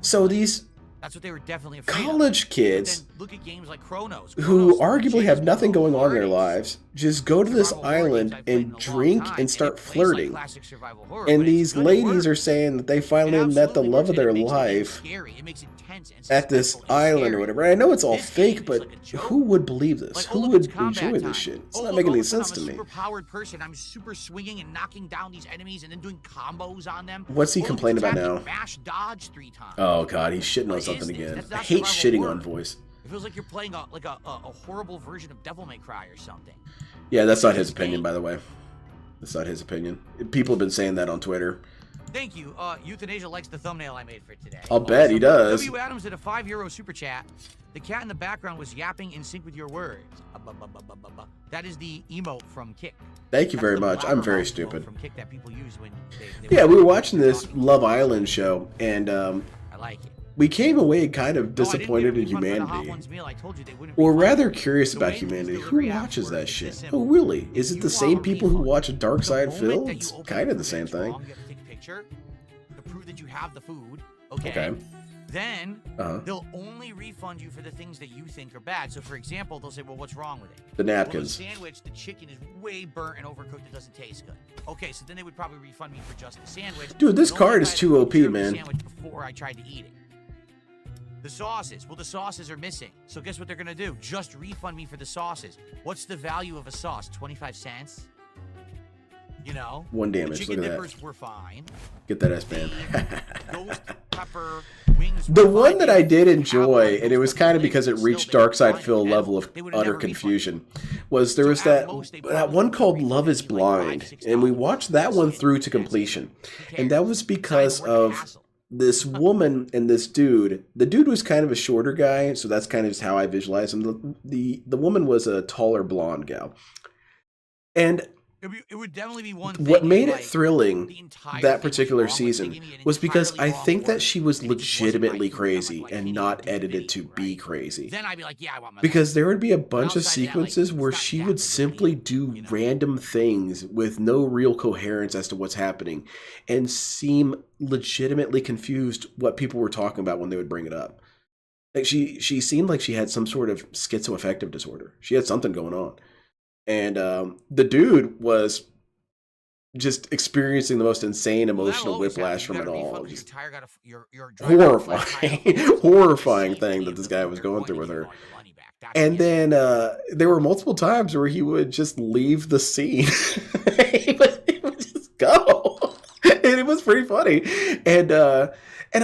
So these
That's what they were definitely afraid
college
of.
kids
look at games like Chronos,
who arguably have nothing going on in their lives just go to this island and drink and start flirting. And these ladies are saying that they finally met the love of their life at this island or whatever. I know it's all fake, but who would believe this? Who would enjoy this shit? It's not making any sense to me.
I'm a super-powered person. I'm super swinging and knocking down these enemies and then doing combos on them.
What's he complaining about now?
Mash dodge 3 times.
Oh god, he's shitting on something again. I hate shitting on voice.
It feels like you're playing a horrible version of Devil May Cry or something.
Yeah, that's not his opinion, by the way. That's not his opinion. People have been saying that on Twitter.
Thank you. Euthanasia likes the thumbnail I made for today.
I'll bet he does.
W. Adams did a €5 super chat. The cat in the background was yapping in sync with your words. That is the emote from Kick.
Thank you very much. I'm very stupid.
From Kick that people use when
yeah, we were watching this Love Island show, and
I like it.
we came away kind of disappointed in humanity. Or rather curious about humanity. Who watches that shit? Oh, really? Is it the same people who watch Dark Side Phil? It's kind of the same thing.
You have to take a picture to prove that you have the food. Okay.
Okay.
Then they'll only refund you for the things that you think are bad. So, for example, they'll say, "Well, what's wrong with it?"
The napkins.
Well, the sandwich, the chicken is way burnt and overcooked. It doesn't taste good. Okay, so then they would probably refund me for just the sandwich.
Dude, this card is too OP, man.
Sandwich before I tried to eat it. The sauces. Well, the sauces are missing. So guess what they're gonna do? Just refund me for the sauces. What's the value of a sauce? 25 cents. You know,
1 damage.
The chicken
Look at
dippers
that.
were fine.
Get that S-band.
Ghost pepper wings.
The one that I did enjoy, and it was kind of because it reached Dark Side Phil level of utter confusion, was there was that one called Love is Blind, and we watched that one through to completion. And that was because of this woman and this dude. The dude was kind of a shorter guy, so that's kind of just how I visualize him. The woman was a taller blonde gal. And
it would definitely be one thing.
What made it
like,
thrilling that particular season was because I think that she was legitimately crazy and not edited to be crazy.
Then I'd be like, yeah, I want my
because there would be a bunch of sequences where she would simply do random things with no real coherence as to what's happening and seem legitimately confused what people were talking about when they would bring it up. Like she seemed like she had some sort of schizoaffective disorder. She had something going on. And the dude was just experiencing the most insane emotional whiplash from it all. Just horrifying thing that this guy was going through with her. And then there were multiple times where he would just leave the scene. he would just go. And it was pretty funny. And I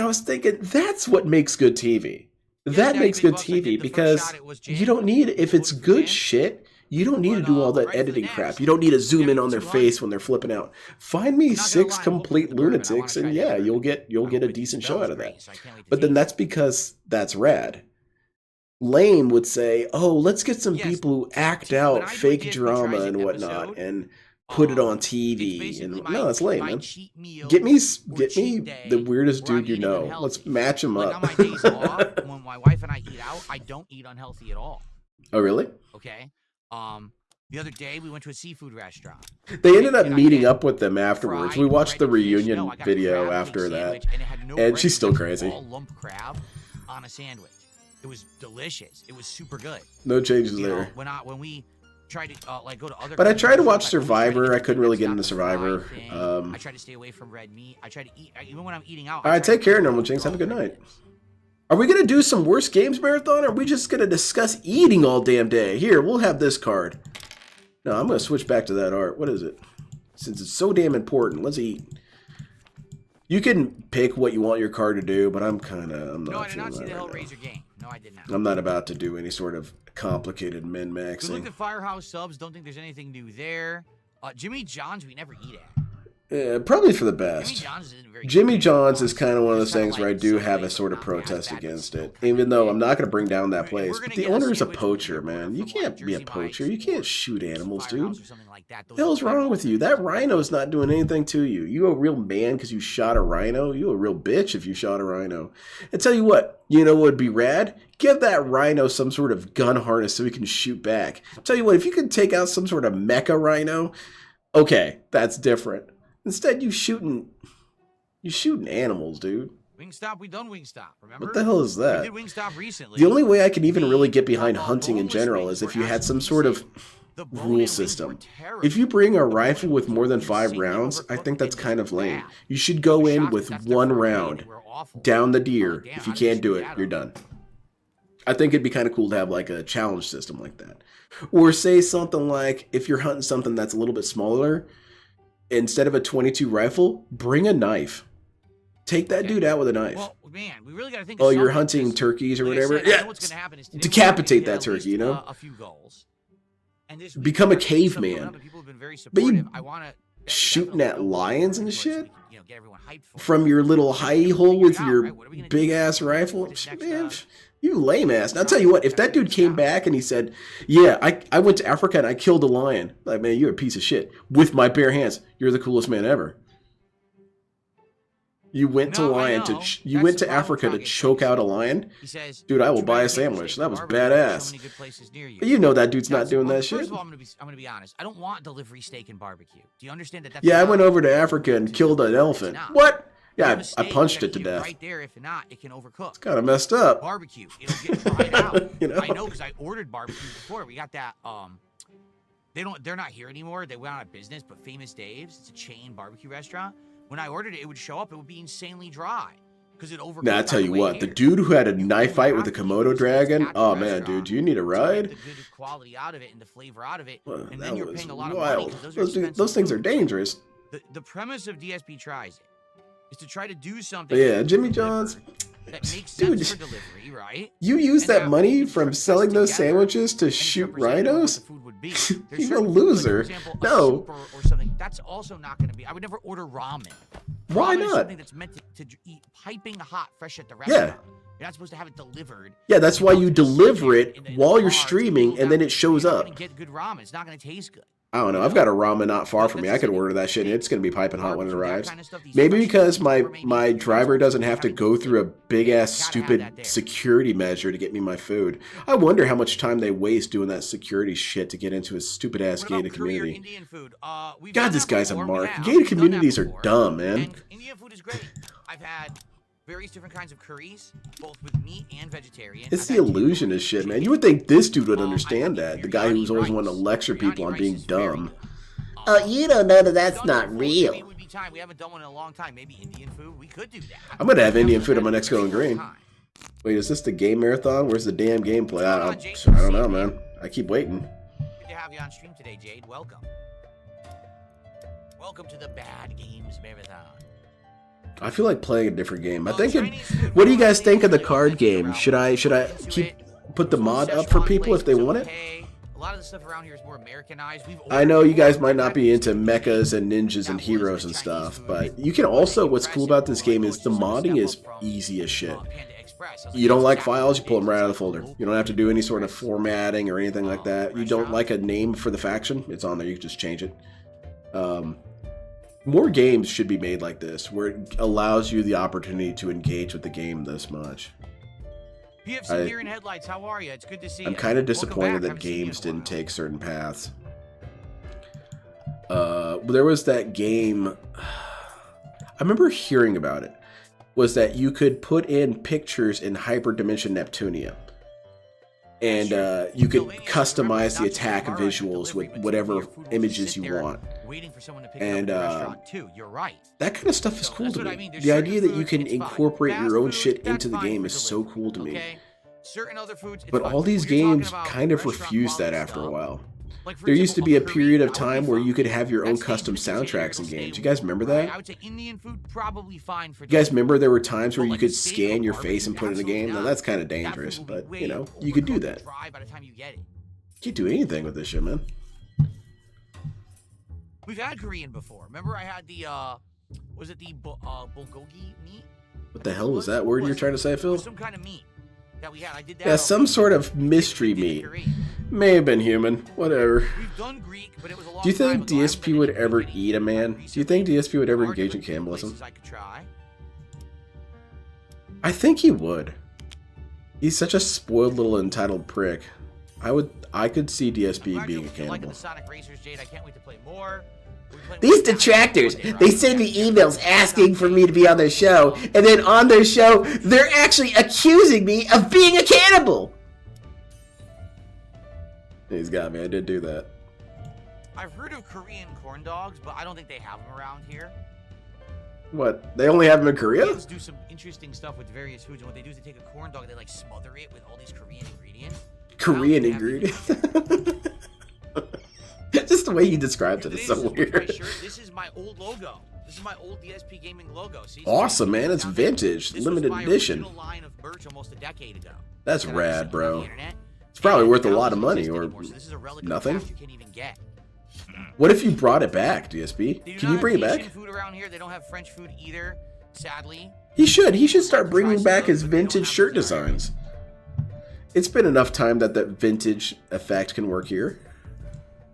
was thinking, that's what makes good TV. That makes good TV because you don't need, if it's good shit, you don't need to do all that editing crap. You don't need to zoom in on their face when they're flipping out. Find me 6 complete lunatics, and yeah, you'll get a decent show out of that. But then that's because that's rad. Lame would say, "Oh, let's get some people who act out fake drama and whatnot, and put it on TV." And no, that's lame, man. Get me the weirdest dude you know. Let's match him up.
On my days off, when my wife and I eat out, I don't eat unhealthy at all.
Oh, really?
Okay. The other day we went to a seafood restaurant.
They ended up meeting up with them afterwards. We watched the reunion video after that, and she's still crazy.
Lump crab on a sandwich.
It was delicious. It was super good.
No changes
You know,
there.
when we tried to like go to other.
But I tried to watch
countries,
Survivor. I couldn't really get
stop
into
the
Survivor.
fried thing. I try to stay away from red meat. I try to eat even when I'm eating out.
All right, take care, Normal Jinx. Have a good night. Are we gonna do some worst games marathon? Or are we just gonna discuss eating all damn day? Here, we'll have this card. No, I'm gonna switch back to that art. What is it? Since it's so damn important, let's eat. You can pick what you want your card to do, but I'm not.
No, I did not see
feeling
the
that right
Hellraiser game. No, I did not.
now. I'm not about to do any sort of complicated
We looked
min-maxing.
at Firehouse subs. Don't think there's anything new there. Jimmy John's we never eat at.
Yeah, probably for the
Jimmy
best.
John's isn't very.
Jimmy
good.
John's is kind of one of those
It's kinda
things where I
like
do
Subway,
have a
but
sort of
not as
protest
bad, but
against
still
it.
kinda
Even though
good.
I'm not going to bring down that
We're
place.
gonna
But the
get a
owner's a
sandwich
poacher,
from
man. You
like
can't be a
Jersey
poacher.
Mike's
You can't
or
shoot animals,
Firehouse
dude.
or something like that.
What
Those
the hell's
are
wrong with you? That rhino's not doing anything to you. You a real man because you shot a rhino? You a real bitch if you shot a rhino. And tell you what, you know what would be rad? Give that rhino some sort of gun harness so he can shoot back. Tell you what, if you could take out some sort of mecha rhino, okay, that's different. Instead, you shooting animals, dude.
Wingstop, we done Wingstop. Remember?
What the hell is that?
We did Wingstop recently.
The only way I can even really get behind
The
hunting in
boneless
general
wings
is if
were
you had some
actually
sort of
insane. The
rule
bone-in wings
system.
were terrible.
If you bring a
The
rifle
bone-in
with more than
wings were
5
insanely
rounds, I
overcooked
think that's
and
kind of
just
lame.
bad.
You should
I
go
was
in
shocked
with
that that's
1
the first day
round
they were awful.
down the
I'm
deer.
like, damn,
If you
how did they
can't do
screw
it,
that
you're
up?
done. I think it'd be kind of cool to have like a challenge system like that. Or say something like, if you're hunting something that's a little bit smaller, instead of a 22 rifle, bring a knife. Take that dude out with a knife.
Well, man, we really got to think.
Oh,
of
you're
something,
hunting
because,
turkeys or
like I
whatever?
said, I
Yeah.
know what's gonna happen is today
Decapitate
we're gonna
that
hit at
turkey, you
least,
know?
a few goals. And this
Become a
week, we've got stuff
caveman.
going up and people have been very
But you
supportive. I wanna
shooting at lions and shit?
You know, get everyone hyped for it.
From your little hidey hole with
Figure it out,
your
right? What are we gonna
big
do?
ass rifle?
This next,
Man, you lame ass. And I'll tell you what, if that dude came back and he said, yeah, I went to Africa and I killed a lion. Like, man, you're a piece of shit. With my bare hands. You're the coolest man ever. You went to
No, I
lion
know.
to you
That's
went
the
to
problem
Africa to
with
choke
Target
out a lion?
He says,
Dude, I will
"Too
buy
bad
a
I can't
sandwich.
steak
That was
barbecue. There's
badass."
So many good places near you.
You know that dude's not
That's-
doing
well,
that shit.
First of all, I'm gonna be honest. I don't want delivery steak and barbecue. Do you understand that? That's
Yeah, I
not
went over to Africa and killed an elephant.
not.
What?
You have
Yeah,
a
I
steak,
punched
you
it to
gotta keep
death.
Right there. If not, it can overcook.
Kind of messed up.
Barbecue, it'll get fried out.
You know?
I know because I ordered barbecue before. We got that. They're not here anymore. They went out of business. But Famous Dave's, it's a chain barbecue restaurant. When I ordered it, it would show up. It would be insanely dry because it overcooked.
Now, I tell
on
you
the way
what, the
here.
dude who had a
You
knife
don't
fight with
have
the
to eat
Komodo
those
dragon,
at the
oh man,
restaurant
dude, do you need a
to get
ride?
the good quality out of it and the flavor out of it,
Well,
and
that
then you're
was
paying a lot of
wild.
money. 'Cause those are
Those things are
expensive foods.
dangerous.
The premise of DSP Tries It is to try to do something.
But yeah,
that's
Jimmy
delivered
John's.
that makes
Dude.
sense for delivery, right?
You use
And
that
now
money
you
from
put
selling
this
those
together,
sandwiches to
and it's
shoot
representative of what
rhinos?
the food would be.
You're
There's
a
certain foods,
loser.
Like, for example, a
No.
soup or something. That's also not going to be. I would never order ramen.
Why
Ramen is
not?
something that's meant to eat piping hot, fresh at the restaurant. You're not supposed to have it delivered.
Yeah, that's why you
It comes
deliver
in
it
the
while you're
car,
streaming,
it's
and then
cooled
it shows
down. You're
up.
not going to get good ramen. It's not going to taste good.
I don't know. I've got a ramen not far from me. I could order that shit, and it's gonna be piping hot when it
Barbecue, that
arrives.
kind of stuff, these
Maybe
fresh
because
foods,
my
or maybe
my
you
driver
know,
doesn't have to
having
go
to
through a big ass
gotta have
stupid
that there.
security measure to get me my food. I wonder how much time they waste doing that security shit to get into a stupid ass
What about
gated
Korean
community.
Indian food? We've
God,
done
this
that
guy's a
before. We
mark.
have.
Gated
We've done that
communities are
before.
dumb, man.
And Indian food is great. I've had various different kinds of curries, both with meat and vegetarian.
It's
I've
the
had
illusionist shit, man.
chicken.
You would think this dude would
I
understand
have
that. The guy who's
biryani
always wanting to
rice.
lecture people
Biryani
on
rice
being
is very
dumb.
good.
Oh, you don't know that that's
We've done
not
that before.
real.
Maybe it would be time. We haven't done one in a long time. Maybe Indian food. We could do that.
I'm gonna have
We
Indian
haven't
food
done
on my
that
next
in a
Going
very
Green.
long time.
Wait, is this the game marathon? Where's the damn gameplay?
What's going on,
I don't
Jason?
know, man. I keep waiting.
Good to have you on stream today, Jade. Welcome. Welcome to the Bad Games Marathon.
I feel like playing a different game. I
Well,
think.
Chinese food,
What do you guys
Chinese
think of the
food,
card
I've
game?
been
Should I
into
keep
it.
put the mod up for
Szechuan
people if they
place
want
is
it?
okay. A lot of the stuff around here is more Americanized.
I know you guys might not be into mechas and ninjas and heroes and stuff, but you can also. What's cool about this game is the modding is easy as shit. You don't like files, you pull them right out of the folder. You don't have to do any sort of formatting or anything like that. You don't like a name for the faction, it's on there. You can just change it. More games should be made like this, where it allows you the opportunity to engage with the game this much.
PFC Deer and Headlights, how are you? It's good to see you.
I'm kind of
Welcome
disappointed
back.
that
Haven't seen you in
games
a
didn't
while.
take certain paths. There was that game, I remember hearing about it, was that you could put in pictures in Hyperdimension Neptunia. and you could customize the attack visuals with whatever images you want. And that kind of stuff is cool to me. The idea that you can incorporate your own shit into the game is so cool to me. But all these games kind of refuse that after a while. There used to be a period of time where you could have your own custom soundtracks in games. You guys remember that?
I would say Indian food probably fine for.
You guys remember there were times where you could scan your face and put it in a game? Now that's kind of dangerous, but you know, you could do that. You can't do anything with this shit, man.
We've had Korean before. Remember I had the, was it the bulgogi meat?
What the hell was that word you're trying to say, Phil?
Some kind of meat that we had. I did that.
Yeah, some sort of mystery meat. May have been human. Whatever.
We've done Greek, but it was a long
Do you think
time ago.
DSP would ever eat a man? Do you think DSP would ever engage in cannibalism? I think he would. He's such a spoiled little entitled prick. I could see DSP being a cannibal.
These detractors, they send me emails asking for me to be on their show, and then on their show, they're actually accusing me of being a cannibal.
He's got me. I did do that.
I've heard of Korean corn dogs, but I don't think they have them around here.
What? They only have them in Korea?
Koreans do some interesting stuff with various foods, and what they do is they take a corn dog, they like smother it with all these Korean ingredients.
Korean ingredients? Just the way you described it is so weird.
This is my old logo. This is my old DSP Gaming logo. See,
awesome, man. It's vintage, limited edition.
Line of merch almost a decade ago.
That's rad, bro. It's probably worth a lot of money, or nothing. What if you brought it back, DSP? Can you bring it back?
Food around here. They don't have French food either, sadly.
He should. He should start bringing back his vintage shirt designs. It's been enough time that that vintage effect can work here.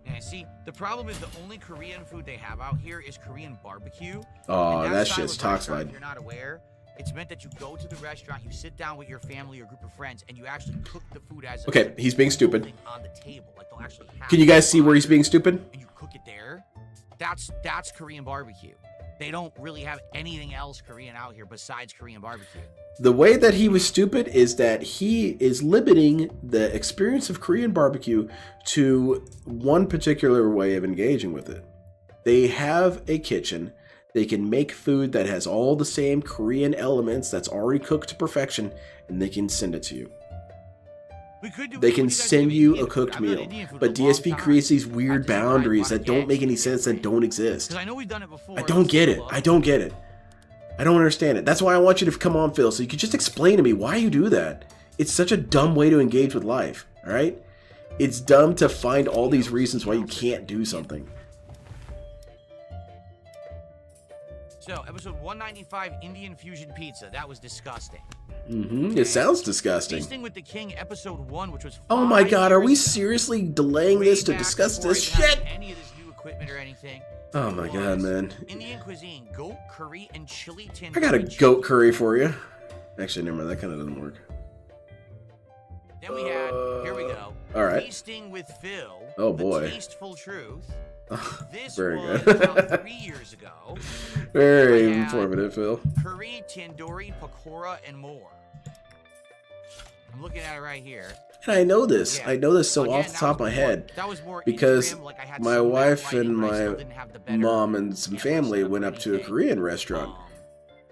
Yeah, see, the problem is the only Korean food they have out here is Korean barbecue.
Oh, that shit's toxified.
If you're not aware, it's meant that you go to the restaurant, you sit down with your family or group of friends, and you actually cook the food as
okay, he's being stupid.
On the table. Like they'll actually have
Can you guys see where he's being stupid?
And you cook it there. That's Korean barbecue. They don't really have anything else Korean out here besides Korean barbecue.
The way that he was stupid is that he is limiting the experience of Korean barbecue to one particular way of engaging with it. They have a kitchen. They can make food that has all the same Korean elements that's already cooked to perfection, and they can send it to you. They can send you a cooked meal, but DSP creates these weird boundaries that don't make any sense and don't exist. I don't get it. I don't get it. I don't understand it. That's why I want you to come on, Phil, so you can just explain to me why you do that. It's such a dumb way to engage with life, all right? It's dumb to find all these reasons why you can't do something.
So, episode 195, Indian Fusion Pizza. That was disgusting.
It sounds disgusting.
Feasting with the King, episode 1, which was
oh my god, are we seriously delaying this to discuss this shit?
Any of this new equipment or anything.
Oh my god, man.
Indian cuisine, goat curry and chili tin.
I got a goat curry for you. Actually, never mind, that kind of doesn't work.
Then we had, here we go.
All right.
Feasting with Phil.
Oh boy.
The Tasteful Truth. This
very
was
good.
about 3 years ago.
Very informative, Phil.
Curry, tandoori, pakora, and more. I'm looking at it right here.
And I know this.
Yeah.
I know this so
Again,
off the top of my head.
That was more
because
Instagram, like I had
my
some
wife
lighting,
and
but I still
my
didn't have the better
mom and some family
setup
went
or
up to a
anything.
Korean restaurant.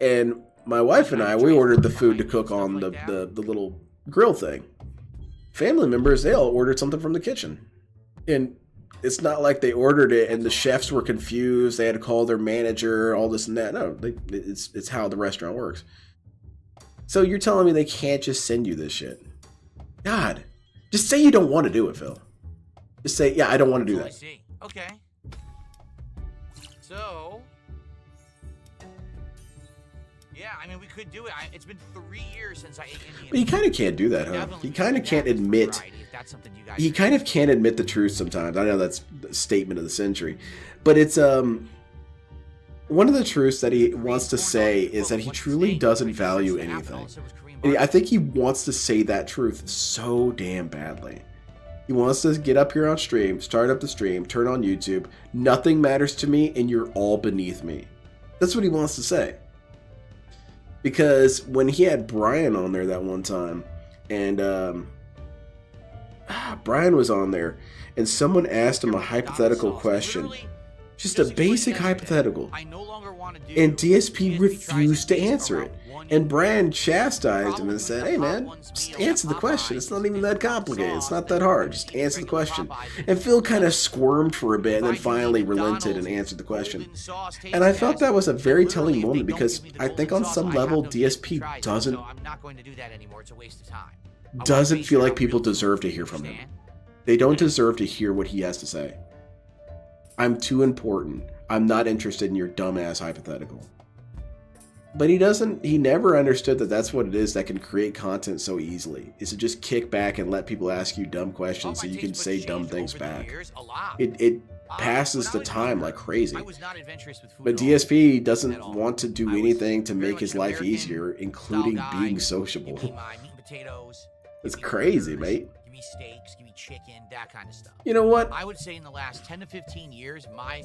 And my wife and I, we ordered the food to cook on the little grill thing. Family members, they all ordered something from the kitchen. And it's not like they ordered it and the chefs were confused. They had to call their manager, all this and that. No, it's how the restaurant works. So you're telling me they can't just send you this shit? God, just say you don't want to do it, Phil. Just say, yeah, I don't want to do that.
I see. Okay. So, yeah, I mean, we could do it. It's been 3 years since I ate Indian.
But you kind of can't do that, huh? You kind of can't admit. He kind of can't admit the truth sometimes. I know that's the statement of the century, but it's one of the truths that he wants to say is that he truly doesn't value anything. And I think he wants to say that truth so damn badly. He wants to get up here on stream, start up the stream, turn on YouTube. Nothing matters to me, and you're all beneath me. That's what he wants to say. Because when he had Brian on there that one time, and
Brian was on there, and someone asked him a hypothetical question. Just a basic hypothetical. And DSP refused to answer it. And Brian chastised him and said, hey man, just answer the question. It's not even that complicated. It's not that hard. Just answer the question. And Phil kind of squirmed for a bit and then finally relented and answered the question. And I felt that was a very telling moment because I think on some level DSP doesn't feel like people deserve to hear from him. They don't deserve to hear what he has to say. I'm too important. I'm not interested in your dumbass hypothetical. But he never understood that that's what it is that can create content so easily, is to just kick back and let people ask you dumb questions so you can say dumb things back. It passes the time like crazy. But DSP doesn't want to do anything to make his life easier, including being sociable. It's crazy, mate.
Give me steaks, give me chicken, that kind of stuff.
You know what?
I would say in the last 10 to 15 years, my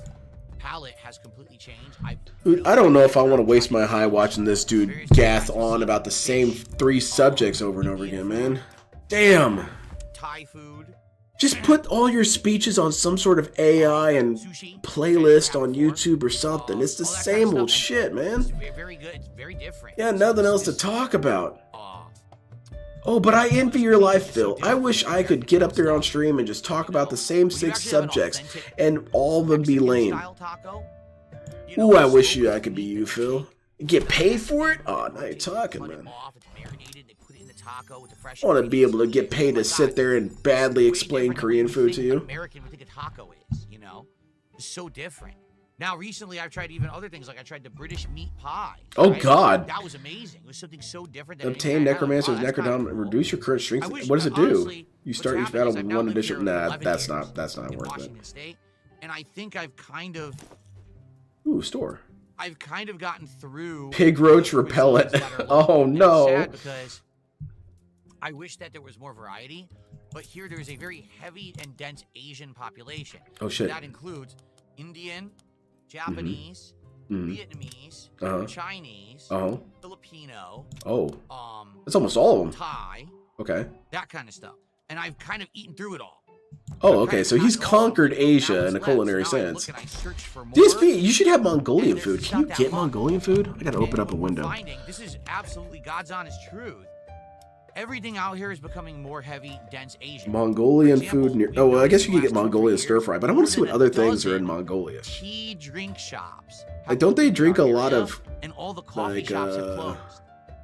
palate has completely changed.
Dude, I don't know if I want to waste my high watching this dude gath on about the same 3 subjects over and over again, man. Damn.
Thai food.
Just put all your speeches on some sort of AI and playlist on YouTube or something. It's the same old shit, man.
It's very good. It's very different.
Yeah, nothing else to talk about. Oh, but I envy your life, Phil. I wish I could get up there on stream and just talk about the same 6 subjects and all of them be lame. Ooh, I wish I could be you, Phil. Get paid for it? Oh, now you're talking, man. I want to be able to get paid to sit there and badly explain Korean food to you.
American would think a taco is, you know? It's so different. Now, recently, I've tried even other things, like I tried the British meat pie.
Oh,
right?
God.
That was amazing. It was something so different. Than
Obtain Necromancer's Necrodom and reduce your current strength. What does it do? You start each battle with 1 additional... Nah, that's not worth it.
State, and I think I've kind of...
Ooh, store.
I've kind of gotten through...
Pig roach repellent. Oh, no.
It's sad because I wish that there was more variety, but here there's a very heavy and dense Asian population.
Oh, shit.
That includes Indian, Japanese, Vietnamese, Chinese, Filipino.
Oh. That's almost all of them.
Thai.
Okay.
That kind of stuff. And I've kind of eaten through it all.
Oh, okay. So he's conquered Asia in a culinary sense. DSP, you should have Mongolian food. Can you get Mongolian food? I gotta open up a window.
This is absolutely God's honest truth. Everything out here is becoming more heavy, dense Asian.
Mongolian food near... Oh, well, I guess you can get Mongolian stir-fry, but I want to see what other things are in Mongolia.
Tea drink shops.
Like, don't they drink a lot of...
And all the coffee shops have closed.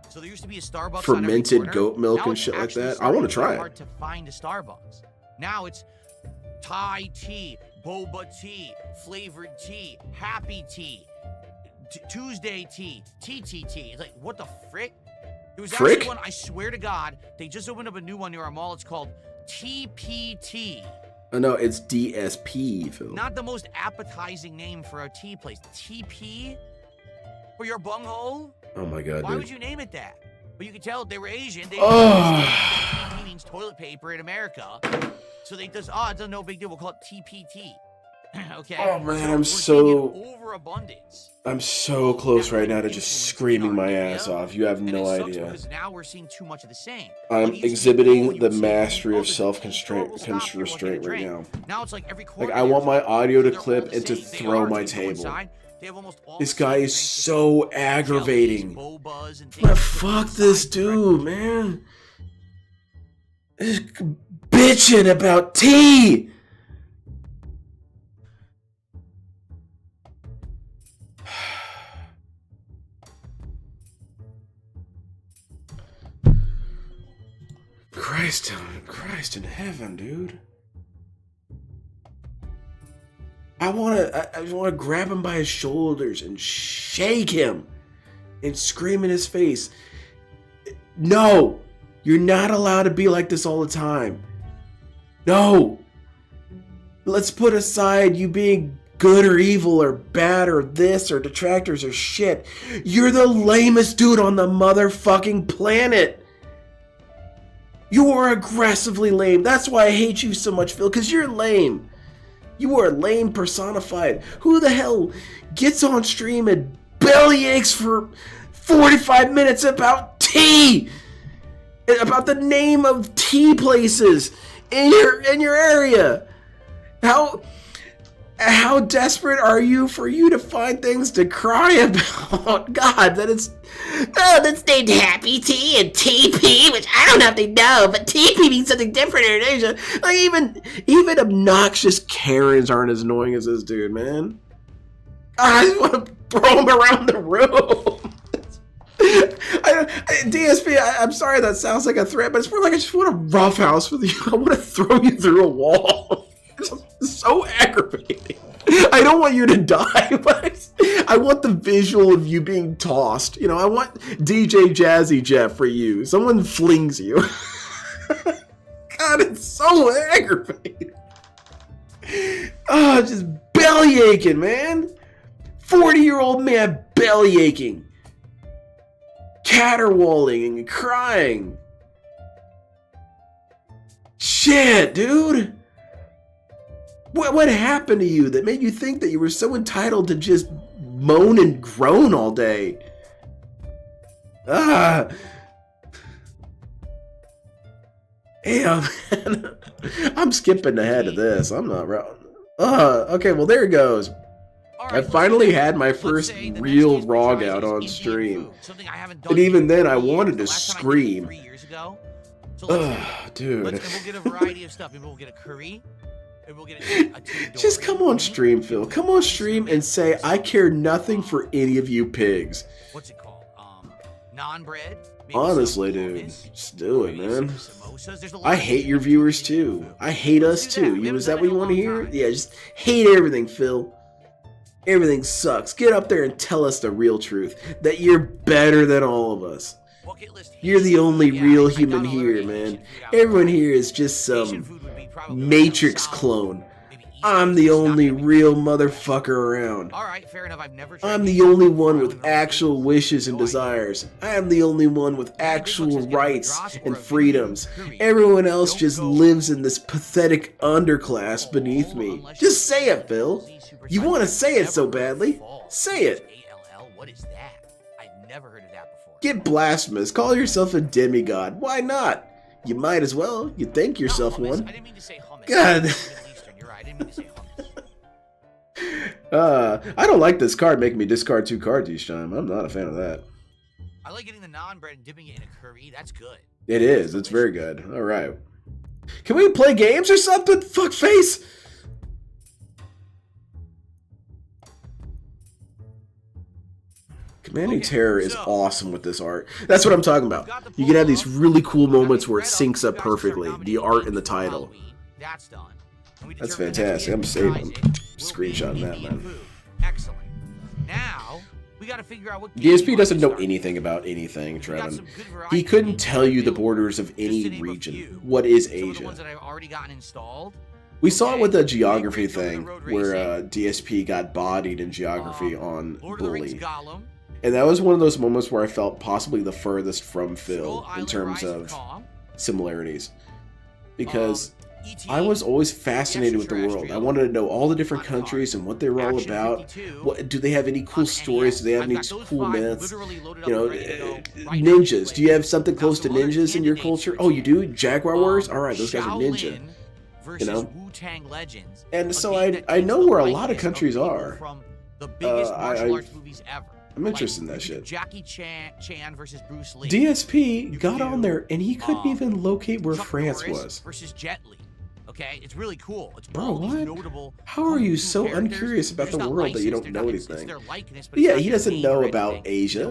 So there used to be a Starbucks
fermented goat milk and shit like that. I want to try it.
Hard to find a Starbucks. Now it's Thai tea, boba tea, flavored tea, happy tea, Tuesday tea, TTT. It's like, what the frick? There was actually one, I swear to God, they just opened up a new one near our mall. It's called TPT.
Oh, no, it's DSP, Phil.
Not the most appetizing name for a tea place. TP? For your bunghole?
Oh, my God,
Why
dude.
would you name it that? But you could tell they were Asian. They TP means toilet paper in America. So they just, it's no big deal. We'll call it TPT. Okay.
Oh, man,
I'm overabundance.
I'm so close right now to just screaming my ass off. You have no idea.
Because now we're seeing too much of the same.
I'm exhibiting the mastery of self-restraint right now.
Now it's like every quarter.
Like, I want my audio to clip and to throw my table. This guy is so aggravating. But fuck this dude, man. He's bitching about tea. Christ in heaven, dude. I wanna grab him by his shoulders and shake him and scream in his face. No, you're not allowed to be like this all the time. No. Let's put aside you being good or evil or bad or this or detractors or shit. You're the lamest dude on the motherfucking planet. You are aggressively lame. That's why I hate you so much, Phil, because you're lame. You are lame personified. Who the hell gets on stream and bellyaches for 45 minutes about tea? About the name of tea places in your area. How desperate are you for you to find things to cry about? God, that's named Happy Tea and TP, which I don't know if they know, but TP means something different in Asia. Like even obnoxious Karens aren't as annoying as this dude, man. I just want to throw him around the room. DSP, I'm sorry that sounds like a threat, but it's more like I just want to roughhouse with you. I want to throw you through a wall. It's so aggravating. I don't want you to die, but I want the visual of you being tossed. You know, I want DJ Jazzy Jeff for you. Someone flings you. God, it's so aggravating. Oh, just belly aching, man. 40-year-old man belly aching. Caterwauling and crying. Shit, dude. What happened to you that made you think that you were so entitled to just moan and groan all day? Damn, man. I'm skipping ahead of this. I'm not wrong. Okay, well, there it goes. I finally had my first real ROG out on stream. And even then, I wanted to scream. Dude.
We'll get a variety of stuff. Maybe we'll get a curry. Maybe we'll get a
Just come on stream, Phil. Come on stream and say, I care nothing for any of you pigs.
What's it called? Non-bread?
Honestly, dude. Just do it, man. I hate your viewers, too. I hate us, too. Is that what you want to hear? Yeah, just hate everything, Phil. Everything sucks. Get up there and tell us the real truth. That you're better than all of us. You're the only real human here, man. Everyone here is just some Matrix clone. I'm the only real motherfucker around.
Alright, fair enough. I've never
I'm the only one with actual wishes and desires. I am the only one with actual rights and freedoms. Everyone else just lives in this pathetic underclass beneath me. Just say it, Phil. You want to say it so badly? Say it.
What is that? I've never heard of that before.
Get blasphemous. Call yourself a demigod. Why not? You might as well. You think yourself one.
I didn't mean to say hummus.
God.
You're right. I didn't mean to say hummus.
I don't like this card making me discard 2 cards each time. I'm not a fan of that.
I like getting the non-bread and dipping it in a curry. That's good.
It is. It's very good. All right. Can we play games or something? Fuck face. Commanding Terror is awesome with this art. That's what I'm talking about. You can have these really cool moments where it syncs up perfectly. The art and the title.
That's done.
That's fantastic. I'm saving. Screenshotting that, man.
Excellent. Now, we got to figure out what
DSP doesn't know anything about anything, Trevin. He couldn't tell you the borders of any region. What is Asia? We saw it with the geography thing, where DSP got bodied in geography on Bully. And that was one of those moments where I felt possibly the furthest from Phil in terms of similarities. Because I was always fascinated with the world. I wanted to know all the different countries and what they were all about. Do they have any cool stories? Do they have any cool myths? You know, ninjas. Do you have something close to ninjas in your culture? Oh, you do? Jaguar Warriors? Alright, those guys are ninja. You know? And so I know where a lot of countries are.
The biggest martial arts movies ever.
I'm interested in that shit.
Jackie Chan versus Bruce Lee.
DSP got on there and he couldn't even locate where France was.
Versus Jet Li. Okay, it's really cool. It's
bro, what? How are you so uncurious about the world that you don't know anything? But yeah, he doesn't know about Asia.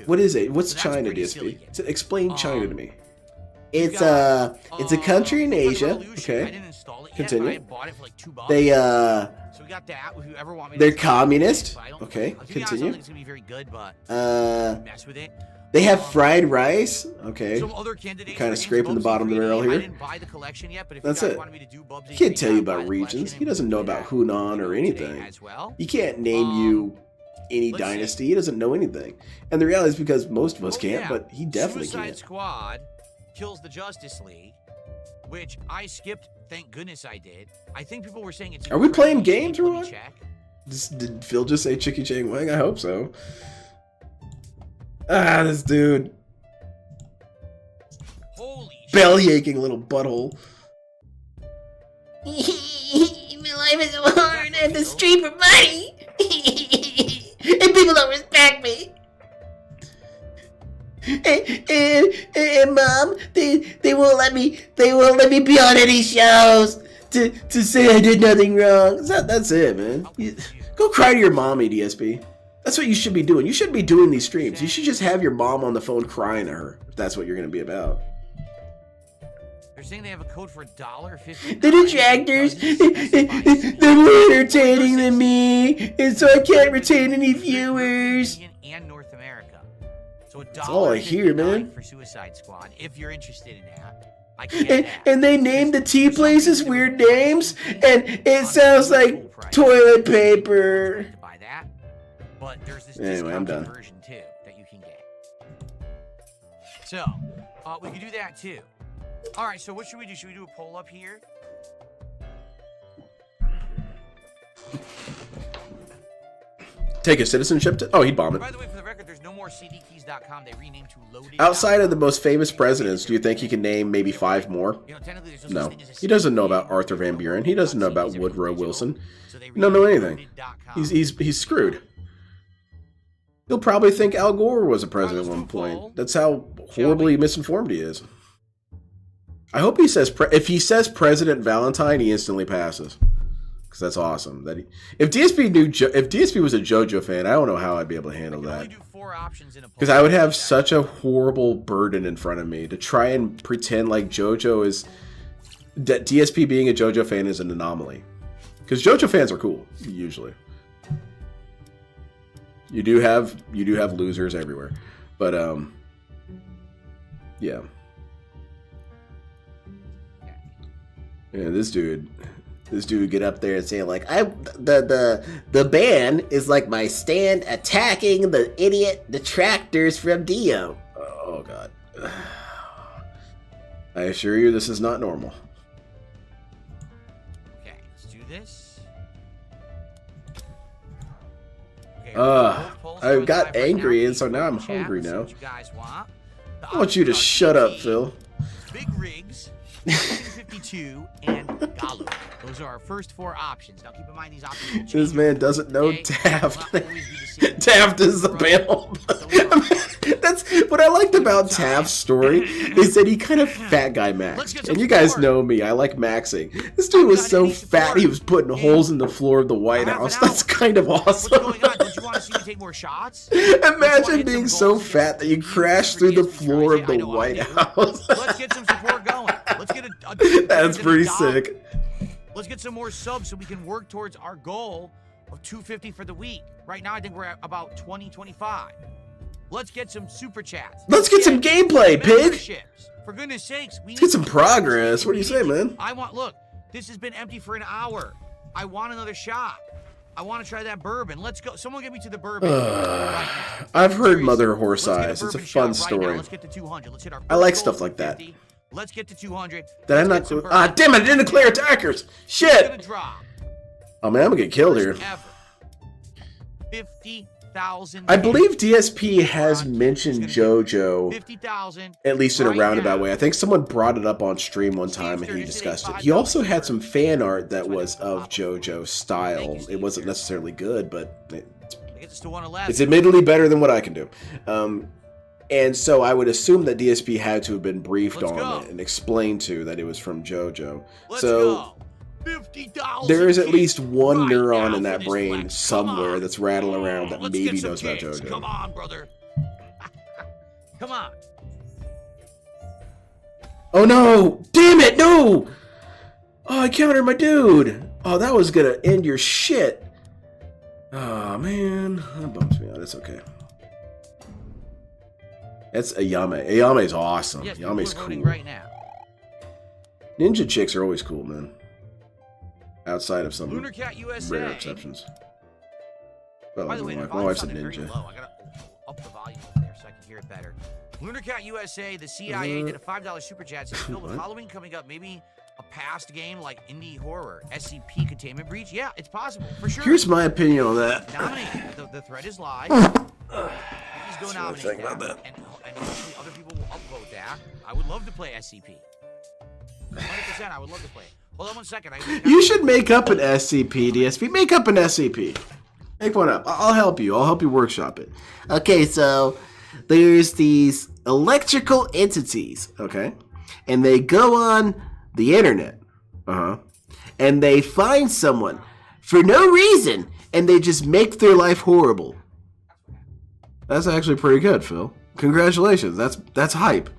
What is it? What's China, DSP? Explain China to me. It's a country in Asia. Okay. Continue. They they're communist. Okay, continue. They have fried rice. Okay. Kind of scraping the bottom of the barrel here. That's it. He can't tell you about regions. He doesn't know about Hunan or anything. He can't name you any dynasty. He doesn't know anything. And the reality is because most of us can't, but he definitely can't.
Squad kills the Justice League, which I skipped. Thank goodness I did. I think people were saying it's.
Are we playing games or what? Did Phil just say Chicky Chang Wang? I hope so. Ah, this dude.
Holy
belly aching little butthole. My life is so hard. I have to stream for money. And people don't respect me. And mom, they won't let me be on any shows to say I did nothing wrong. That's it, man. Go cry to your mommy, DSP. That's what you should be doing. You shouldn't be doing these streams. You should just have your mom on the phone crying to her, if that's what you're going to be about.
They're saying they have a code for $1.50.
The detractors, they're more entertaining than me, and so I can't retain any viewers.
And North America. So
That's all I hear, man.
For Suicide Squad, if you're interested in that. I can get that.
And they named the tea places weird names, and it sounds like toilet paper.
Buy that. But there's this
Anyway, I'm
discounted
done.
version too that you can get. So, we can do that too. All right, so what should we do? Should we do a poll up here?
Take a citizenship to... Oh, he'd bomb it.
By the way, for the record, there's no more cdkeys.com. They renamed to loaded.
Outside of the most famous presidents, do you think he can name maybe 5 more?
You know, technically, there's
No.
such thing as a
He doesn't know
CDK.
about Arthur Van Buren. He doesn't know about
CDs are
Woodrow
digital,
Wilson.
so they
He don't know
renamed
anything.
loaded.com.
He's screwed. He'll probably think Al Gore was a president at one point. That's how horribly misinformed he is. I hope he says... if he says President Valentine, he instantly passes. Because that's awesome. If DSP was a JoJo fan, I don't know how I'd be able to handle that. Because I would have such a horrible burden in front of me to try and pretend like JoJo is... that DSP being a JoJo fan is an anomaly. Because JoJo fans are cool, usually. You do have losers everywhere. But, yeah. Yeah, this dude get up there and say like, the ban is like my stand attacking the idiot detractors from Dio. Oh god. I assure you this is not normal.
Okay, let's do this.
I got angry and so now I'm hungry now. I want you to shut up, Phil.
Big Rigs, 52, and Galu. Those are our first 4 options. Now keep in mind these options will change.
This man doesn't know
Okay?
Taft.
They'll not always be the same.
Taft is the panel. That's what I liked about Taft's story is that he kind of fat guy maxed. And you guys know me, I like maxing. This dude was so fat he was putting holes in the floor of the White House. That's kind of
What's
awesome.
going on? Don't you want to see me take more shots?
Imagine being so fat that you crash through the floor of the White House.
Let's get some support going. Let's get a
That's pretty sick.
Let's get some more subs so we can work towards our goal of 250 for the week. Right now, I think we're at about 25. Let's get some super chats.
Let's get some gameplay, pig.
Memberships. For goodness sakes, we
Let's get some progress. What do you say, man?
Look, this has been empty for an hour. I want another shot. I want to try that bourbon. Let's go. Someone get me to the bourbon right now.
I've heard
Seriously,
Mother Horse
let's get
Eyes. It's a
bourbon
fun
shot right now.
story.
Let's get to 200. Let's hit our
I like
first
stuff
goal
like that.
50. Let's get to 200.
Did I
Let's
not?
get some bourbon.
Ah, damn it! I didn't declare attackers.
It's gonna
Shit.
drop.
Oh man, I'm gonna get killed here.
First ever. 50,000.
I believe DSP has mentioned
It's gonna be
JoJo
50,000.
at least in a
right
roundabout
now.
way. I think someone brought it up on stream one time and he discussed it. He also had some fan art that was of JoJo style. It wasn't necessarily good, but
It gets us to 111.
it's admittedly better than what I can do. And so I would assume that DSP had to have been briefed
Let's
on
go.
it and explained to that it was from JoJo.
Let's
So
go. 50,000
there is at
kids
least one
right
neuron
now
in
for
that
this
brain
flex. Come
somewhere
on.
that's rattling around that
Let's
maybe
get some
knows about
kids.
JoJo.
Come on, brother. Come on.
Oh no! Damn it, no! Oh, I countered my dude! Oh, that was gonna end your shit. Oh man, that bums me out. It's okay. That's Ayame. Ayame's awesome.
Yes,
Ayame's
people are voting
cool.
right now.
Ninja chicks are always cool, man. Outside of some
Lunar Cat USA.
rare exceptions. Oh,
By the way,
my
the
wife's a
volume's very
ninja.
low. I gotta up the volume over there so I can hear it better. Lunar Cat USA, the CIA did a $5 super chat. Says, Phil, with
What?
Halloween coming up, maybe a past game like Indie Horror, SCP Containment Breach. Yeah, it's possible for sure.
Here's my opinion on that.
Nominate. The thread is live. Please go
what I
nominate
think about
that. And hopefully other people will upvote that. I would love to play SCP. 100%, I would love to play it.
Hold on one second.
You should make up an SCP, DSP. Make up an SCP. Make one up. I'll help you. I'll help you workshop it. Okay, so there's these electrical entities, okay? And they go on the internet. And they find someone for no reason, and they just make their life horrible. That's actually pretty good, Phil. Congratulations. That's hype.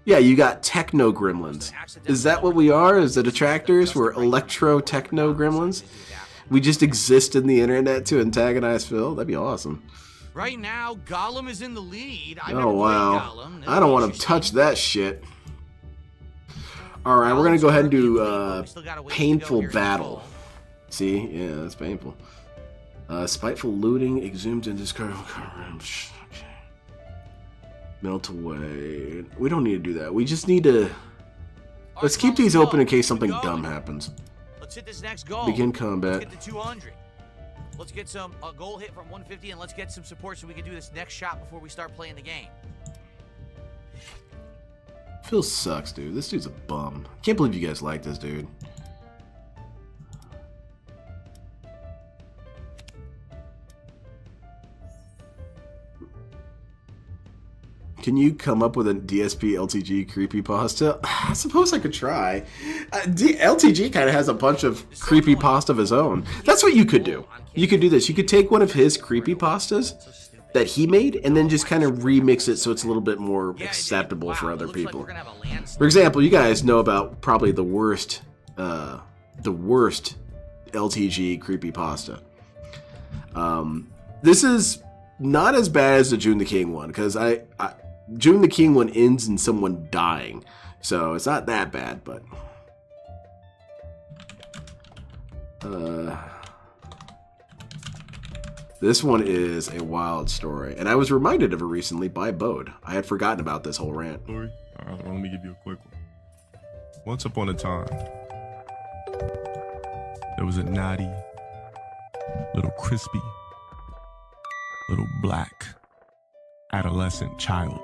Yeah, you got techno gremlins. Is that what we are? Is the detractors? We're electro techno gremlins? We just exist in the internet to antagonize Phil? That'd be awesome.
Right now, Gollum is in the lead.
Oh, wow. I don't want to touch that shit. Alright, we're going to go ahead and do Painful Battle. See? Yeah, that's painful. Spiteful looting, exhumed and discarded. Melt away. We don't need to do that. We just need to... Let's keep these open in case something dumb happens.
Let's hit this next goal.
Begin combat.
Let's get to 200. Let's get some goal hit from 150, and let's get some support so we can do this next shot before we start playing the game.
Phil sucks, dude. This dude's a bum. Can't believe you guys like this dude. Can you come up with a DSP LTG creepypasta? I suppose I could try. LTG kind of has a bunch of creepypasta of his own. That's what you could do. You could do this. You could take one of his creepypastas that he made and then just kind of remix it so it's a little bit more acceptable for other people. For example, you guys know about probably the worst LTG creepypasta. This is not as bad as the June the King one, because June the King one ends in someone dying, so it's not that bad, but this one is a wild story, and I was reminded of it recently by Bode. I had forgotten about this whole rant.
Story? All right, let me give you a quick one. Once upon a time, there was a naughty, little crispy, little black adolescent child.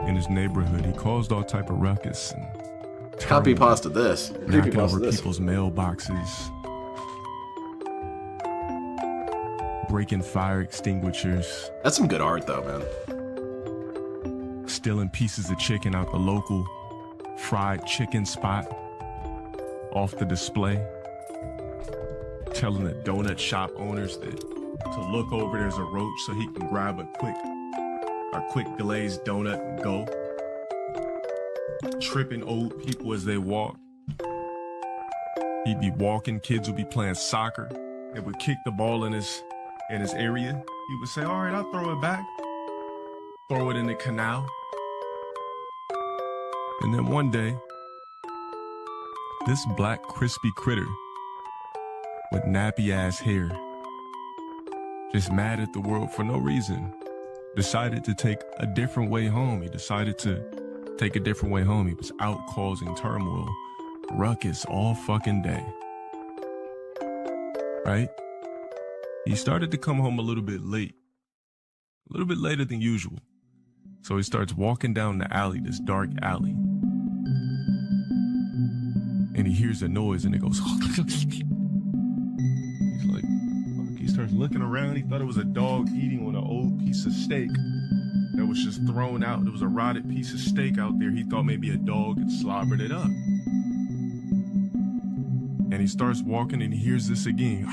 In his neighborhood, he caused all type of ruckus and
Copy pasta this.
knocking over people's mailboxes, breaking fire extinguishers.
That's some good art though, man.
Stealing pieces of chicken out the local fried chicken spot off the display. Telling the donut shop owners that to look over there's a roach so he can grab a quick glazed donut and go. Tripping old people as they walk. He'd be walking, kids would be playing soccer. They would kick the ball in his area. He would say, all right, I'll throw it back. Throw it in the canal. And then one day, this black crispy critter with nappy ass hair, just mad at the world for no reason, decided to take a different way home. He decided to take a different way home. He was out causing turmoil, ruckus all fucking day. Right? He started to come home a little bit late, a little bit later than usual. So he starts walking down the alley, this dark alley. And he hears a noise and it goes, he's like, fuck. He starts looking around. He thought it was a dog eating on an old piece of steak that was just thrown out. There was a rotted piece of steak out there. He thought maybe a dog had slobbered it up. And he starts walking and he hears this again.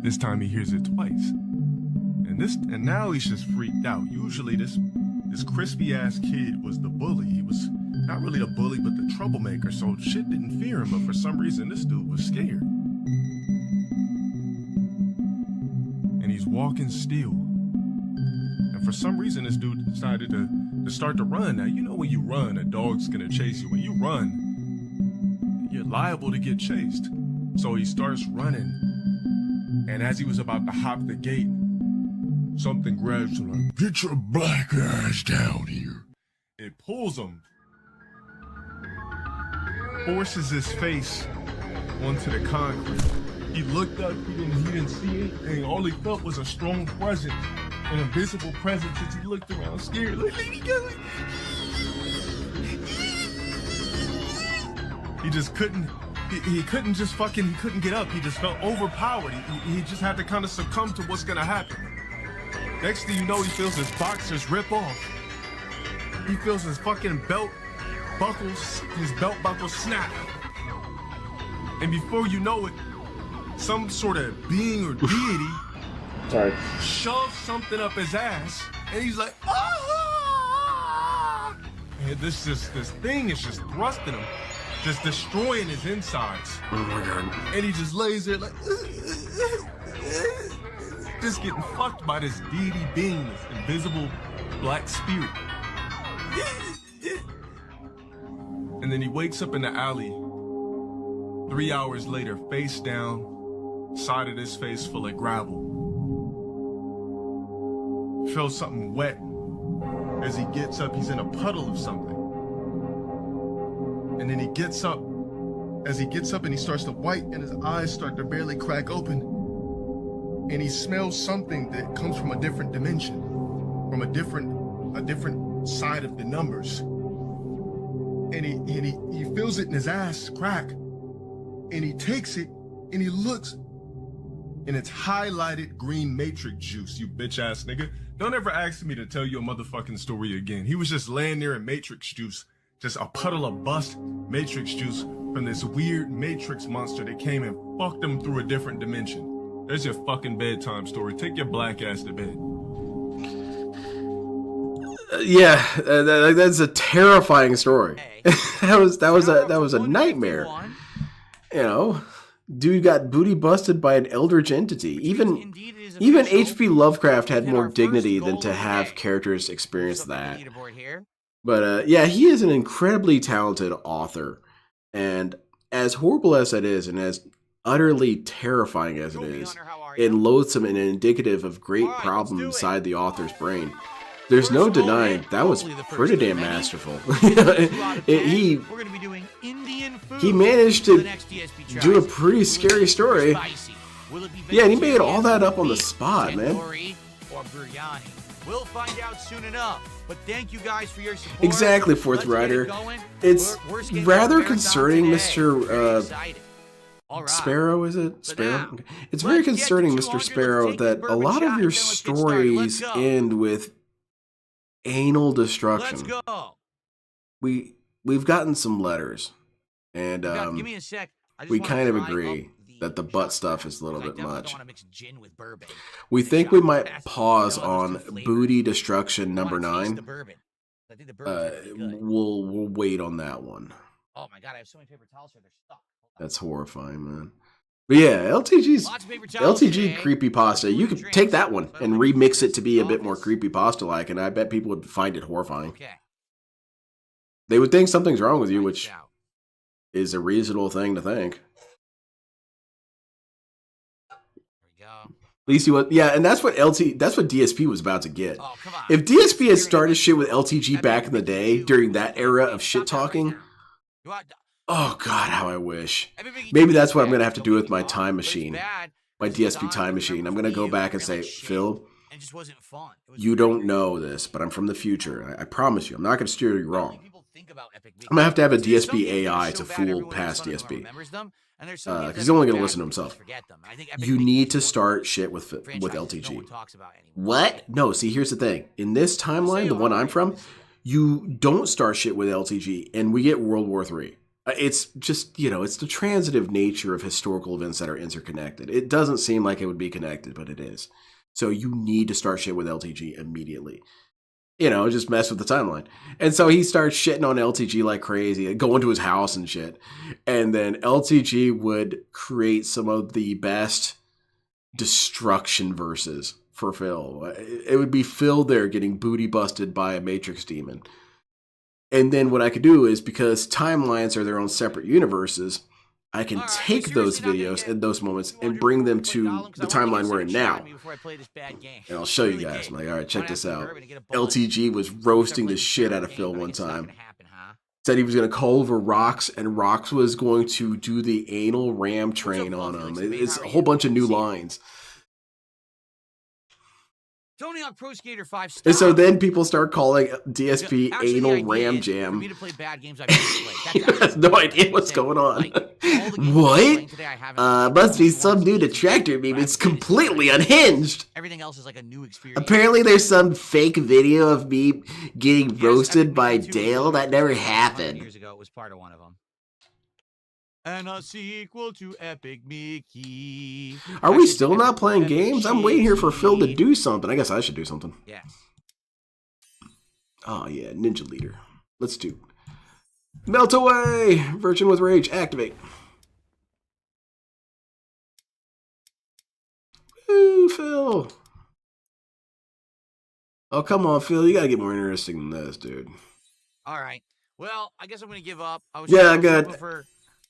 This time he hears it twice. And now he's just freaked out. Usually this crispy ass kid was the bully. He was not really the bully, but the troublemaker. So shit didn't fear him, but for some reason this dude was scared. And he's walking still. And for some reason this dude decided to start to run. Now, you know when you run, a dog's gonna chase you. When you run, you're liable to get chased. So he starts running. And as he was about to hop the gate, something grabs him like, get your black ass down here. It pulls him, forces his face onto the concrete. He looked up, he didn't see anything. All he felt was a strong presence, an invisible presence as he looked around scared. Like, let me go. just couldn't. He couldn't just fucking. He couldn't get up. He just felt overpowered. He just had to kind of succumb to what's gonna happen. Next thing you know, he feels his boxers rip off. He feels his fucking belt buckles, his belt buckles snap. And before you know it, some sort of being or deity shoves something up his ass, and he's like, ah! And this thing is just thrusting him, just destroying his insides.
Oh my god.
And he just lays there like, just getting fucked by this deity being, this invisible black spirit. And then he wakes up in the alley 3 hours later, face down, side of his face full of gravel. Feels something wet. As he gets up, he's in a puddle of something. And then he gets up. As he gets up and he starts to white and his eyes start to barely crack open. And he smells something that comes from a different dimension, from a different side of the numbers. And he feels it in his ass crack. And he takes it and he looks, and it's highlighted green matrix juice, you bitch ass nigga. Don't ever ask me to tell you a motherfucking story again. He was just laying there in matrix juice, just a puddle of bust matrix juice from this weird matrix monster that came and fucked him through a different dimension. There's your fucking bedtime story. Take your black ass to bed.
Yeah, that's a terrifying story. that was a nightmare. You know, dude got booty busted by an eldritch entity. Even H.P. Lovecraft had more dignity than to have characters experience that. But yeah, he is an incredibly talented author, and as horrible as that is, and as utterly terrifying as it is, and loathsome and indicative of great problems inside the author's brain, there's no denying that was pretty damn masterful. He managed to do a pretty scary story. Yeah, and he made all that up on the spot, man.
We'll find out soon enough. But thank you guys for your support.
Exactly, Fourth Rider. It's rather concerning, Mr. Sparrow, is it? Sparrow? Okay. It's very concerning, Mr. Sparrow, that a lot of your stories end with anal destruction.
Let's go.
We've gotten some letters, and
Give me a sec.
we kind of agree that the butt stuff is a little bit much. We think we might pause on booty destruction number 9. We'll wait on that one.
Oh my god, I have so many paper towels here, they're stuck.
That's horrifying, man. But yeah, LTG creepypasta. You could take that one and remix it to be a bit more creepypasta-like, and I bet people would find it horrifying.
Okay.
They would think something's wrong with you, which is a reasonable thing to think. At least he was, yeah, and that's what DSP was about to get.
Oh, come on.
If DSP had started shit with LTG back in the day, during that era of shit talking, oh god, how I wish. Maybe that's what I'm gonna have to do with my time machine, my DSP time machine. I'm gonna go back and say, Phil, you don't know this, but I'm from the future. I promise you, I'm not gonna steer you wrong. I'm gonna have a DSP AI to fool past DSP. Because he's only going to listen to himself. You need to start shit with LTG. What? No, see, here's the thing. In this timeline, the one I'm from, you don't start shit with LTG, and we get World War III. It's just, it's the transitive nature of historical events that are interconnected. It doesn't seem like it would be connected, but it is. So you need to start shit with LTG immediately. Just mess with the timeline. And so he starts shitting on LTG like crazy, going to his house and shit. And then LTG would create some of the best destruction verses for Phil. It would be Phil there getting booty busted by a Matrix demon. And then what I could do is, because timelines are their own separate universes, I can take those videos and those moments and bring them to the timeline we're in now. And I'll show you guys. I'm like, all right, check this out. LTG was roasting the shit out of Phil one time. Said he was going to call over Rox, and Rox was going to do the anal ram train on him. It's a whole bunch of new lines.
Tony Hawk Pro Skater 5.
And so
stop.
then people start calling DSP
Actually, the
anal
idea
ram
is
jam.
For me to play bad games I've never played.
He has no idea what's going on.
Like, all the games I'm
What?
playing today, I haven't played.
Must be
Only
some
once
new
each week,
detractor meme.
but
It's
I've played it
completely
twice.
unhinged.
Everything else is like a new experience.
Apparently, there's some fake video of me getting
Yes,
roasted
Epic
by
Mickey 2 was
Dale.
one
That
of
never
those. 100
happened.
Years ago, it was part of one of them. And a sequel to Epic Mickey.
Are we still not playing games? I'm waiting here for Phil to do something. I guess I should do something.
Yes.
Oh, yeah. Ninja Leader. Let's do. Melt away! Virgin with Rage. Activate. Ooh, Phil. Oh, come on, Phil. You gotta get more interesting than this, dude.
All right. Well, I guess I'm going to give up. I was
Yeah,
hoping
good.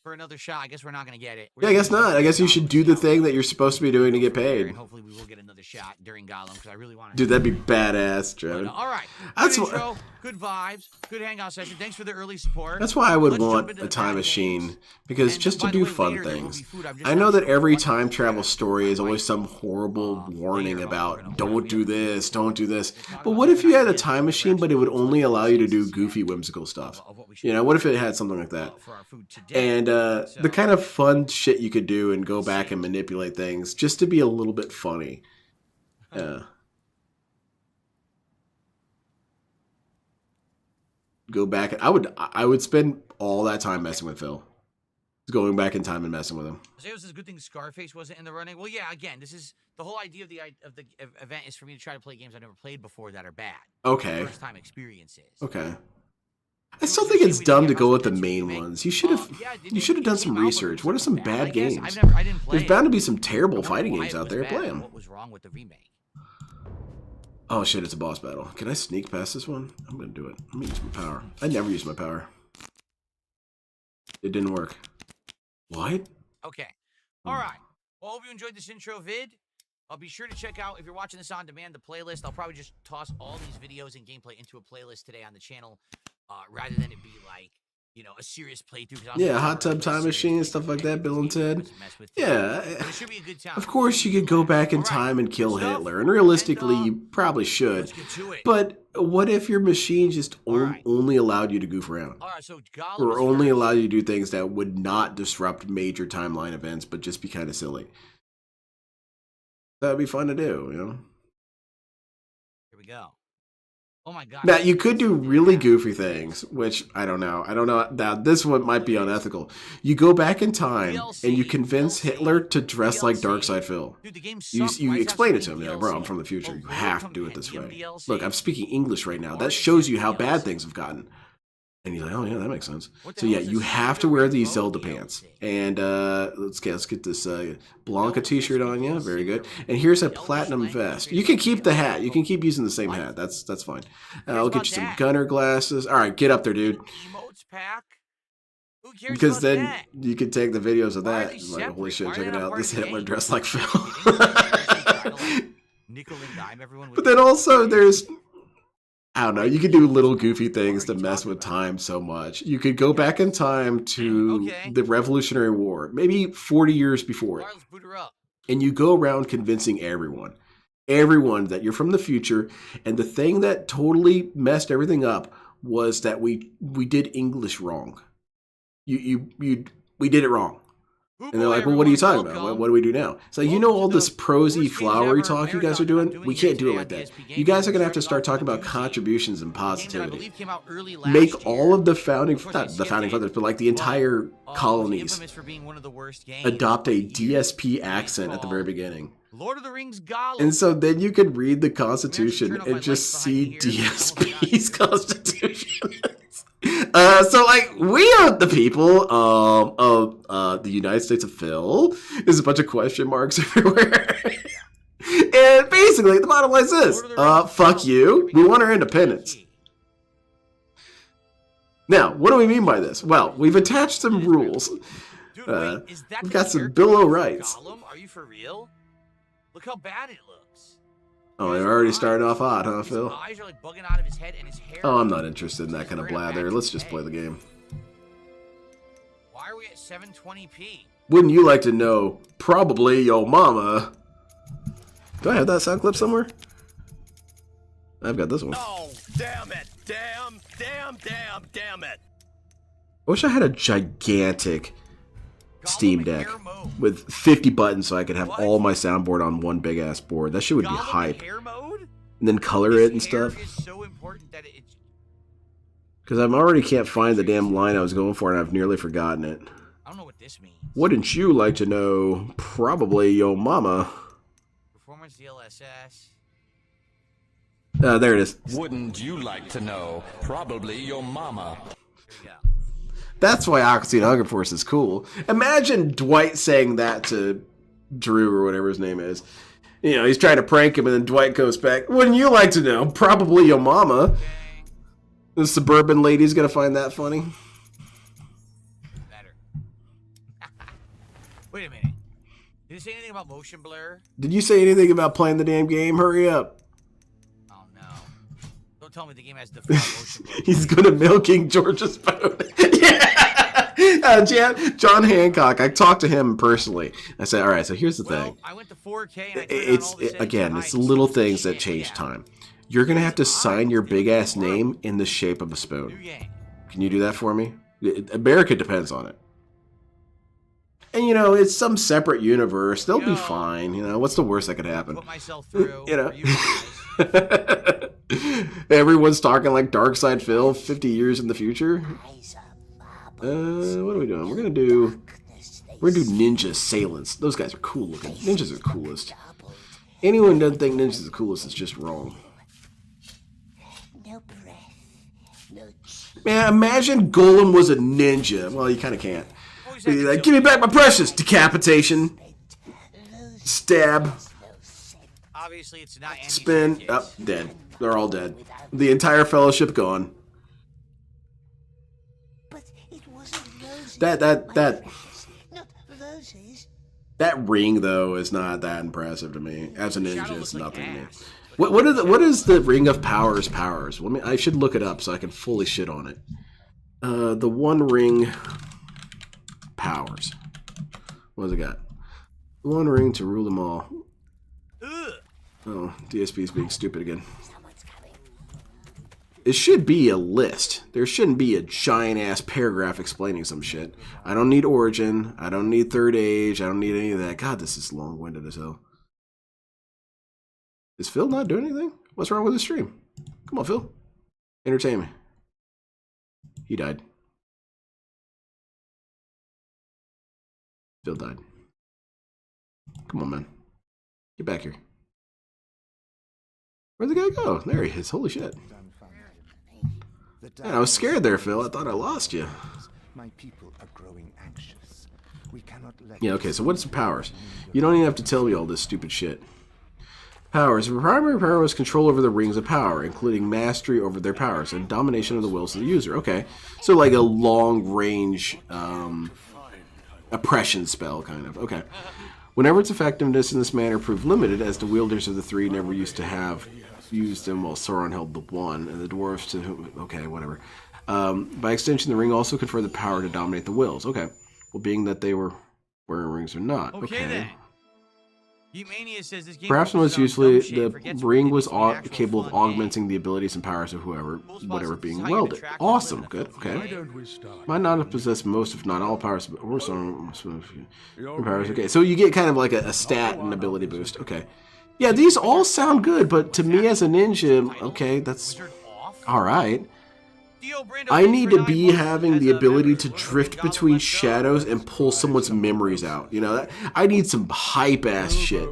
For another shot. I guess we're not going to get it.
Yeah, I guess not. I guess you should do the thing that you're supposed to be doing to get paid.
And hopefully we will get another shot during Gollum because I really want to.
Dude, that'd be badass,
But,
Trevor.
all right.
That's
Good
what-
intro. Good vibes. Good hangout session. Thanks for the early support.
That's why I would
Let's jump
want
into
a
the
time
bad
machine,
games.
because
And
just to
by the
do
way,
fun
later there will
things.
be food. I'm just
I know
not
that
sure
every
what
time
to
travel
do.
story is always
Like,
some horrible warning
later on, we're
about
gonna
don't do this, don't do this.
Let's talk
But
about
what if you had a
ideas
time
for
machine, but it would
restaurants,
only
like
allow you to do
places,
goofy, whimsical stuff?
of what we should
You know,
do,
what if it had something like that?
for our food today.
And the
So-
kind of fun shit you could do and go back and manipulate things just to be a little bit funny. Yeah. Go back. I would spend all that time messing with Phil. Going back in time and messing with him.
So it was a good thing Scarface wasn't in the running. Well, yeah. Again, this is the whole idea of the event is for me to try to play games I've never played before that are bad.
Okay.
First time experiences.
Okay. I still think it's dumb to go with the main ones. You should have done some research. What are some bad games?
I didn't play
There's
it.
bound to be some
I
terrible
don't know
fighting
why
games
it
out
was
there.
bad
Play
and
them.
What was wrong with the remake?
Oh shit, it's a boss battle. Can I sneak past this one? I'm gonna do it. I'm gonna use my power. I never use my power. It didn't work. What?
Okay. All right. Well, I hope you enjoyed this intro vid. I'll be sure to check out, if you're watching this on demand, the playlist. I'll probably just toss all these videos and gameplay into a playlist today on the channel, rather than it be like, you know, a serious playthrough. 'Cause I was
Yeah,
looking
Hot
for a
Tub Time
serious
Machine and
playthrough
stuff like
today
that, Bill and
because the game
Ted.
was a mess with today.
Yeah.
But it should be a good time.
Of course, you could go back in
All right.
time and kill
Good stuff.
Hitler, and realistically,
And,
you probably should.
Let's get to it.
But what if your machine just
right.
only allowed you to goof around?
All right, so Gollum
Or
is
only
first.
allow you to do things that would not disrupt major timeline events, but just be kind of silly? That'd be fun to do, you know?
Here we go. Oh my god.
Now, you could do really goofy things, which I don't know. Now, this one might be unethical. You go back in time and you convince Hitler to dress like Darkseid Phil.
Dude, the game
You
sucked. Why does it
explain
have
it to him.
be
You're like, bro, I'm
DLC?
from the future.
Oh,
You
Lord
have to do it this
Compendium
way.
DLC?
Look, I'm speaking English right now.
Lord
That shows you how
DLC.
bad things have gotten. And you're like, oh yeah, that makes sense.
What the
So
hell
yeah,
is
you
this
have to
Super
wear these
Pro
Zelda
DLC?
pants. And let's get this Blanca t-shirt on you. Very good. And here's a platinum vest. You can keep the hat. You can keep using the same hat. That's fine. I'll get you some gunner glasses. All right, get up there, dude.
Emotes pack? Who cares
Because
about
then
that?
you can take the videos of
Why are
that.
they
And like, holy
separate?
shit,
Why are
check
they
it
not
out.
part
This
of the
Hitler
game?
dressed like
Try to,
Phil.
like, nickel and dime everyone with
But then also there's, I don't know, you could do little goofy things to mess with time so much. You could go back in time to
Okay.
the Revolutionary War, maybe 40 years before it,
Alright, let's boot her up.
and you go around convincing everyone that you're from the future, and the thing that totally messed everything up was that we did English wrong. We did it wrong. And they're like, well, what are you talking about? What do we do now? It's like, you know, all this prosy, flowery talk you guys are doing? We can't do it like that. You guys are going to have to start talking about contributions and positivity. Make all of the founding, not the founding fathers, but like the entire colonies adopt a DSP accent at the very beginning.
Lord of the Rings Gollum.
And so then you could read the Constitution
turn off my
and just
lights
see
behind me here.
DSP's Constitution. So like we are the people of the United States of Phil. There's a bunch of question marks everywhere. And basically the bottom line is this. Fuck you. We want our independence. Now, what do we mean by this? Well, we've attached some rules.
Dude, wait, is that
we've
the
got some
character
Bill of
from
Rights.
Gollum? Are you for real? Look how bad it looks.
Oh, they're already starting off hot, huh, Phil?
His eyes are like bugging out of his head and his hair.
Oh, I'm not interested in that kind of blather. Let's just play the game.
Why are we at 720p?
Wouldn't you like to know? Probably your mama. Do I have that sound clip somewhere?
I've got this one.
Oh, damn it. Damn it.
I wish I had a gigantic Steam Deck with 50 buttons so I could have all my soundboard on one big ass board. That shit would be hype.
Hair mode?
And then color it and stuff.
Is so important that it's...
Because I already can't find the damn line I was going for and I've nearly forgotten it.
I don't know what this means.
Wouldn't you like to know? Probably your mama.
Performance DLSS.
There it is.
Wouldn't you like to know? Probably your mama.
There you go.
That's why Aquatine Hunger Force is cool. Imagine Dwight saying that to Drew or whatever his name is. You know, he's trying to prank him and then Dwight goes back. Wouldn't you like to know? Probably your mama.
Okay.
The suburban lady's gonna find that funny.
Better. Wait a minute. Did it say anything about motion blur?
Did you say anything about playing the damn game? Hurry up.
Oh no. Don't tell me the game has default motion blur.
He's good at milking George's boat. Yeah. John Hancock, I talked to him personally. I said, all right, so here's the thing.
I went to 4K and I turned on
It's
all the settings
again,
to
it's
hide
little
the
things that
shit.
change
Yeah.
time. You're gonna have to sign your big ass name in the shape of a
New
spoon.
game.
Can you do that for me? America depends on it. And you know, it's some separate universe. They'll be
Yo.
fine. You know, what's the worst that could happen?
Put myself through.
You know.
for you guys.
Everyone's talking like Darkside Phil 50 years in the future. What are we doing? We're gonna do Ninja Assailants. Those guys are cool looking. Ninjas are coolest. Anyone who doesn't think ninjas are the coolest is just wrong. Man, imagine Golem was a ninja. Well, you kind of can't.
Always
He'd
have
be
to
like,
kill
give me back my precious! Decapitation. Stab.
Obviously, it's not Andy
Spin.
Serkis.
Up. Dead. They're all dead. The entire fellowship gone. That ring though is not that impressive to me. As a ninja, it's nothing to me. What is the Ring of Powers powers? I should look it up so I can fully shit on it. The One Ring powers. What has it got? One ring to rule them all.
Ugh.
Oh, DSP's being stupid again. It should be a list. There shouldn't be a giant ass paragraph explaining some shit. I don't need Origin. I don't need Third Age. I don't need any of that. God, this is long-winded as hell. Is Phil not doing anything? What's wrong with his stream? Come on, Phil. Entertain me. He died. Phil died. Come on, man. Get back here. Where'd the guy go? There he is. Holy shit. Man, I was scared there, Phil. I thought I lost you.
My people are growing anxious. We cannot let
Yeah, okay, so what's the powers? You don't even have to tell me all this stupid shit. Powers. The primary power is control over the rings of power, including mastery over their powers and domination of the wills of the user. Okay, so like a long-range oppression spell, kind of. Okay. Whenever its effectiveness in this manner proved limited, as the wielders of the three never used to have used them while Sauron held the one, and the dwarves to whom... Okay, whatever. By extension, the ring also conferred the power to dominate the wills. Okay. Well, being that they were wearing rings or not.
Okay then. Mania says this game
Perhaps most
focuses
usefully,
on dumb shit
the
and forgets what
ring
it
was
is to be an actual
capable of
fun game.
augmenting the abilities and powers of whoever, whatever being
How you
welded.
attract
Awesome,
women
good,
in a
okay.
Why don't
we start?
Might not have possessed most, if not all, powers, or some powers. Okay, so you get kind of like a stat and ability boost. Okay, yeah, these all sound good, but to me as a ninja, okay, that's
Wizard off?
all right.
Theo Brando
I
pays
need
for
to
9
be
months
having
as
the
a
ability
member.
to
What
drift
$1
between
left
shadows
over.
and pull someone's memories out. You know, I need some hype ass shit.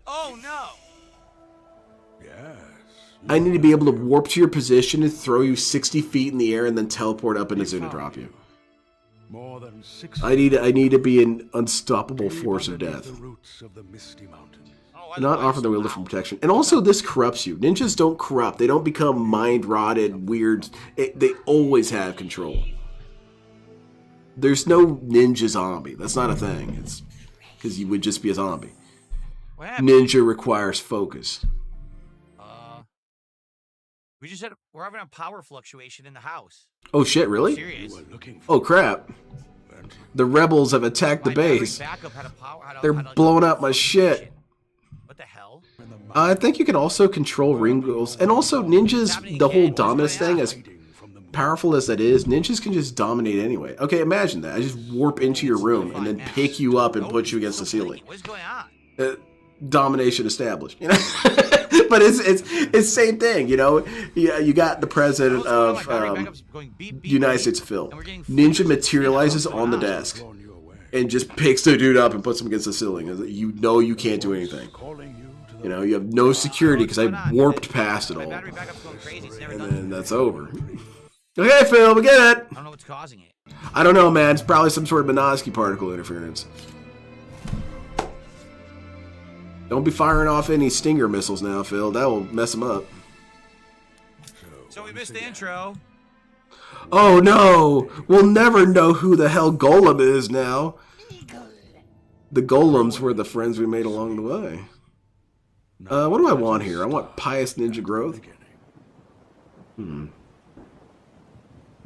Oh no!
I need to be able to warp to your position and throw you 60 feet in the air and then teleport up and Zuna drop you.
More than 6
I need to be an unstoppable force of death.
the roots of the Misty Mountain.
Oh, I
Not
like
offer the
so
wielder
loud.
for protection. And also this corrupts you. Ninjas don't corrupt. They don't become mind-rotted, weird. They always have control. There's no ninja zombie. That's not a thing. It's because you would just be a zombie.
What happened?
Ninja requires focus.
We just had we're having a power fluctuation in the house.
Oh shit, really?
Serious.
Oh crap. The rebels have attacked the
My battery
base.
backup had a power- had a-
They're
had a
blowing up my
fluctuation.
shit.
What the hell?
I think you can also control ring rules, and also ninjas. The whole dominance thing, as powerful as that is, ninjas can just dominate anyway. Okay, imagine that. I just warp into your room and then pick you up and put you against the ceiling.
What's going on?
Domination established. You know, but it's same thing. You know, you got the president of United States of Phil. Ninja materializes on the desk and just picks the dude up and puts him against the ceiling. You know you can't do anything. You know, you have no security because I warped past it all. And then that's over. Okay, Phil, we get it.
I don't know what's causing it.
I don't know, man. It's probably some sort of Minovsky particle interference. Don't be firing off any Stinger missiles now, Phil. That will mess them up.
So we missed the intro.
Oh no! We'll never know who the hell Golem is now. The Golems were the friends we made along the way. What do I want here? I want Pious Ninja Growth. No,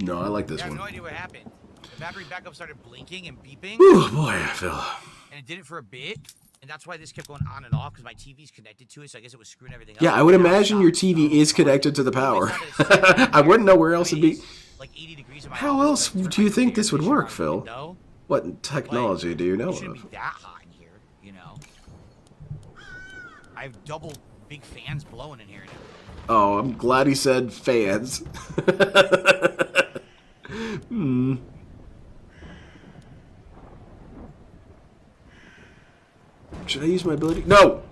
I like this
I have
one.
no idea what happened. The battery backup started blinking and beeping.
Oh boy, Phil.
And it did it for a bit. And that's why this kept going on and off, because my TV's connected to it, so I guess it was screwing everything up.
Yeah, I would imagine your TV is connected to the power. I wouldn't know where else it'd be.
Like 80 degrees in my
How
office,
else
like,
do you think this would work,
window.
Phil? What technology do you know
It shouldn't
of?
be that hot in here, you know. I have double big fans blowing in here now.
Oh, I'm glad he said fans. Should I use my ability? No!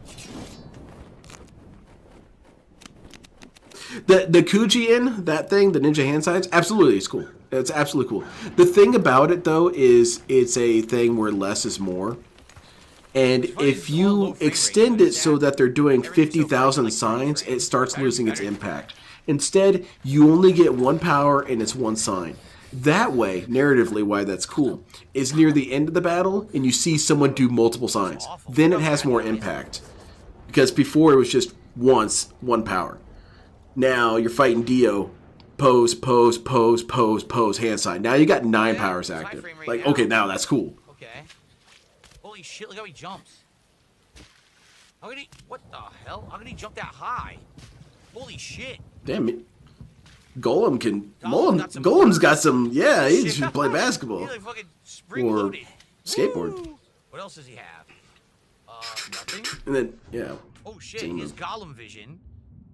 The Kuji-in, that thing, the ninja hand signs, absolutely, it's cool. It's absolutely cool. The thing about it, though, is it's a thing where less is more. And if you extend it so that they're doing 50,000 signs, it starts losing its impact. Instead, you only get one power and it's one sign. That way, narratively, why that's cool, is near the end of the battle and you see someone do multiple signs. Then it has more impact. Because before it was just once, one power. Now you're fighting Dio, pose, pose, pose, pose, pose, hand sign. Now you got 9 powers active. Like, okay, now that's cool.
Okay. Holy shit, look how he jumps. How can he, what the hell? How can he jump that high? Holy shit.
Damn it. Golem can. Golem's got some. Yeah, he should play basketball.
He's like fucking spring-loaded.
Skateboard.
Woo! What else does he have? Nothing.
And then, yeah.
Oh shit, he has Golem vision.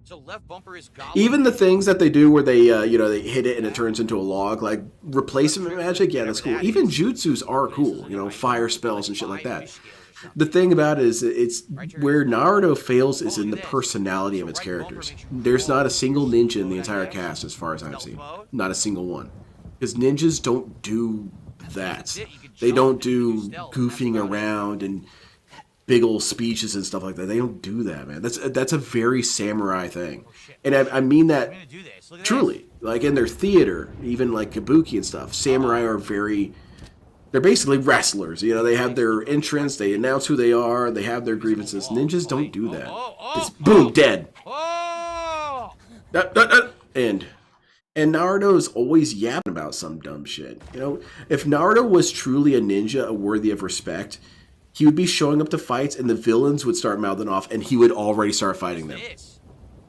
So left bumper is Golem.
Even the things that they do where they, you know, they hit it and it turns into a log, like replacement magic, yeah, that's cool. Even jutsus are cool, you know, fire spells and shit like that. The thing about it is, it's where Naruto fails is in the personality of its characters. There's not a single ninja in the entire cast, as far as I've seen. Not a single one. Because ninjas don't do that. They don't do goofing around and big old speeches and stuff like that. They don't do that, man. That's a very samurai thing. And I mean that truly. Like in their theater, even like kabuki and stuff, samurai are very... They're basically wrestlers. You know, they have their entrance, they announce who they are, they have their grievances. Ninjas don't do that. It's boom, dead. End. And Naruto's always yapping about some dumb shit. You know, if Naruto was truly a ninja, worthy of respect, he would be showing up to fights and the villains would start mouthing off and he would already start fighting them.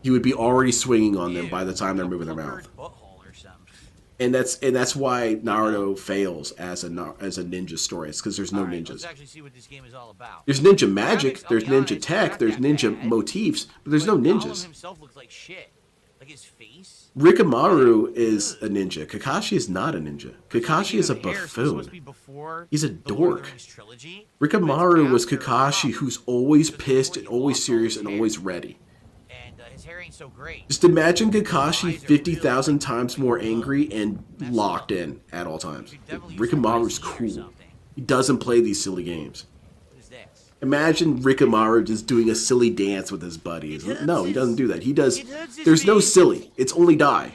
He would be already swinging on them by the time they're moving their mouth. And that's why Naruto fails as a ninja story. It's because there's no ninjas.
Let's actually see what this game is all about.
There's ninja magic, there's ninja tech, there's ninja motifs, but there's no ninjas.
Himself looks like shit. Like his face.
Rikamaru is a ninja. Kakashi is not a ninja. Kakashi is a buffoon. He's a dork. Rikamaru was Kakashi who's always pissed and always serious and always ready.
His hair ain't so great.
Just imagine Kakashi 50,000 times more angry and locked in at all times. Rikamaru's cool. He doesn't play these silly games. Imagine Rikamaru just doing a silly dance with his buddies. No, he doesn't do that. He does... There's no silly. It's only die.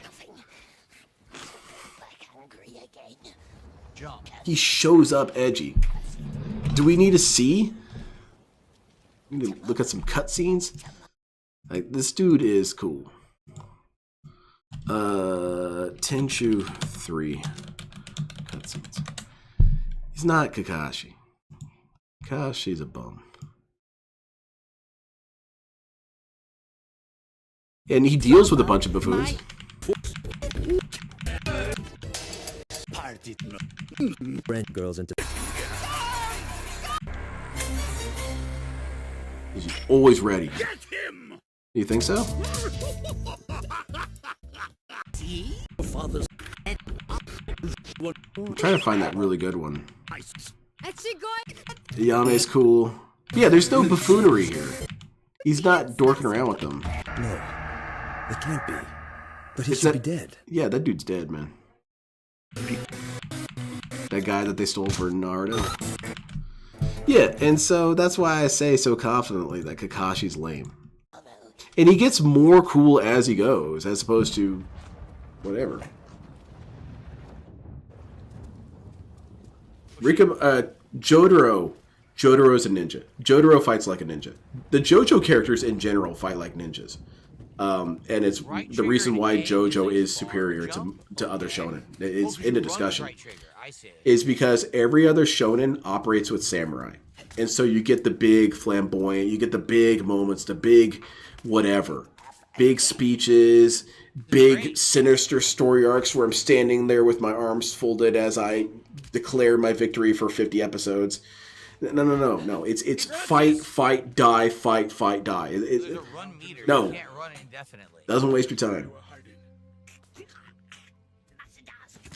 He shows up edgy. Do we need to see? We need to look at some cutscenes? Like, this dude is cool. Tenchu 3 cutscenes. He's not Kakashi. Kakashi's a bum. And he deals with a bunch of buffoons.
Rent girls into.
He's always ready. You think so? I'm trying to find that really good one. Yame's cool. Yeah, there's no buffoonery here. He's not dorking around with them.
No, it can't be. But he should be dead.
Yeah, that dude's dead, man. That guy that they stole for Naruto. Yeah, and so that's why I say so confidently that Kakashi's lame. And he gets more cool as he goes, as opposed to whatever. Jotaro. Jotaro's a ninja. Jotaro fights like a ninja. The JoJo characters in general fight like ninjas. And it's the reason why JoJo is superior to other shonen. It's in the discussion. Is because every other shonen operates with samurai. And so you get the big flamboyant, you get the big moments, the big whatever. Big speeches, big sinister story arcs where I'm standing there with my arms folded as I declare my victory for 50 episodes. No. It's fight, die, fight, die. No. Doesn't waste your time.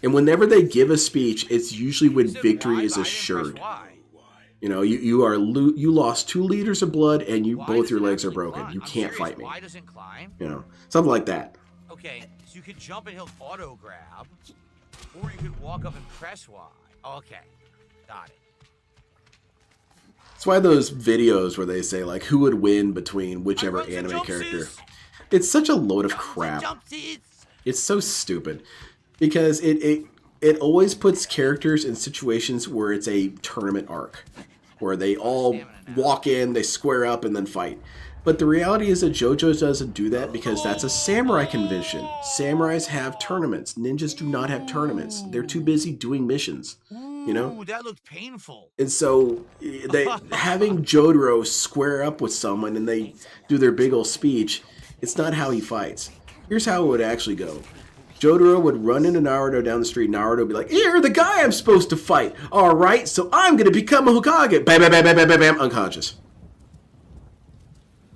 And whenever they give a speech, it's usually when victory is assured. You know, you lost 2 liters of blood and both your legs are broken. You can't fight me. You know, something like that.
Okay, so you could jump and he'll auto grab, or you could walk up and press Y. Okay, got it.
That's why those videos where they say like who would win between whichever anime character. It's such a load of crap. It's so stupid because it always puts characters in situations where it's a tournament arc, where they all walk in, they square up, and then fight. But the reality is that JoJo doesn't do that because that's a samurai convention. Samurais have tournaments. Ninjas do not have tournaments. They're too busy doing missions. You know?
That looked painful.
And so having Jotaro square up with someone and they do their big old speech, it's not how he fights. Here's how it would actually go. Jotaro would run into Naruto down the street. Naruto would be like, "You're the guy I'm supposed to fight. All right, so I'm going to become a Hokage." Bam, bam, bam, bam, bam, bam, bam, unconscious.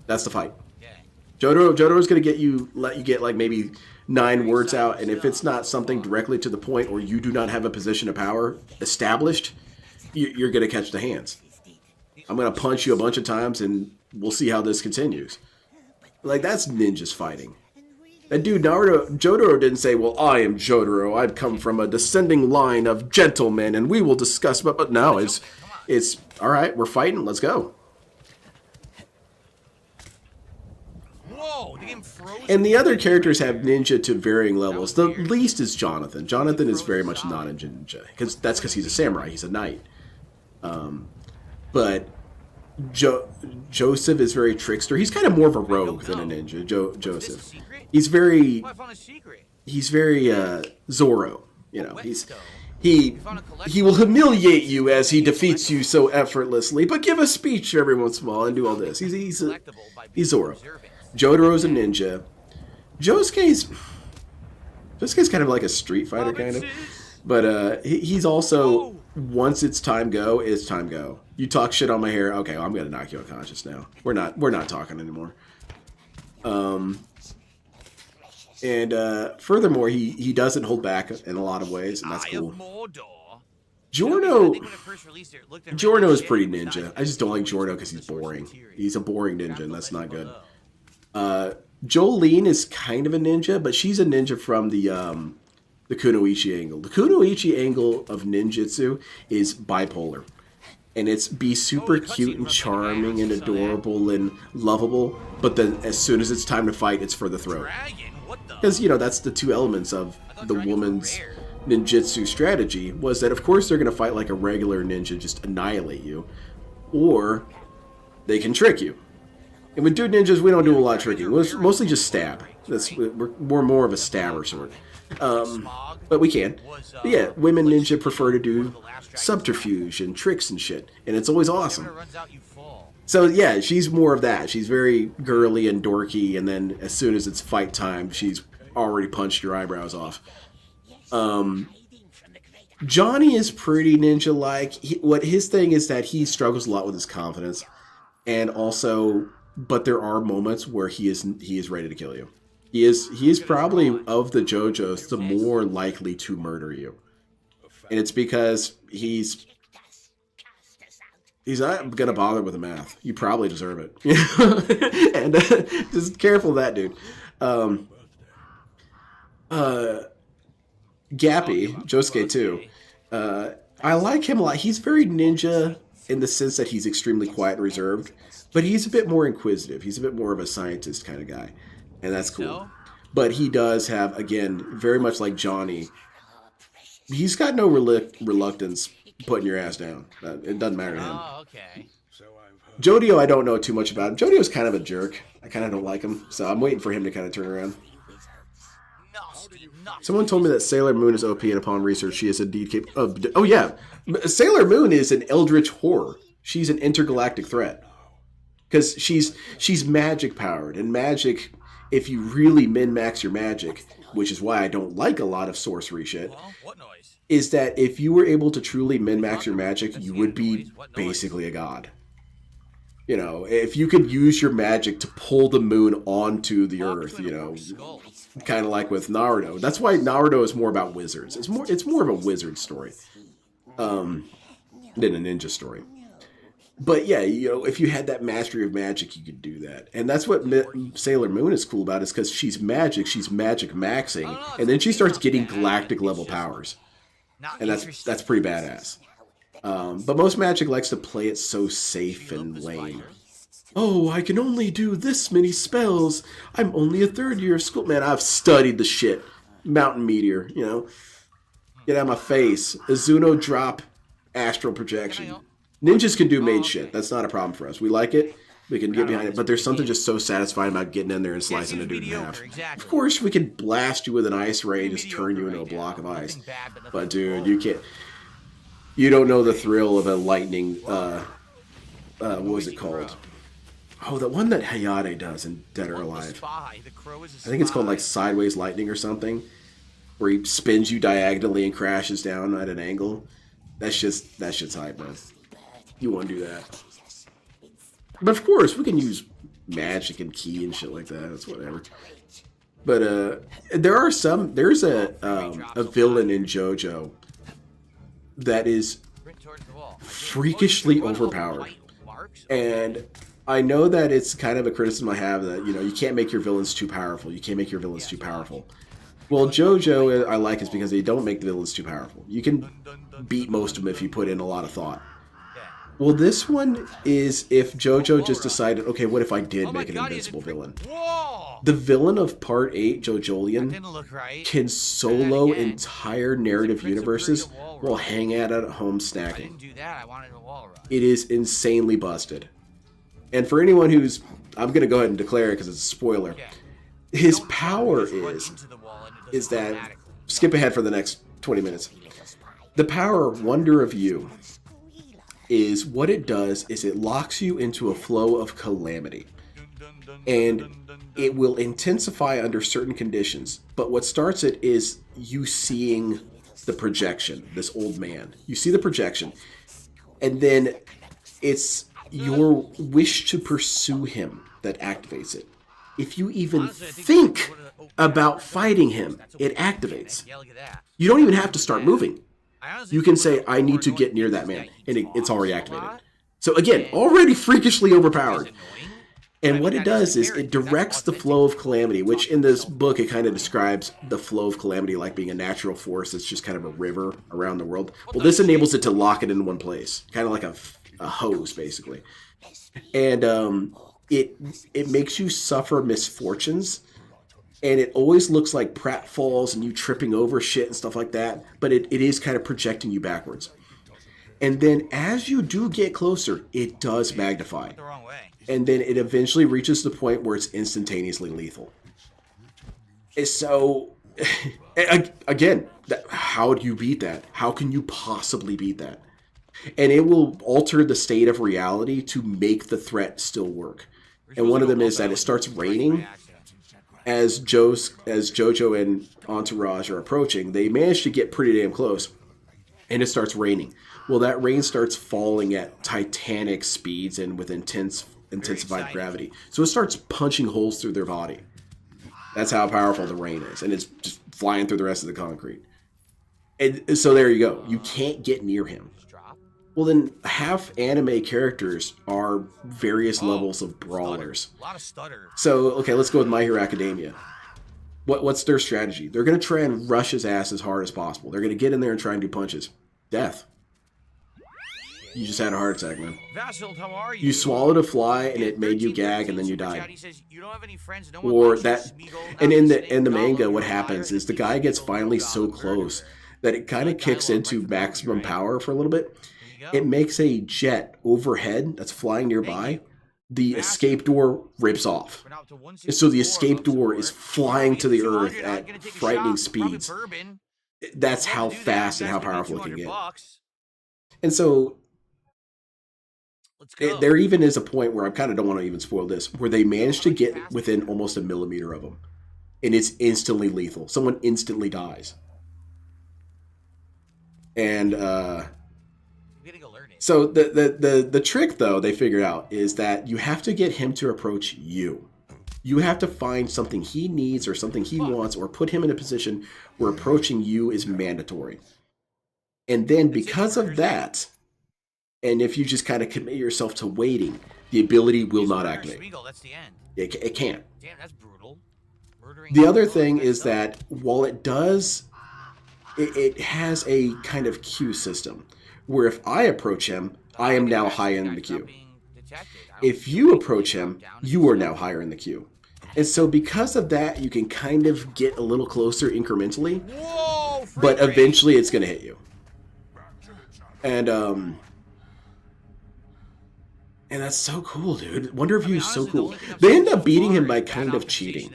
That's the fight. Jotaro's going to let you get like maybe 9 words out, and if it's not something directly to the point or you do not have a position of power established, you're going to catch the hands. I'm going to punch you a bunch of times, and we'll see how this continues. Like, that's ninjas fighting. That dude, Jotaro didn't say, "Well, I am Jotaro. I've come from a descending line of gentlemen, and we will discuss." But no, it's all right. We're fighting. Let's go.
Whoa, the game froze.
And the other characters have ninja to varying levels. The least is Jonathan. Jonathan is very much not a ninja because he's a samurai. He's a knight. But Joseph is very trickster. He's kind of more of a rogue than a ninja. Joseph. He's very Zorro. You know, he will humiliate you as he defeats you so effortlessly, but give a speech every once in a while and do all this. He's Zorro. Jotaro's a ninja. Josuke's kind of like a Street Fighter kind of, but he's also once it's time go, it's time go. You talk shit on my hair, okay, I'm gonna knock you unconscious now. We're not talking anymore. And furthermore, he doesn't hold back in a lot of ways, and that's cool. Giorno is pretty ninja. I just don't like Giorno because he's boring. He's a boring ninja, and that's not good. Jolene is kind of a ninja, but she's a ninja from the kunoichi angle. The kunoichi angle of ninjutsu is bipolar. And it's be super cute and charming and adorable and lovable, but then as soon as it's time to fight, it's for the throat. Because, you know, that's the 2 elements of the woman's ninjutsu strategy, was that of course they're going to fight like a regular ninja, just annihilate you, or they can trick you.
And with dude ninjas, we don't do a lot of tricking. We're mostly just stab. We're more of a stabber sort. But we can. But yeah, women ninja prefer to do subterfuge and tricks and shit, and it's always awesome. So yeah, she's more of that. She's very girly and dorky, and then as soon as it's fight time, she's already punched your eyebrows off. Johnny is pretty ninja-like. What his thing is that he struggles a lot with his confidence, and also, but there are moments where he is ready to kill you. He is probably of the JoJos the more likely to murder you, and it's because he's not gonna bother with the math. You probably deserve it, and just careful of that dude. Gappy, Josuke too. I like him a lot. He's very ninja in the sense that he's extremely quiet and reserved, but he's a bit more inquisitive. He's a bit more of a scientist kind of guy, and that's cool. But he does have, again, very much like Johnny, he's got no reluctance putting your ass down. It doesn't matter to him.
Oh, okay.
Jodio, I don't know too much about him. Jodio's kind of a jerk. I kind of don't like him, so I'm waiting for him to kind of turn around. Someone told me that Sailor Moon is OP, and upon research, she is indeed capable. Oh yeah, Sailor Moon is an eldritch horror. She's an intergalactic threat because she's magic powered, and magic. If you really min-max your magic, which is why I don't like a lot of sorcery shit, is that if you were able to truly min-max your magic, you would be basically a god. You know, if you could use your magic to pull the moon onto the earth, you know, kind of like with Naruto. That's why Naruto is more about wizards. It's more of a wizard story than a ninja story. But yeah, you know, if you had that mastery of magic, you could do that. And that's what Sailor Moon is cool about, is because she's magic maxing, and then she starts getting galactic level powers. And that's pretty badass. But most magic likes to play it so safe and lame. Oh, I can only do this many spells. I'm only a third year of school. Man, I've studied the shit. Mountain Meteor, you know. Get out of my face. Azuno drop astral projection. Ninjas can do mage shit. That's not a problem for us. We like it. We can get behind it. But there's something just so satisfying about getting in there and slicing a dude in half. Of course, we can blast you with an ice ray and just turn you into a block of ice. But dude, you can't. You don't know the thrill of a lightning. What was it called? Oh, the one that Hayate does in Dead or Alive. I think it's called like Sideways Lightning or something, where he spins you diagonally and crashes down at an angle. That shit's hype, man. You want to do that. But of course, we can use magic and ki and shit like that. It's whatever. But there's a villain in JoJo that is freakishly overpowered. And I know that it's kind of a criticism I have that, you know, you can't make your villains too powerful. You can't make your villains too powerful. Well, JoJo I like is because they don't make the villains too powerful. You can beat most of them if you put in a lot of thought. Well, this one is if JoJo just decided, okay, what if I did make an invincible villain? The villain of Part 8, JoJolion, can solo entire narrative universes while hanging out at home snacking. It is insanely busted. And for anyone who's, I'm going to go ahead and declare it because it's a spoiler. His power is that, skip ahead for the next 20 minutes. The power Wonder of You is what it does is it locks you into a flow of calamity. And it will intensify under certain conditions. But what starts it is you seeing the projection, this old man. You see the projection. And then it's your wish to pursue him that activates it. If you even think about fighting him, it activates. You don't even have to start moving. You can say, I need to get near that man, and it's already activated. So again, already freakishly overpowered. And what it does is it directs the flow of calamity, which in this book it kind of describes the flow of calamity like being a natural force that's just kind of a river around the world. Well, this enables it to lock it in one place, kind of like a hose, basically. And it makes you suffer misfortunes. And it always looks like pratfalls and you tripping over shit and stuff like that. But it is kind of projecting you backwards. And then as you do get closer, it does magnify.
The wrong way.
And then it eventually reaches the point where it's instantaneously lethal. So, again, how do you beat that? How can you possibly beat that? And it will alter the state of reality to make the threat still work. And one of them is that it starts raining as Jojo and Entourage are approaching. They manage to get pretty damn close, and it starts raining. Well, that rain starts falling at titanic speeds and with intensified gravity. So it starts punching holes through their body. That's how powerful the rain is, and it's just flying through the rest of the concrete. And so there you go. You can't get near him. Well, then half anime characters are various levels of brawlers.
A lot of stutter.
So, okay, let's go with My Hero Academia. What's their strategy? They're going to try and rush his ass as hard as possible. They're going to get in there and try and do punches. Death. You just had a heart attack, man.
Vassal, how are you?
You swallowed a fly and it made you gag and then you died.
He says, you don't have any friends, no
Or
one
that, and in the manga, what happens is the guy gets finally so close that it kind of kicks into maximum power for a little bit. It makes a jet overhead that's flying nearby. The escape door rips off. And so the escape door is flying to the earth at frightening speeds. That's how fast and how powerful it can get. And so there even is a point where I kind of don't want to even spoil this, where they manage to get within almost a millimeter of him. And it's instantly lethal. Someone instantly dies. And so the trick, though, they figured out is that you have to get him to approach you. You have to find something he needs or something he wants, or put him in a position where approaching you is mandatory. And then because of that, and if you just kind of commit yourself to waiting, the ability will not activate. It can't.
Damn, that's brutal.
The other thing is that while it does, it has a kind of queue system, where if I approach him, I am now high in the queue. If you approach him, you are now higher in the queue. And so because of that, you can kind of get a little closer incrementally, but eventually it's going to hit you. And that's so cool, dude. Wonder If You is so cool. They end up beating him by kind of cheating.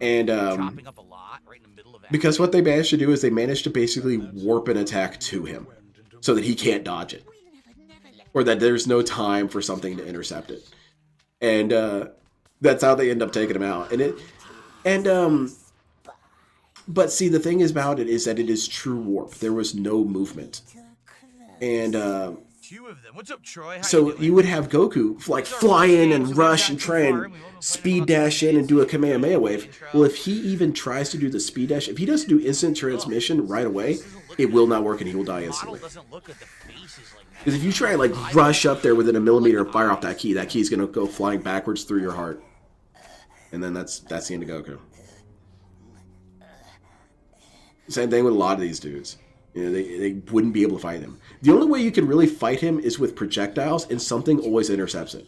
And because what they managed to do is they managed to basically warp an attack to him so that he can't dodge it, or that there's no time for something to intercept it. And that's how they end up taking him out. But see, the thing is about it is that it is true warp. There was no movement. And
What's up, Troy?
so you would have Goku like fly in and rush and try and speed dash in and do a Kamehameha wave. Well, if he even tries to do the speed dash, if he doesn't do instant transmission right away, it will not work and he will die instantly. Because if you try and like rush up there within a millimeter and fire off that key is going to go flying backwards through your heart. And then that's the end of Goku. Same thing with a lot of these dudes. You know, they wouldn't be able to fight him. The only way you can really fight him is with projectiles, and something always intercepts it.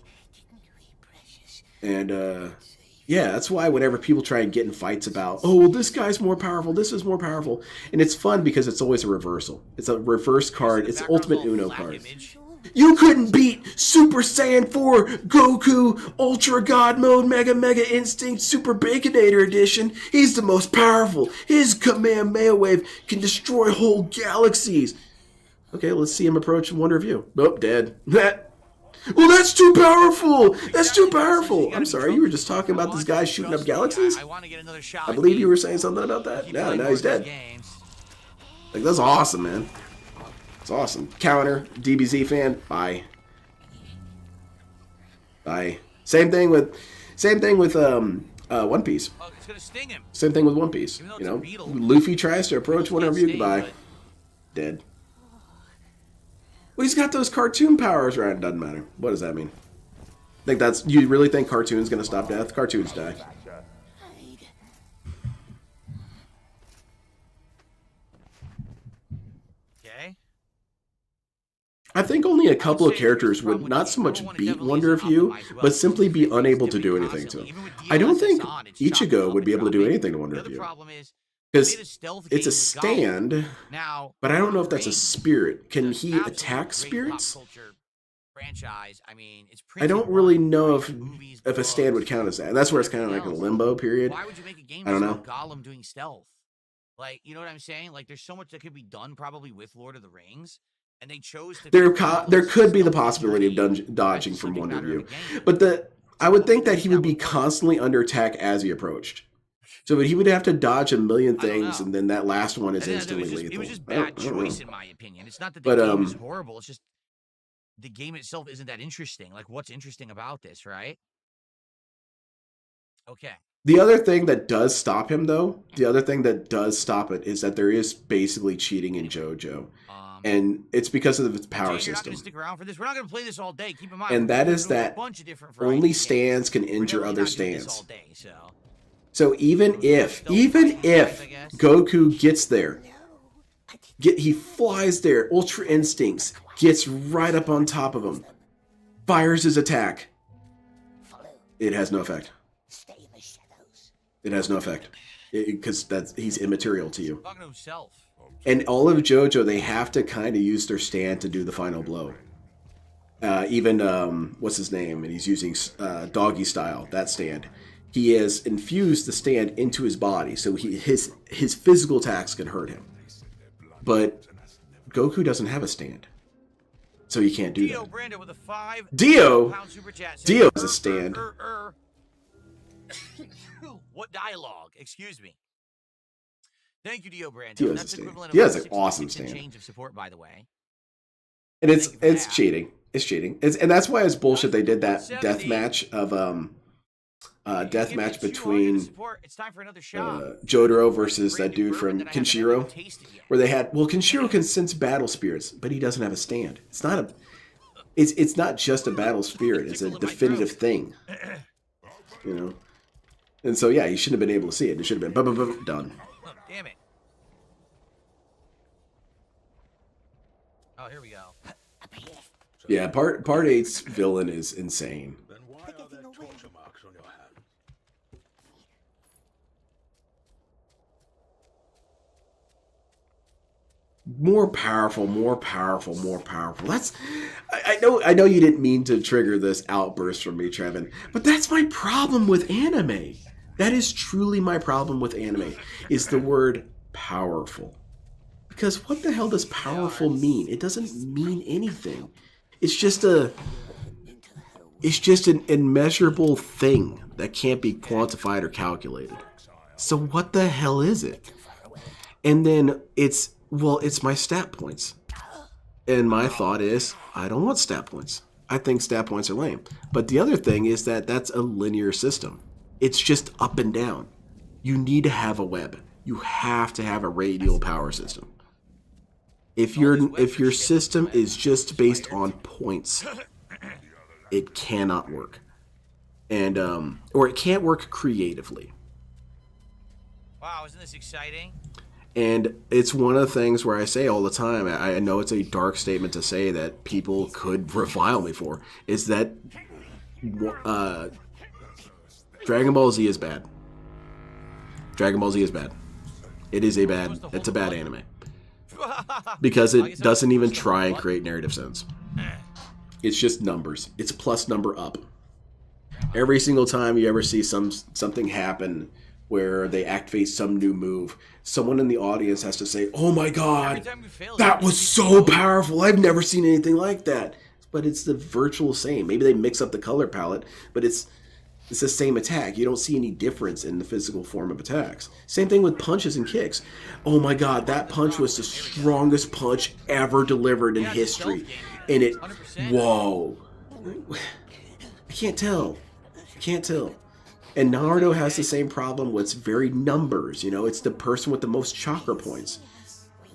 And, yeah, that's why whenever people try and get in fights about, oh, well, this guy's more powerful, this is more powerful. And it's fun because it's always a reversal. It's a reverse card. It's the ultimate Uno card. You couldn't beat Super Saiyan 4, Goku, Ultra God Mode, Mega Instinct, Super Baconator Edition. He's the most powerful. His Kamehameha Wave can destroy whole galaxies. Okay, let's see him approach and Wonder of You. Nope, dead. Well, that's too powerful. That's too powerful. I'm sorry, you were just talking about this guy shooting up galaxies? I believe you were saying something about that. No, now he's dead. Like, that's awesome, man. It's awesome. Counter, DBZ fan, bye. Bye. Same thing with One Piece. Same thing with One Piece. You know, Luffy tries to approach Wonder of You, goodbye. Dead. Well, he's got those cartoon powers, right? Doesn't matter. What does that mean? You really think cartoons gonna stop death? Cartoons die. I think only a couple of characters would not so much beat Wonder of You, but simply be unable to do anything to him. I don't think Ichigo would be able to do anything to Wonder of You. Because
Made a stealth
it's a
game with Gollum.
stand,
Now,
but I don't know if that's a
Rings,
spirit. Can
the
he
absolute
attack
great
spirits?
pop culture franchise. I mean, it's
I don't
printed
really
one,
know
right?
if
Movies,
a stand would
books,
count as that. And that's where it's kind of like a
everything
limbo
else.
period.
Why would you make a game
I don't
just
know.
about Gollum doing stealth? Like, you know what I'm saying? Like, there's so much that could be done probably with Lord of the Rings, and they chose to.
There
make Gollum
there could be the
stealthy
possibility of
journey
dodging
as the
from
subject
one to
matter of
view.
a game.
But I would think that
Hopefully
he
that
would be
would work.
constantly under attack as he approached. So he would have to dodge a million
I don't
things,
know.
and then that last one is
And then
instantly
it
lethal.
was just
I don't-
bad
I don't know.
choice, in my opinion. It's not that the
But,
game is horrible. It's just the game itself isn't that interesting. Like, what's interesting about this, right? Okay.
The other thing that does stop him, though, the other thing that does stop it is that there is basically cheating in JoJo. And it's because of its power
Jay, you're not
system.
going to stick around for this. We're not going to play this all day. Keep in mind.
And
we're
that
gonna
is
do a
that
bunch of different variety
only
of games.
stands can
We're
injure
definitely
other
not doing this
stands.
all day, so.
So even if Goku gets there, he flies there, Ultra Instincts, gets right up on top of him, fires his attack, it has no effect. It has no effect. Because he's immaterial to you.
Talking to himself.
And all of JoJo, they have to kind of use their stand to do the final blow. Even, what's his name? And he's using doggy style, that stand. He has infused the stand into his body, so his physical attacks can hurt him. But Goku doesn't have a stand, so he can't do that.
Brando with a $5
Dio
super chat says,
Dio has a stand.
What dialogue? Excuse me. Thank you, Dio Brando.
Dio has
That's
a stand.
equivalent of
Dio has
like
an awesome
66 and
stand.
change of support, by the way.
And it's cheating. It's cheating. And that's why it's bullshit. They did that death match of death match between Jotaro versus that dude from Kenshiro, where they had Kenshiro can sense battle spirits, but he doesn't have a stand. It's not just a battle spirit. It's a definitive thing, you know. And so yeah, you shouldn't have been able to see it. It should have been done.
Oh, damn it. Oh, here we go.
Yeah, part 8's villain is insane.
Then why are there torture marks on your hand?
More powerful. I know you didn't mean to trigger this outburst from me, Trevin, but that's my problem with anime. That is truly my problem with anime, is the word powerful. Because what the hell does powerful mean? It doesn't mean anything. It's just an immeasurable thing that can't be quantified or calculated. So what the hell is it? And then it's my stat points. And my thought is, I don't want stat points. I think stat points are lame. But the other thing is that that's a linear system. It's just up and down. You need to have a web. You have to have a radial power system. If your system is just based on points, it cannot work. And or it can't work creatively.
Wow, isn't this exciting?
And it's one of the things where I say all the time, I know it's a dark statement to say that people could revile me for, is that Dragon Ball Z is bad. Dragon Ball Z is bad. It's a bad anime. Because it doesn't even try and create narrative sense. It's just numbers. It's plus number up. Every single time you ever see something happen where they activate some new move, someone in the audience has to say, "Oh my god, that was so powerful. I've never seen anything like that." But it's the virtual same. Maybe they mix up the color palette, but it's the same attack. You don't see any difference in the physical form of attacks. Same thing with punches and kicks. Oh my god, that punch was the strongest punch ever delivered in history. And it, whoa. I can't tell. And Naruto has the same problem with very numbers. You know, it's the person with the most chakra points.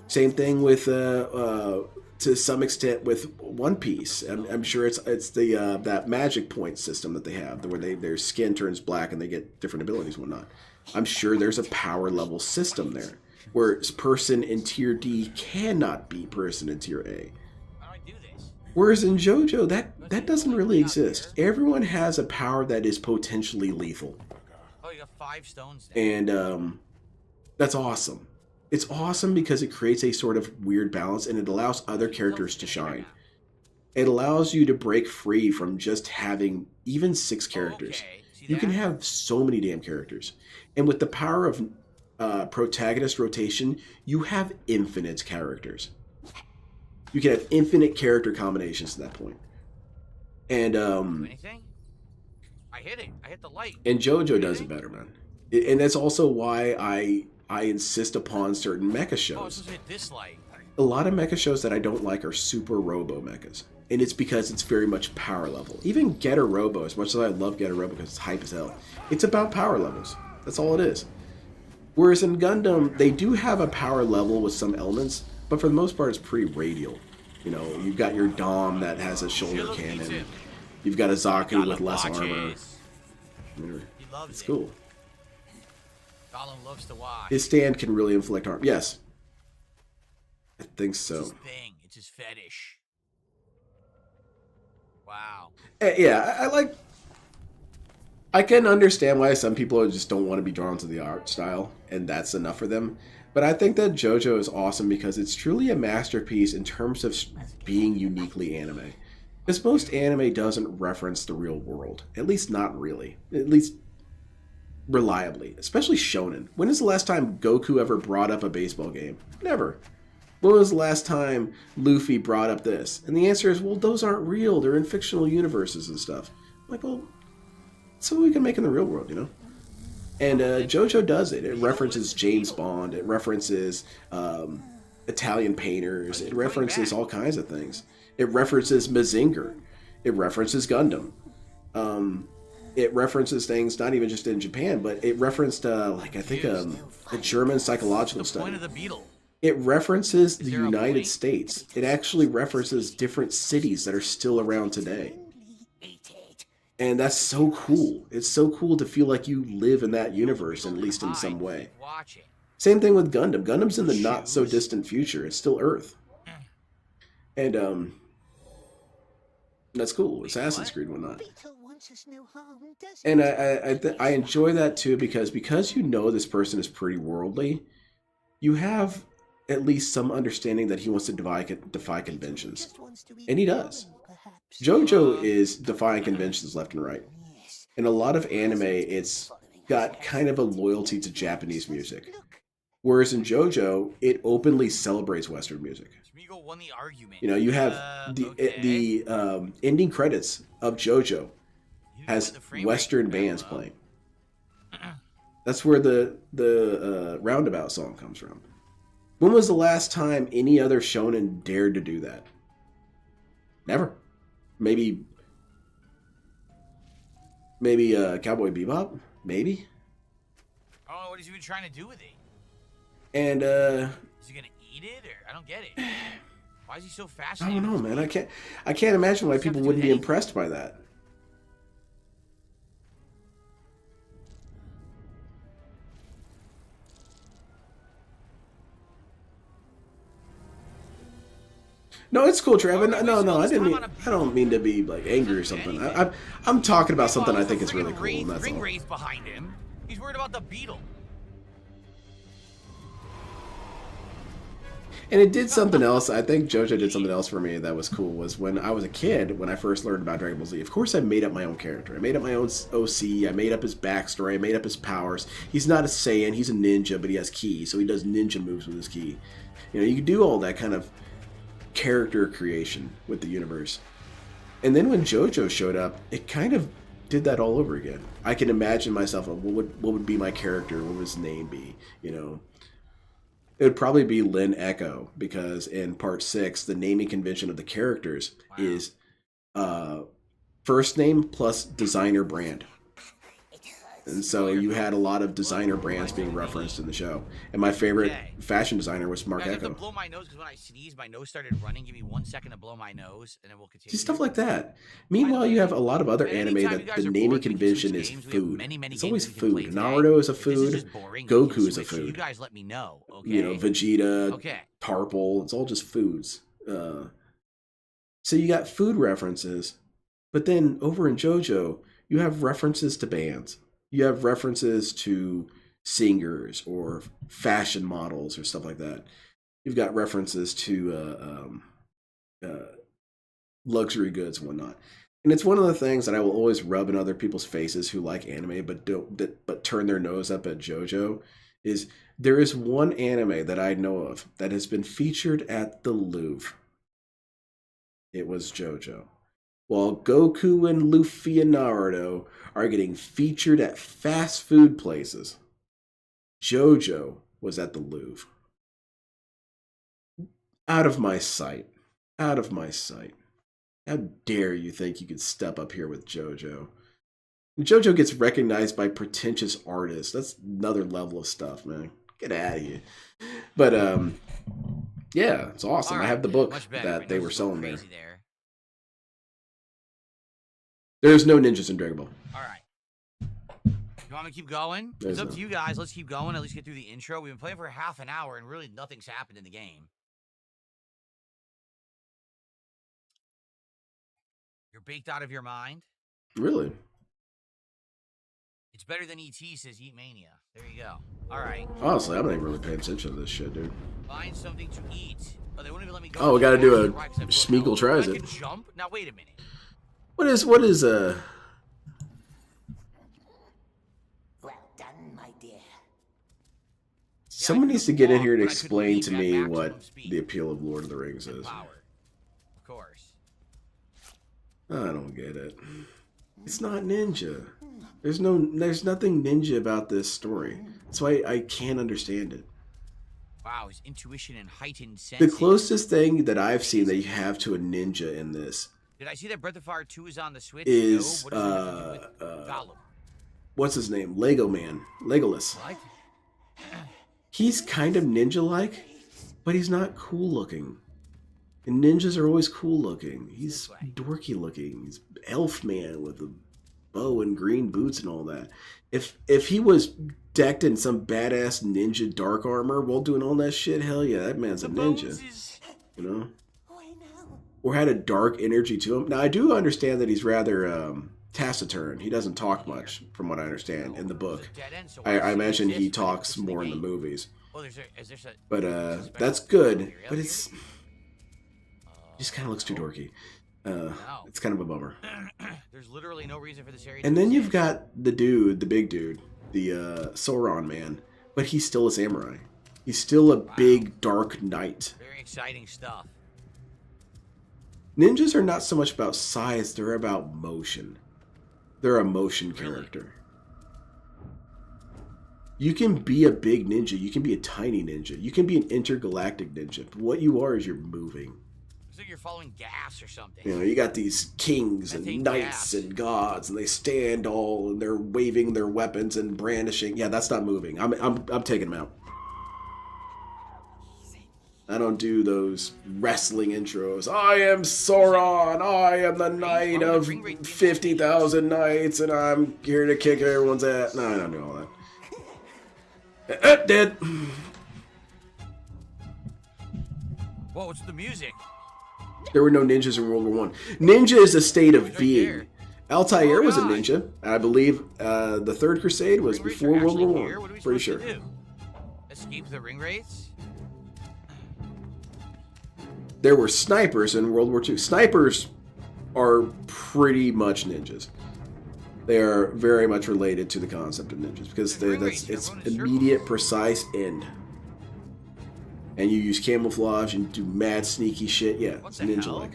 Same thing with, to some extent, with One Piece. I'm sure it's the that magic point system that they have, where their skin turns black and they get different abilities and whatnot. I'm sure there's a power level system there, where person in tier D cannot beat person in tier A. Whereas in JoJo, that doesn't really exist. Everyone has a power that is potentially lethal.
Oh, you got 5 stones there.
And That's awesome. It's awesome because it creates a sort of weird balance and it allows other characters to shine. It allows you to break free from just having even 6 characters. You can have so many damn characters. And with the power of protagonist rotation, you have infinite characters. You can have infinite character combinations at that point. And
Anything? I hit it. I hit the light.
And JoJo does it better, man. And that's also why I insist upon certain mecha
Oh,
shows.
it's supposed to hit this light.
A lot of mecha shows that I don't like are super robo mechas. And it's because it's very much power level. Even Getter Robo, as much as I love Getter Robo because it's hype as hell, it's about power levels. That's all it is. Whereas in Gundam, they do have a power level with some elements, but for the most part, it's pretty radial. You know, you've got your Dom that has a shoulder cannon. You've got a Zaku with less armor. It's cool.
Gollum loves to watch.
His stand can really inflict harm. Yes. I think so.
It's his thing. It's his fetish. Wow.
Yeah, I can understand why some people just don't want to be drawn to the art style, and that's enough for them. But I think that JoJo is awesome because it's truly a masterpiece in terms of being uniquely anime. Because most anime doesn't reference the real world. At least not really. At least reliably. Especially shonen. When is the last time Goku ever brought up a baseball game? Never. When was the last time Luffy brought up this? And the answer is, well, those aren't real. They're in fictional universes and stuff. I'm like, well, that's what we can make in the real world, you know? And JoJo does it. It references James Bond. It references Italian painters. It references all kinds of things. It references Mazinger. It references Gundam. It references things not even just in Japan, but it referenced, like, I think a German psychological study.
Point of the beetle.
It references the United States. It actually references different cities that are still around today. And that's so cool. It's so cool to feel like you live in that universe, at least in some way. Same thing with Gundam. Gundam's in the not so distant future. It's still Earth. And that's cool. Assassin's Creed and whatnot. And I enjoy that too because you know this person is pretty worldly. You have at least some understanding that he wants to defy conventions. And he does. JoJo is defying conventions left and right. In a lot of anime, it's got kind of a loyalty to Japanese music. Whereas in JoJo, it openly celebrates Western music. You know, you have the ending credits of JoJo has Western bands playing. That's where the Roundabout song comes from. When was the last time any other shonen dared to do that? Never. Maybe Cowboy Bebop? Maybe?
Oh, what is he even trying to do with it?
And
is he gonna eat it, or I don't get it? Why is he so fascinated?
I don't know, man. I can't imagine why people wouldn't be impressed by that. No, it's cool, Trevor. No, I don't mean to be like angry or something. I'm talking about something I think is really cool, and that's all.
Wraith behind him. He's worried about the beetle.
And it did something else. I think JoJo did something else for me that was cool. Was when I was a kid, when I first learned about Dragon Ball Z. Of course, I made up my own character. I made up my own OC. I made up his backstory. I made up his powers. He's not a Saiyan. He's a ninja, but he has ki, so he does ninja moves with his ki. You know, you can do all that kind of character creation with the universe. And then when JoJo showed up, it kind of did that all over again. I can imagine myself, what would be my character? What would his name be? You know, it would probably be Lin Echo, because in part 6, the naming convention of the characters is first name plus designer brand. And so you had a lot of designer brands being referenced in the show. And my favorite fashion designer was Mark
I have to
Echo.
blow my nose because when I sneeze, my nose started running. Give me 1 second to blow my nose, and then we'll continue.
See, stuff like that. Meanwhile, you have a lot of other anime that the naming convention is food. It's always food. Naruto is a food. Goku is a food.
You guys let me know, okay?
You know, Vegeta, Tarple, it's all just foods. So you got food references, but then over in JoJo, you have references to bands. You have references to singers or fashion models or stuff like that. You've got references to luxury goods and whatnot. And it's one of the things that I will always rub in other people's faces who like anime but turn their nose up at JoJo is there is one anime that I know of that has been featured at the Louvre. It was JoJo. While Goku and Luffy and Naruto are getting featured at fast food places, JoJo was at the Louvre. Out of my sight. Out of my sight. How dare you think you could step up here with JoJo? JoJo gets recognized by pretentious artists. That's another level of stuff, man. Get out of here. But, yeah, it's awesome.
Right,
I have the book
better,
that
right?
they were selling there.
there.
There's no ninjas in Dragon Ball.
All right. You want me to keep going?
There's
It's up
no.
to you guys. Let's keep going. At least get through the intro. We've been playing for half an hour, and really nothing's happened in the game. You're baked out of your mind?
Really?
It's better than E.T., says Eat Mania. There you go. All right.
Honestly, I'm not even really paying attention to this shit, dude.
Find something to eat. Oh, they won't even let me go.
Oh, we gotta do a
Right, 'cause I put
Smeagol
health.
tries
I
it.
can jump? Now, wait a minute.
What is
Well done, my dear.
someone
I
needs to
could've
get in
walked,
here to
but I couldn't
explain
leave
to
at
me
maximum
what
speed.
the appeal of Lord of the Rings
And
is.
power. Of course.
I don't get it. It's not ninja. There's nothing ninja about this story. That's why I can't understand it.
Wow, his intuition and heightened sense.
The closest thing that I've seen that you have to a ninja in this
Did I see that Breath of Fire 2 is on the Switch?
is
no. What does it have to do with Gollum?
what's his name? Lego Man. Legolas.
What?
He's kind of ninja-like, but he's not cool looking. And ninjas are always cool looking. He's dorky looking. He's elf man with a bow and green boots and all that. If he was decked in some badass ninja dark armor while doing all that shit, hell yeah, that man's a ninja. You know? Or had a dark energy to him. Now I do understand that he's rather taciturn. He doesn't talk much, from what I understand, in the book. I imagine he talks more in the movies.
Oh, is there a,
But that's good. But it's just kind of looks too dorky. It's kind of a bummer.
There's literally no reason for this area.
And then you've got the dude, the big dude, the Sauron man, but he's still a samurai. He's still a big dark knight.
Very exciting stuff.
Ninjas are not so much about size, they're about motion. They're a motion character. You can be a big ninja, you can be a tiny ninja, you can be an intergalactic ninja, but what you are is you're moving.
It's like you're following gas or something.
You know, you got these kings and knights and gods, and they stand all, and they're waving their weapons and brandishing. Yeah, that's not moving. I'm taking them out. I don't do those wrestling intros. I am Sauron. I am the knight of 50,000 knights, and I'm here to kick everyone's ass. No, I don't do all that. Dead.
Whoa, what's the music?
There were no ninjas in World War I. Ninja is a state of being. Altair was a ninja. I believe the Third Crusade was before World War I. Pretty sure.
Escape the ring wraiths?
There were snipers in World War II. Snipers are pretty much ninjas. They are very much related to the concept of ninjas because it's immediate, precise end. And you use camouflage and do mad sneaky shit. Yeah, it's ninja-like.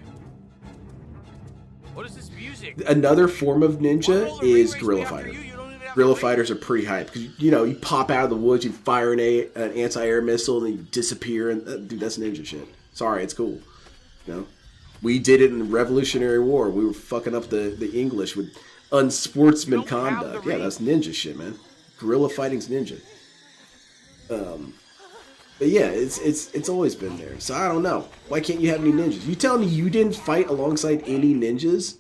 What is this music?
Another form of ninja is guerrilla fighter. Guerrilla fighters are pretty hype because you pop out of the woods, you fire an anti-air missile, and then you disappear. And dude, that's ninja shit. Sorry, it's cool. We did it in the Revolutionary War. We were fucking up the English with unsportsman conduct. Yeah, that's ninja shit, man. Guerrilla fighting's ninja. But yeah, it's always been there. So I don't know. Why can't you have any ninjas? You telling me you didn't fight alongside any ninjas,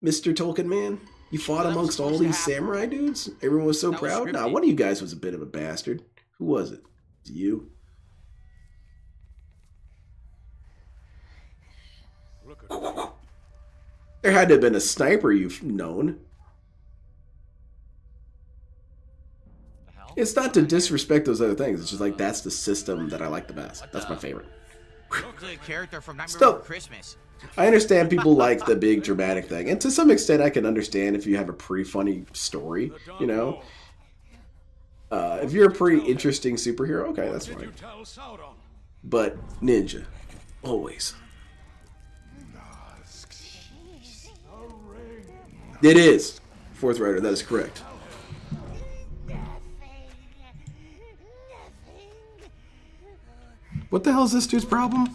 Mr. Tolkien man? You fought amongst all these samurai dudes? Everyone was so proud? Nah, one of you guys was a bit of a bastard. Who was it? Was it you? There had to have been a sniper you've known.
The hell?
It's not to disrespect those other things. It's just like that's the system that I like the best. That's my favorite.
Looks like a character from Nightmare
Still,
Before Christmas.
I understand people like the big dramatic thing, and to some extent, I can understand if you have a pretty funny story. You know, if you're a pretty interesting superhero, okay, that's fine. But ninja, always. It is. Fourth Rider, that is correct. What the hell is this dude's problem?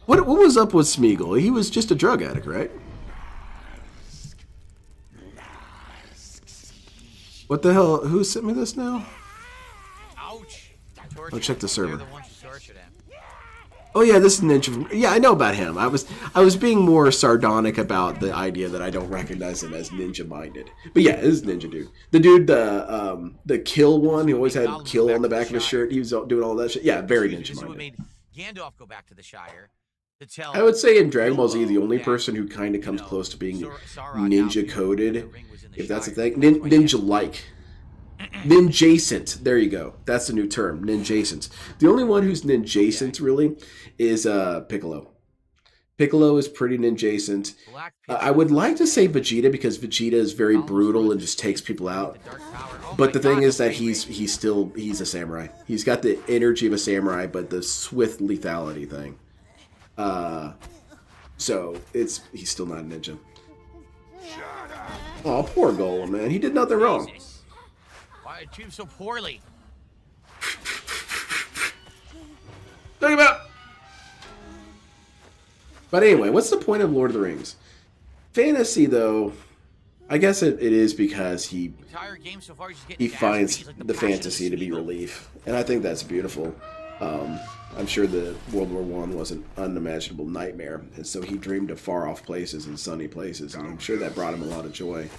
What was up with Smeagol? He was just a drug addict, right? What the hell? Who sent me this now?
Ouch.
I'll check the server.
They're the ones who tortured him.
Oh yeah, this is Ninja. Yeah, I know about him. I was being more sardonic about the idea that I don't recognize him as ninja-minded. But yeah, this is Ninja dude. The dude, the kill one. He always had kill on the back of his shirt. He was doing all that shit. Yeah, very ninja-minded.
Made Gandalf go back to the Shire to tell.
I would say in Dragon Ball Z, the only person who kind of comes close to being ninja-coded, if that's a thing, ninja-like. Ninjacent. There you go. That's the new term. Ninjacent. The only one who's ninjacent really is Piccolo. Piccolo is pretty ninjacent. I would like to say Vegeta because Vegeta is very brutal and just takes people out. But the thing is that he's a samurai. He's got the energy of a samurai, but the swift lethality thing. So he's still not a ninja. Oh, poor Golem, man. He did nothing wrong.
Why I treat him so poorly?
Talking about. But anyway, what's the point of Lord of the Rings? Fantasy, though, I guess it is because he finds the fantasy to be relief, and I think that's beautiful. I'm sure the World War I was an unimaginable nightmare, and so he dreamed of far-off places and sunny places, and I'm sure that brought him a lot of joy.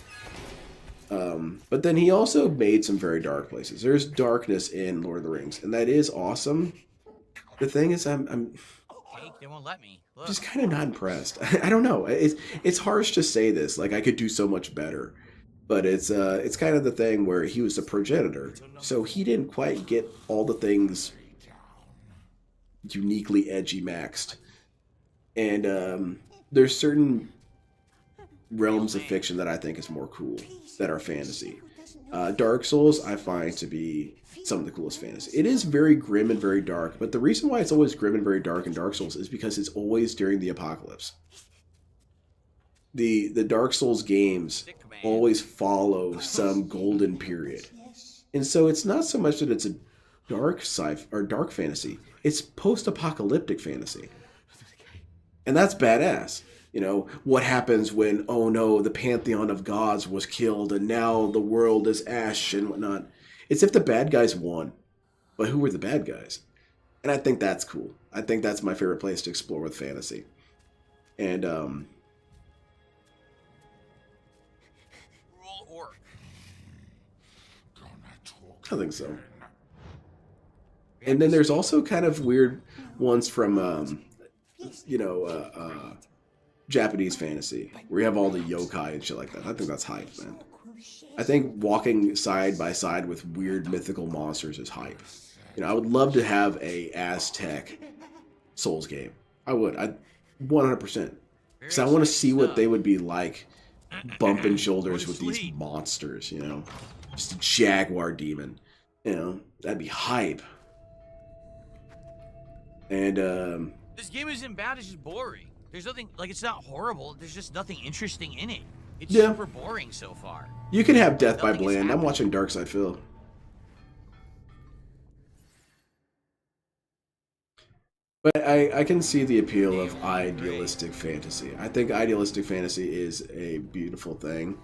But then he also made some very dark places. There's darkness in Lord of the Rings, and that is awesome. The thing is, I'm
they won't let me. Look.
Just kind of not impressed. I don't know. It's harsh to say this. Like I could do so much better, but it's kind of the thing where he was the progenitor, so he didn't quite get all the things uniquely edgy maxed. And there's certain realms of fiction that I think is more cool that are fantasy. Dark Souls I find to be some of the coolest fantasy. It is very grim and very dark, but the reason why it's always grim and very dark in Dark Souls is because it's always during the apocalypse. The Dark Souls games always follow some golden period. And so it's not so much that it's a dark sci-fi or dark fantasy, it's post-apocalyptic fantasy. And that's badass. You know, what happens when, oh no, the pantheon of gods was killed and now the world is ash and whatnot. It's if the bad guys won. But who were the bad guys? And I think that's cool. I think that's my favorite place to explore with fantasy. And, I think so. And then there's also kind of weird ones from, Japanese fantasy, where you have all the yokai and shit like that. I think that's hype, man. I think walking side by side with weird mythical monsters is hype. You know, I would love to have a Aztec Souls game. I would. 100%. Because I want to see what they would be like bumping shoulders with these monsters, you know. Just a jaguar demon. You know, that'd be hype. And,
this game isn't bad, it's just boring. There's nothing, like, it's not horrible. There's just nothing interesting in it. It's super boring so far.
You can have Death by Bland. I'm watching Darkside Phil. But I can see the appeal of idealistic fantasy. I think idealistic fantasy is a beautiful thing.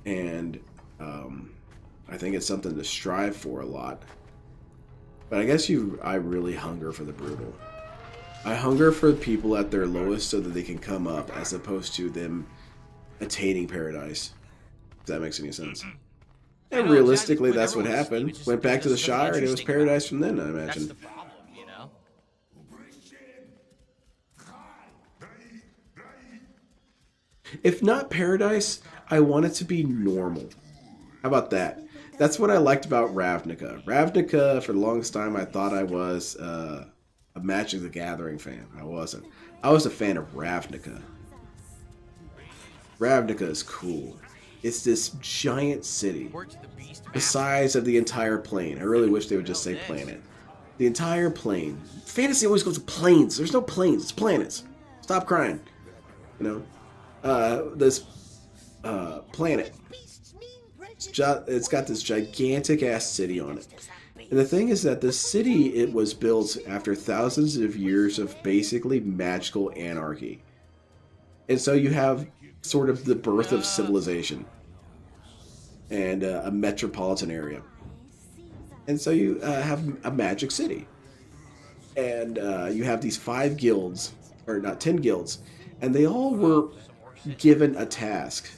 And I think it's something to strive for a lot. But I guess I really hunger for the brutal. I hunger for people at their lowest so that they can come up, as opposed to them attaining paradise. If that makes any sense. And realistically, that's what happened. Went back to the Shire, and it was paradise from then, I imagine.
That's the problem, you know?
If not paradise, I want it to be normal. How about that? That's what I liked about Ravnica. Ravnica, for the longest time, I thought I was a Magic the Gathering fan. I wasn't. I was a fan of Ravnica. Ravnica is cool. It's this giant city, the size of the entire plane. I really wish they would just say planet. The entire plane. Fantasy always goes to planes. There's no planes. It's planets. Stop crying. You know, this planet. It's got this gigantic ass city on it. And the thing is that this city, it was built after thousands of years of basically magical anarchy. And so you have sort of the birth of civilization and a metropolitan area. And so you have a magic city. And you have these 5 guilds, or not 10 guilds, and they all were given a task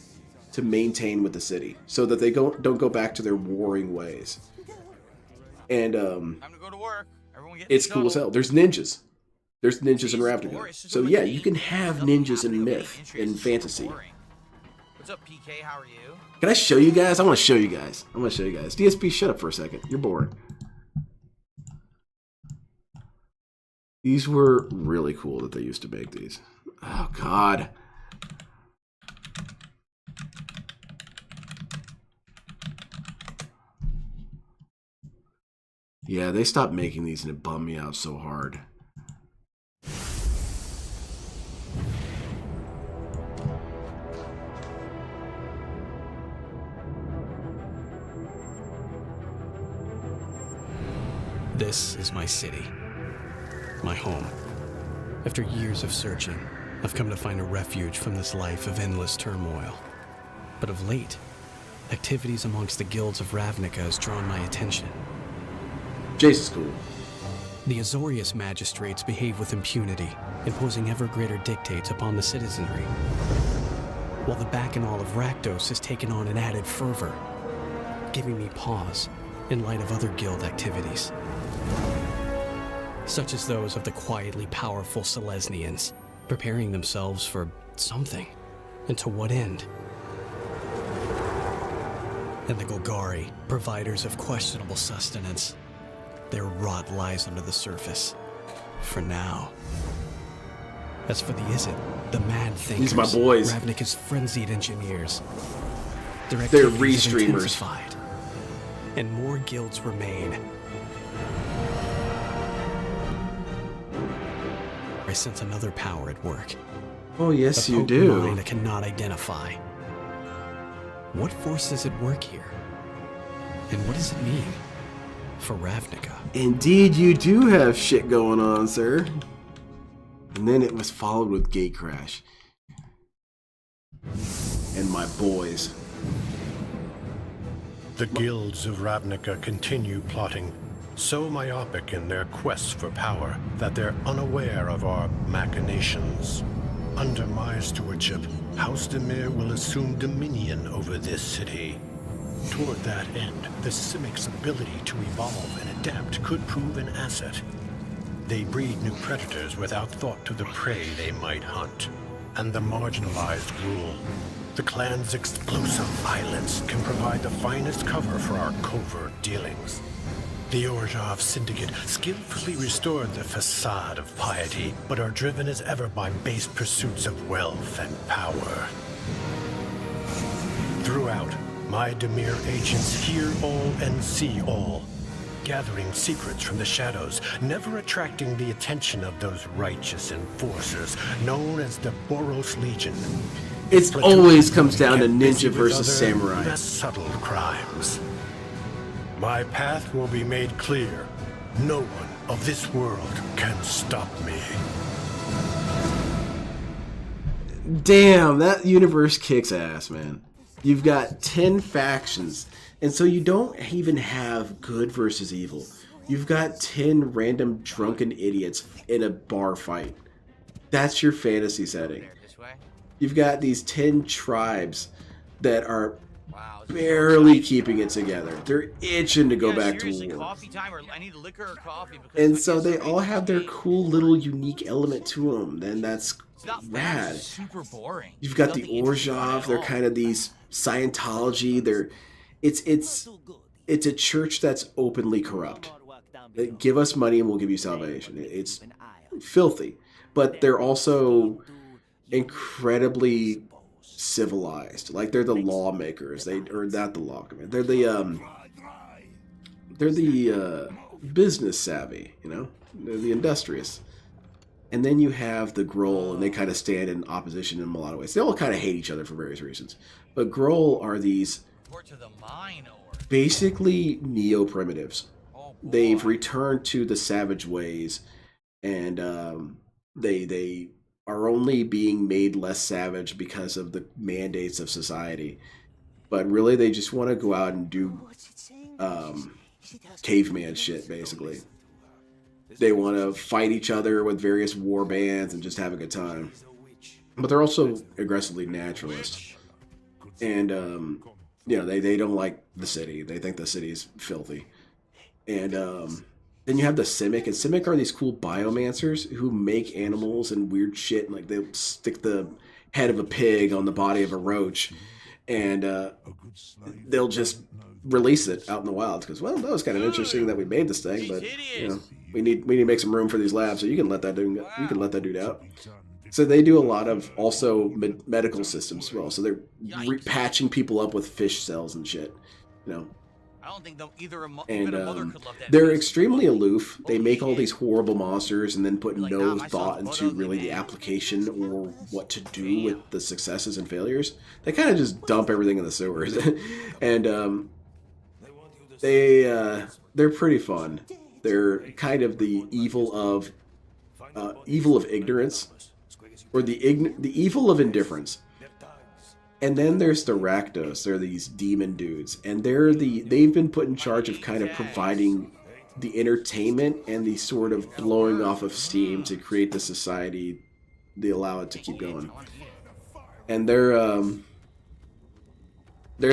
to maintain with the city so that they don't go back to their warring ways. And
Time to go to work. Everyone get
it's cool as hell. There's ninjas. There's ninjas in Ravnica. So yeah, you can have ninjas in myth, in fantasy.
What's up, PK? How are you?
Can I show you guys? I want to show you guys. I want to show you guys. DSP, shut up for a second. You're bored. These were really cool that they used to make these. Oh, God. Yeah, they stopped making these and it bummed me out so hard.
This is my city, my home. After years of searching, I've come to find a refuge from this life of endless turmoil. But of late, activities amongst the guilds of Ravnica has drawn my attention.
Jace is cool.
The Azorius magistrates behave with impunity, imposing ever greater dictates upon the citizenry, while the Bacchanal of Rakdos has taken on an added fervor, giving me pause in light of other guild activities, such as those of the quietly powerful Selesnians, preparing themselves for something, and to what end? And the Golgari, providers of questionable sustenance. Their rot lies under the surface, for now. As for the Izzet, the mad thinkers,
these are my boys.
Ravnica's frenzied engineers.
They're
activities have
restreamers.
intensified, and more guilds remain. I sense another power at work.
Oh, yes,
a
you
potent
do.
mind I cannot identify. What force is at work here? And what does it mean for Ravnica?
Indeed, you do have shit going on, sir. And then it was followed with Gatecrash. And my boys.
The guilds of Ravnica continue plotting, so myopic in their quest for power that they're unaware of our machinations. Under my stewardship, House Demir will assume dominion over this city. Toward that end, the Simic's ability to evolve and adapt could prove an asset. They breed new predators without thought to the prey they might hunt. And the marginalized rule. The clan's explosive violence can provide the finest cover for our covert dealings. The Orzhov Syndicate skillfully restored the facade of piety, but are driven as ever by base pursuits of wealth and power. Throughout, my Demir agents hear all and see all, gathering secrets from the shadows, never attracting the attention of those righteous enforcers known as the Boros Legion.
It always comes down to ninja versus samurai.
Less subtle crimes. My path will be made clear. No one of this world can stop me.
Damn, that universe kicks ass, man. You've got 10 factions, and so you don't even have good versus evil. You've got 10 random drunken idiots in a bar fight. That's your fantasy setting. You've got these 10 tribes that are barely keeping it together. They're itching to go back to war.
Coffee time, or I need liquor or coffee,
And so they all have their cool little unique element to them. Then that's rad.
Super boring.
You've got the Orzhov. They're kind of these Scientology. It's it's a church that's openly corrupt. They give us money and we'll give you salvation. It's filthy, but they're also incredibly civilized. Like they're the lawmakers. They're not the lawmakers. They're the business savvy. You know, they're the industrious. And then you have the Grohl, and they kind of stand in opposition in a lot of ways. They all kind of hate each other for various reasons. But Grohl are these basically neo-primitives. They've returned to the savage ways, and they are only being made less savage because of the mandates of society. But really, they just want to go out and do caveman shit, basically. They want to fight each other with various war bands and just have a good time. But they're also aggressively naturalist. And, you know, they don't like the city. They think the city's filthy. And then you have the Simic. And Simic are these cool biomancers who make animals and weird shit. And, like, they'll stick the head of a pig on the body of a roach. And they'll just release it out in the wild. Because, well, that was kind of interesting that we made this thing. But, you know, we need to make some room for these labs. So you can let that dude out. So they do a lot of also medical systems as well. So they're patching people up with fish cells and shit, you know.
I don't think even a
And
mother could love that.
they're extremely aloof. They make all these horrible monsters and then put no thought into really the application or what to do with the successes and failures. They kind of just dump everything in the sewers, and they're pretty fun. They're kind of the evil of ignorance. Or the evil of indifference. And then there's the Rakdos. They're these demon dudes. And they've been put in charge of kind of providing the entertainment and the sort of blowing off of steam to create the society, they allow it to keep going. And their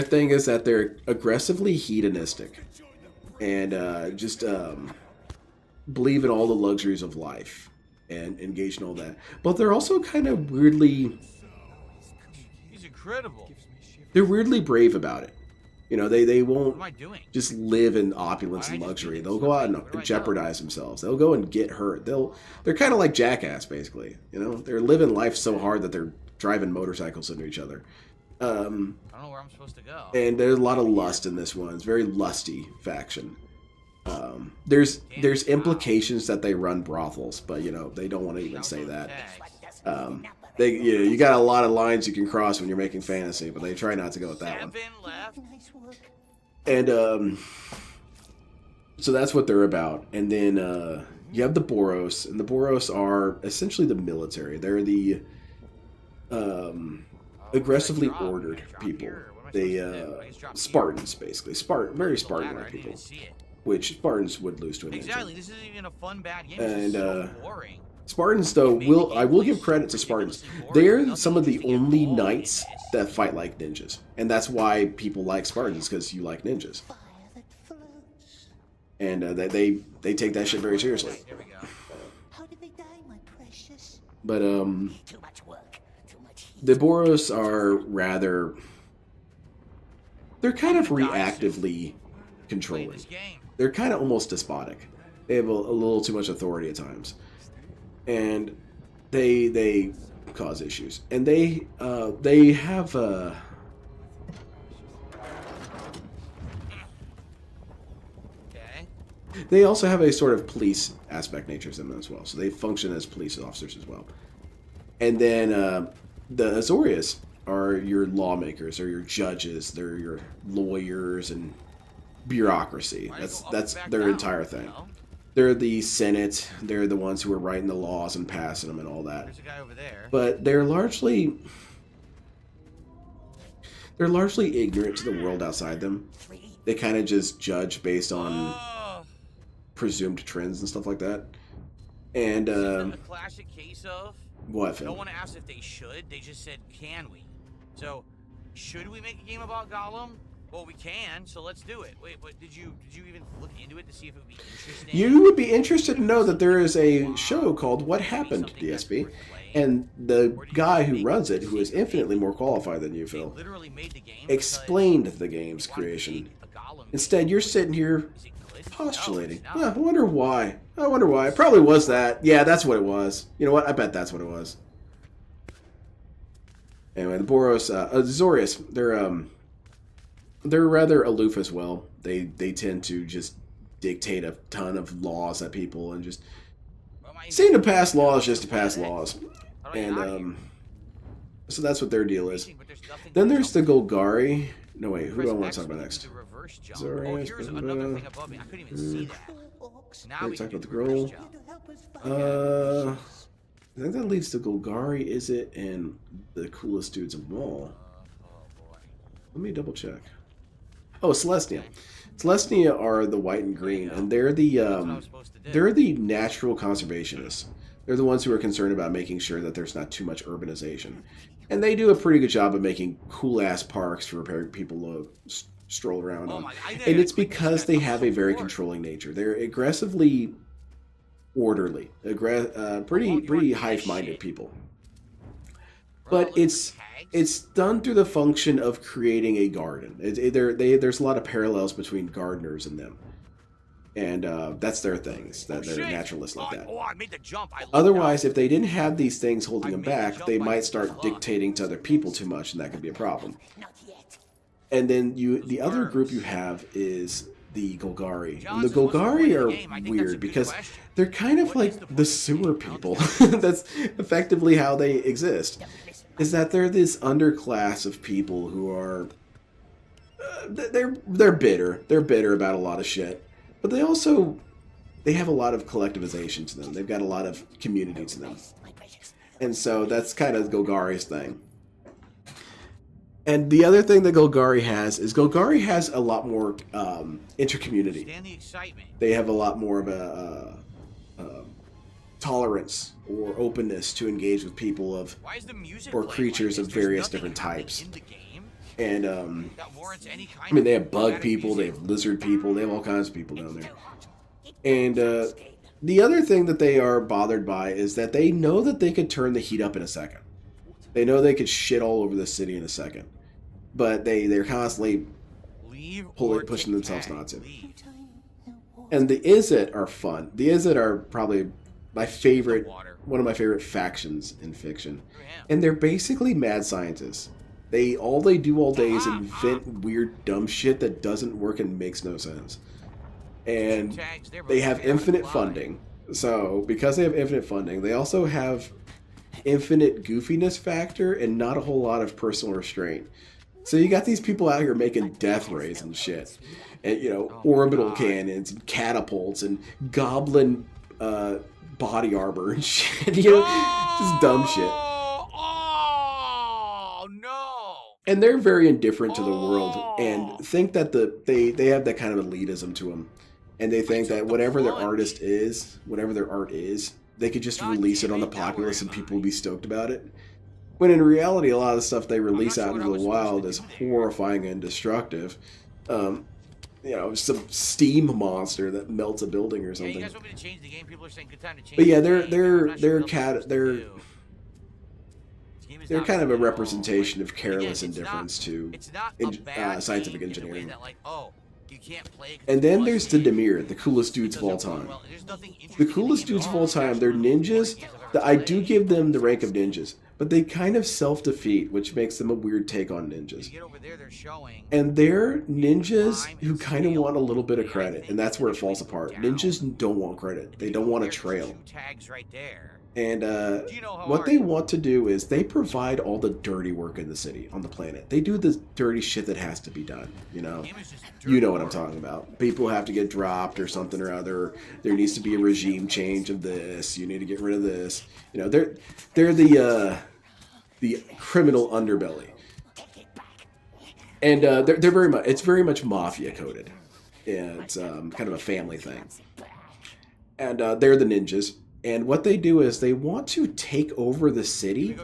thing is that they're aggressively hedonistic. And just believe in all the luxuries of life. And engage in all that. But they're also kind of weirdly...
He's incredible.
They're weirdly brave about it. You know, they won't just live in opulence and luxury. They'll go out and jeopardize themselves. They'll go and get hurt. They're kind of like Jackass, basically. You know, they're living life so hard that they're driving motorcycles into each other.
I don't know where I'm supposed to go.
And there's a lot of lust in this one. It's a very lusty faction. There's implications that they run brothels, but you know they don't want to even say that. You got a lot of lines you can cross when you're making fantasy, but they try not to go with that one. And so that's what they're about. And then you have the Boros, and the Boros are essentially the military. They're the aggressively ordered people. They Spartans, basically. Very Spartan-like people. Which Spartans would lose to a ninja.
Exactly, this isn't even a fun bad game.
And
so boring.
Spartans, though, I will give credit to Spartans. They're some of the only knights that fight like ninjas, and that's why people like Spartans, because you like ninjas. And they take that shit very seriously.
Here we go.
How did they die, my precious?
But
Too much work. Too much heat.
the Boros are rather. They're kind of reactively controlling. They're kind of almost despotic. They have a little too much authority at times, and they cause issues. And they have They also have a sort of police aspect nature to them as well. So they function as police officers as well. And then the Azorius are your lawmakers, or your judges. They're your lawyers and bureaucracy. That's their entire thing. They're the Senate. They're the ones who are writing the laws and passing them and all that.
There's a guy over there.
But they're largely ignorant to the world outside them. They kind of just judge based on presumed trends and stuff like that. And
a classic case of
what? Phil?
No one asked if they should. They just said, "Can we?" So, should we make a game about Gollum? Well, we can, so let's do it. Wait, did you even look into it to see if it would be interesting?
You would be interested to know that there is a show called What Happened, DSP, and the guy who runs it, who is infinitely more qualified than you, Phil, explained the game's creation Instead, you're sitting here postulating. Huh, I wonder why. I wonder why. It probably was that. Yeah, that's what it was. You know what? I bet that's what it was. Anyway, the Boros, Azorius, they're rather aloof as well. They tend to just dictate a ton of laws at people and just seem to pass laws just to pass laws. And so that's what their deal is. Then there's the Golgari. No, wait, who do I want to talk about next? Azorius, we talked about the Growl. I think that leads to Golgari, is it, and the coolest dudes of all. Let me double check. Oh, Celestia. Celestia are the white and green, and they're the natural conservationists. They're the ones who are concerned about making sure that there's not too much urbanization. And they do a pretty good job of making cool-ass parks for people to stroll around on. And it's because they have a very controlling nature. They're aggressively orderly, pretty hive-minded people. But it's done through the function of creating a garden. There's a lot of parallels between gardeners and them. And that's their things. That they're naturalists like that. Otherwise, if they didn't have these things holding them back, they might start dictating to other people too much, and that could be a problem. And then the other group you have is the Golgari. And the Golgari are weird because they're kind of like the sewer people. That's effectively how they exist. Is that they're this underclass of people who are they're bitter. They're bitter about a lot of shit. But they have a lot of collectivization to them. They've got a lot of community to them. And so that's kind of Golgari's thing. And the other thing that Golgari has is Golgari has a lot more intercommunity. They have a lot more of a tolerance or openness to engage with people or creatures of various different types. And I mean, they have bug people, they have lizard people, they have all kinds of people down there. And the other thing that they are bothered by is that they know that they could turn the heat up in a second. They know they could shit all over the city in a second. But they're constantly pushing themselves not to. And the Izzet are fun. The Izzet are probably one of my favorite factions in fiction. And they're basically mad scientists. All they do all day is invent weird dumb shit that doesn't work and makes no sense. And they have infinite funding. So because they have infinite funding, they also have infinite goofiness factor and not a whole lot of personal restraint. So you got these people out here making death rays and shit. And, orbital cannons and catapults and goblin body armor and shit. Just dumb shit. And they're very indifferent to the world and think that they have that kind of elitism to them. And they think that whatever their art is, they could just release it on the populace and people will be stoked about it. When in reality, a lot of the stuff they release out into the wild is horrifying and destructive. Some steam monster that melts a building or something. But yeah, they're kind of a representation of careless indifference to scientific engineering. And then there's the Dimir, the coolest dudes of all time. The coolest dudes of all time, they're ninjas. I do give them the rank of ninjas, but they kind of self-defeat, which makes them a weird take on ninjas. And they're ninjas who kind of want a little bit of credit, and that's where it falls apart. Ninjas don't want credit. They don't want a trail. And what they want to do is they provide all the dirty work in the city, on the planet. They do the dirty shit that has to be done, You know what I'm talking about. People have to get dropped or something or other. There needs to be a regime change of this. You need to get rid of this. They're the criminal underbelly. And it's very much mafia coded. Yeah, it's kind of a family thing. And they're the ninjas. And what they do is they want to take over the city,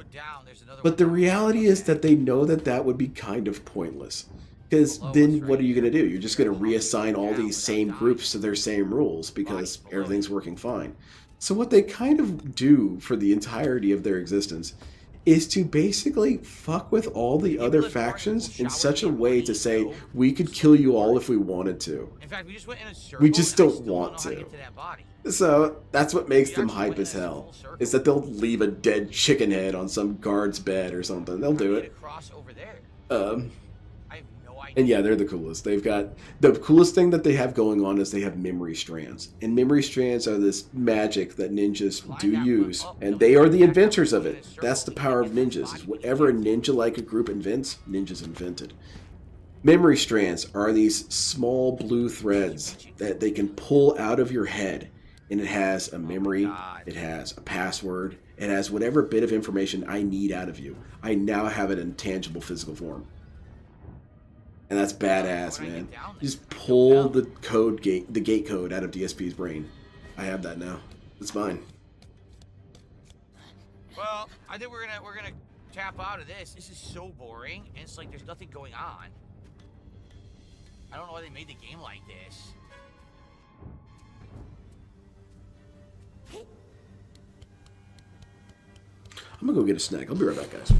but the reality is that they know that would be kind of pointless. Because then what are you going to do? You're just going to reassign all these same groups to their same rules because everything's working fine. So what they kind of do for the entirety of their existence is to basically fuck with all the other factions in such a way to say, we could kill you all if we wanted to.
In fact, we just went in a circle.
We just
and I
don't
still
want
know how
to.
get that body.
So that's what makes them hype as hell. Is that they'll leave a dead chicken head on some guard's bed or something. They'll do it.
Over there.
I have no idea. And yeah, they're the coolest. They've got the coolest thing that they have going on is they have memory strands. And memory strands are this magic that ninjas do use, and they are the inventors of it. That's the power of ninjas. Is whatever a ninja-like a group invents, ninjas invented. Memory strands are these small blue threads that they can pull out of your head, and it has a memory, it has a password, it has whatever bit of information I need out of you. I now have it in tangible physical form. And that's badass, man. You just pull the gate code out of DSP's brain. I have that now. It's mine.
Well, I think we're gonna tap out of this. This is so boring, and it's like there's nothing going on. I don't know why they made the game like this.
I'm gonna go get a snack. I'll be right back, guys.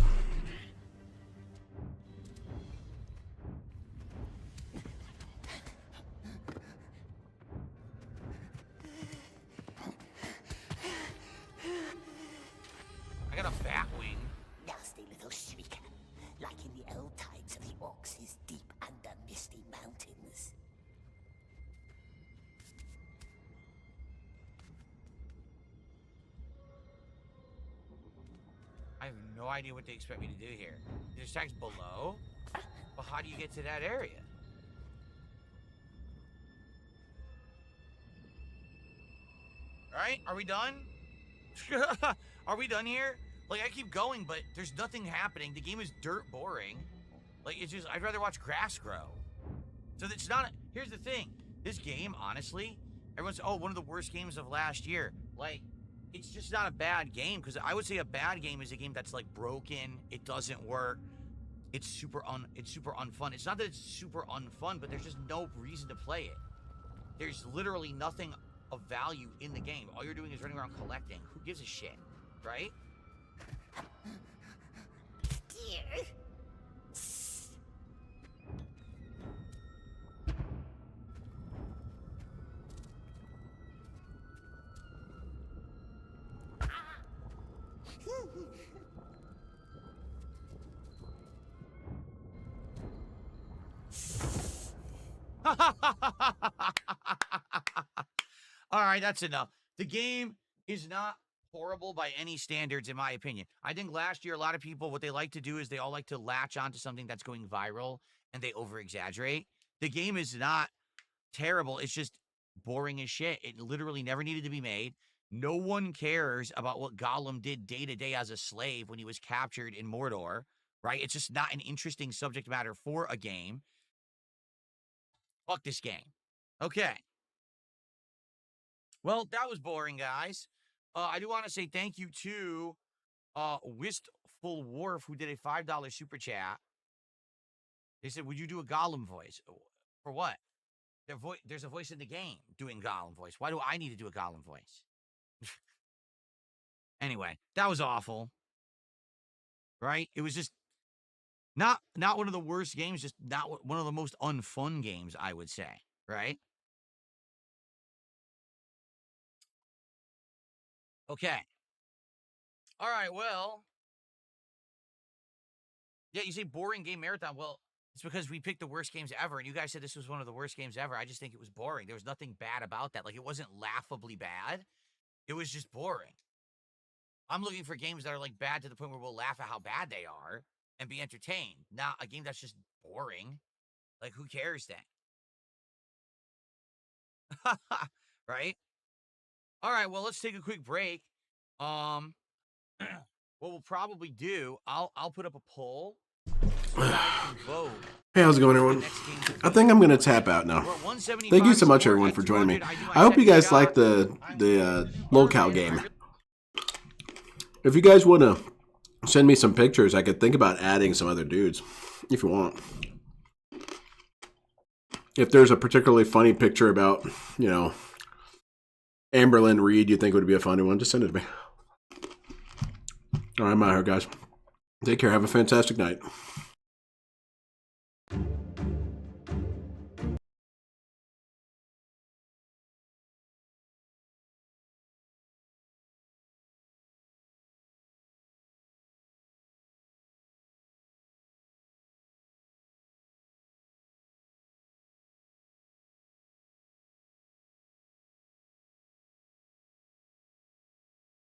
I got a bat wing.
Nasty little shrieker, like in the old times of the orcs deep under misty mountains.
I have no idea what they expect me to do here. There's tags below, but how do you get to that area? All right, are we done? Are we done here? Like, I keep going, but there's nothing happening. The game is dirt boring. Like, it's just, I'd rather watch grass grow. So it's not, here's the thing. This game, honestly, everyone's, oh, one of the worst games of last year. Like, it's just not a bad game, because I would say a bad game is a game that's, like, broken, it doesn't work, it's super unfun. It's not that it's super unfun, but there's just no reason to play it. There's literally nothing of value in the game. All you're doing is running around collecting. Who gives a shit, right?
Dear.
All right, that's enough. The game is not horrible by any standards, in my opinion. I think last year, a lot of people, what they like to do is they all like to latch onto something that's going viral, and they over-exaggerate. The game is not terrible. It's just boring as shit. It literally never needed to be made. No one cares about what Gollum did day-to-day as a slave when he was captured in Mordor, right? It's just not an interesting subject matter for a game. Fuck this game. Okay. Well, that was boring, guys. I do want to say thank you to Wistful Wharf, who did a $5 super chat. They said, would you do a Gollum voice? For what? There's a voice in the game doing Gollum voice. Why do I need to do a Gollum voice? Anyway, that was awful. Right? It was just not one of the worst games, just not one of the most unfun games, I would say. Right? Okay. All right, well. Yeah, you say boring game marathon. Well, it's because we picked the worst games ever, and you guys said this was one of the worst games ever. I just think it was boring. There was nothing bad about that. Like, it wasn't laughably bad. It was just boring. I'm looking for games that are, like, bad to the point where we'll laugh at how bad they are and be entertained. Not a game that's just boring. Like, who cares then? Right? All right, well, let's take a quick break. What we'll probably do, I'll put up a poll. Vote.
Hey, how's it going, everyone? I think I'm gonna tap out now. Thank you so much, everyone, for joining me. I hope you guys like the locale game. If you guys want to send me some pictures, I could think about adding some other dudes, if you want. If there's a particularly funny picture about, you know, Amberlyn Reed you think would be a funny one, just send it to me. All right, I'm out here, guys.
Take care. Have a fantastic night.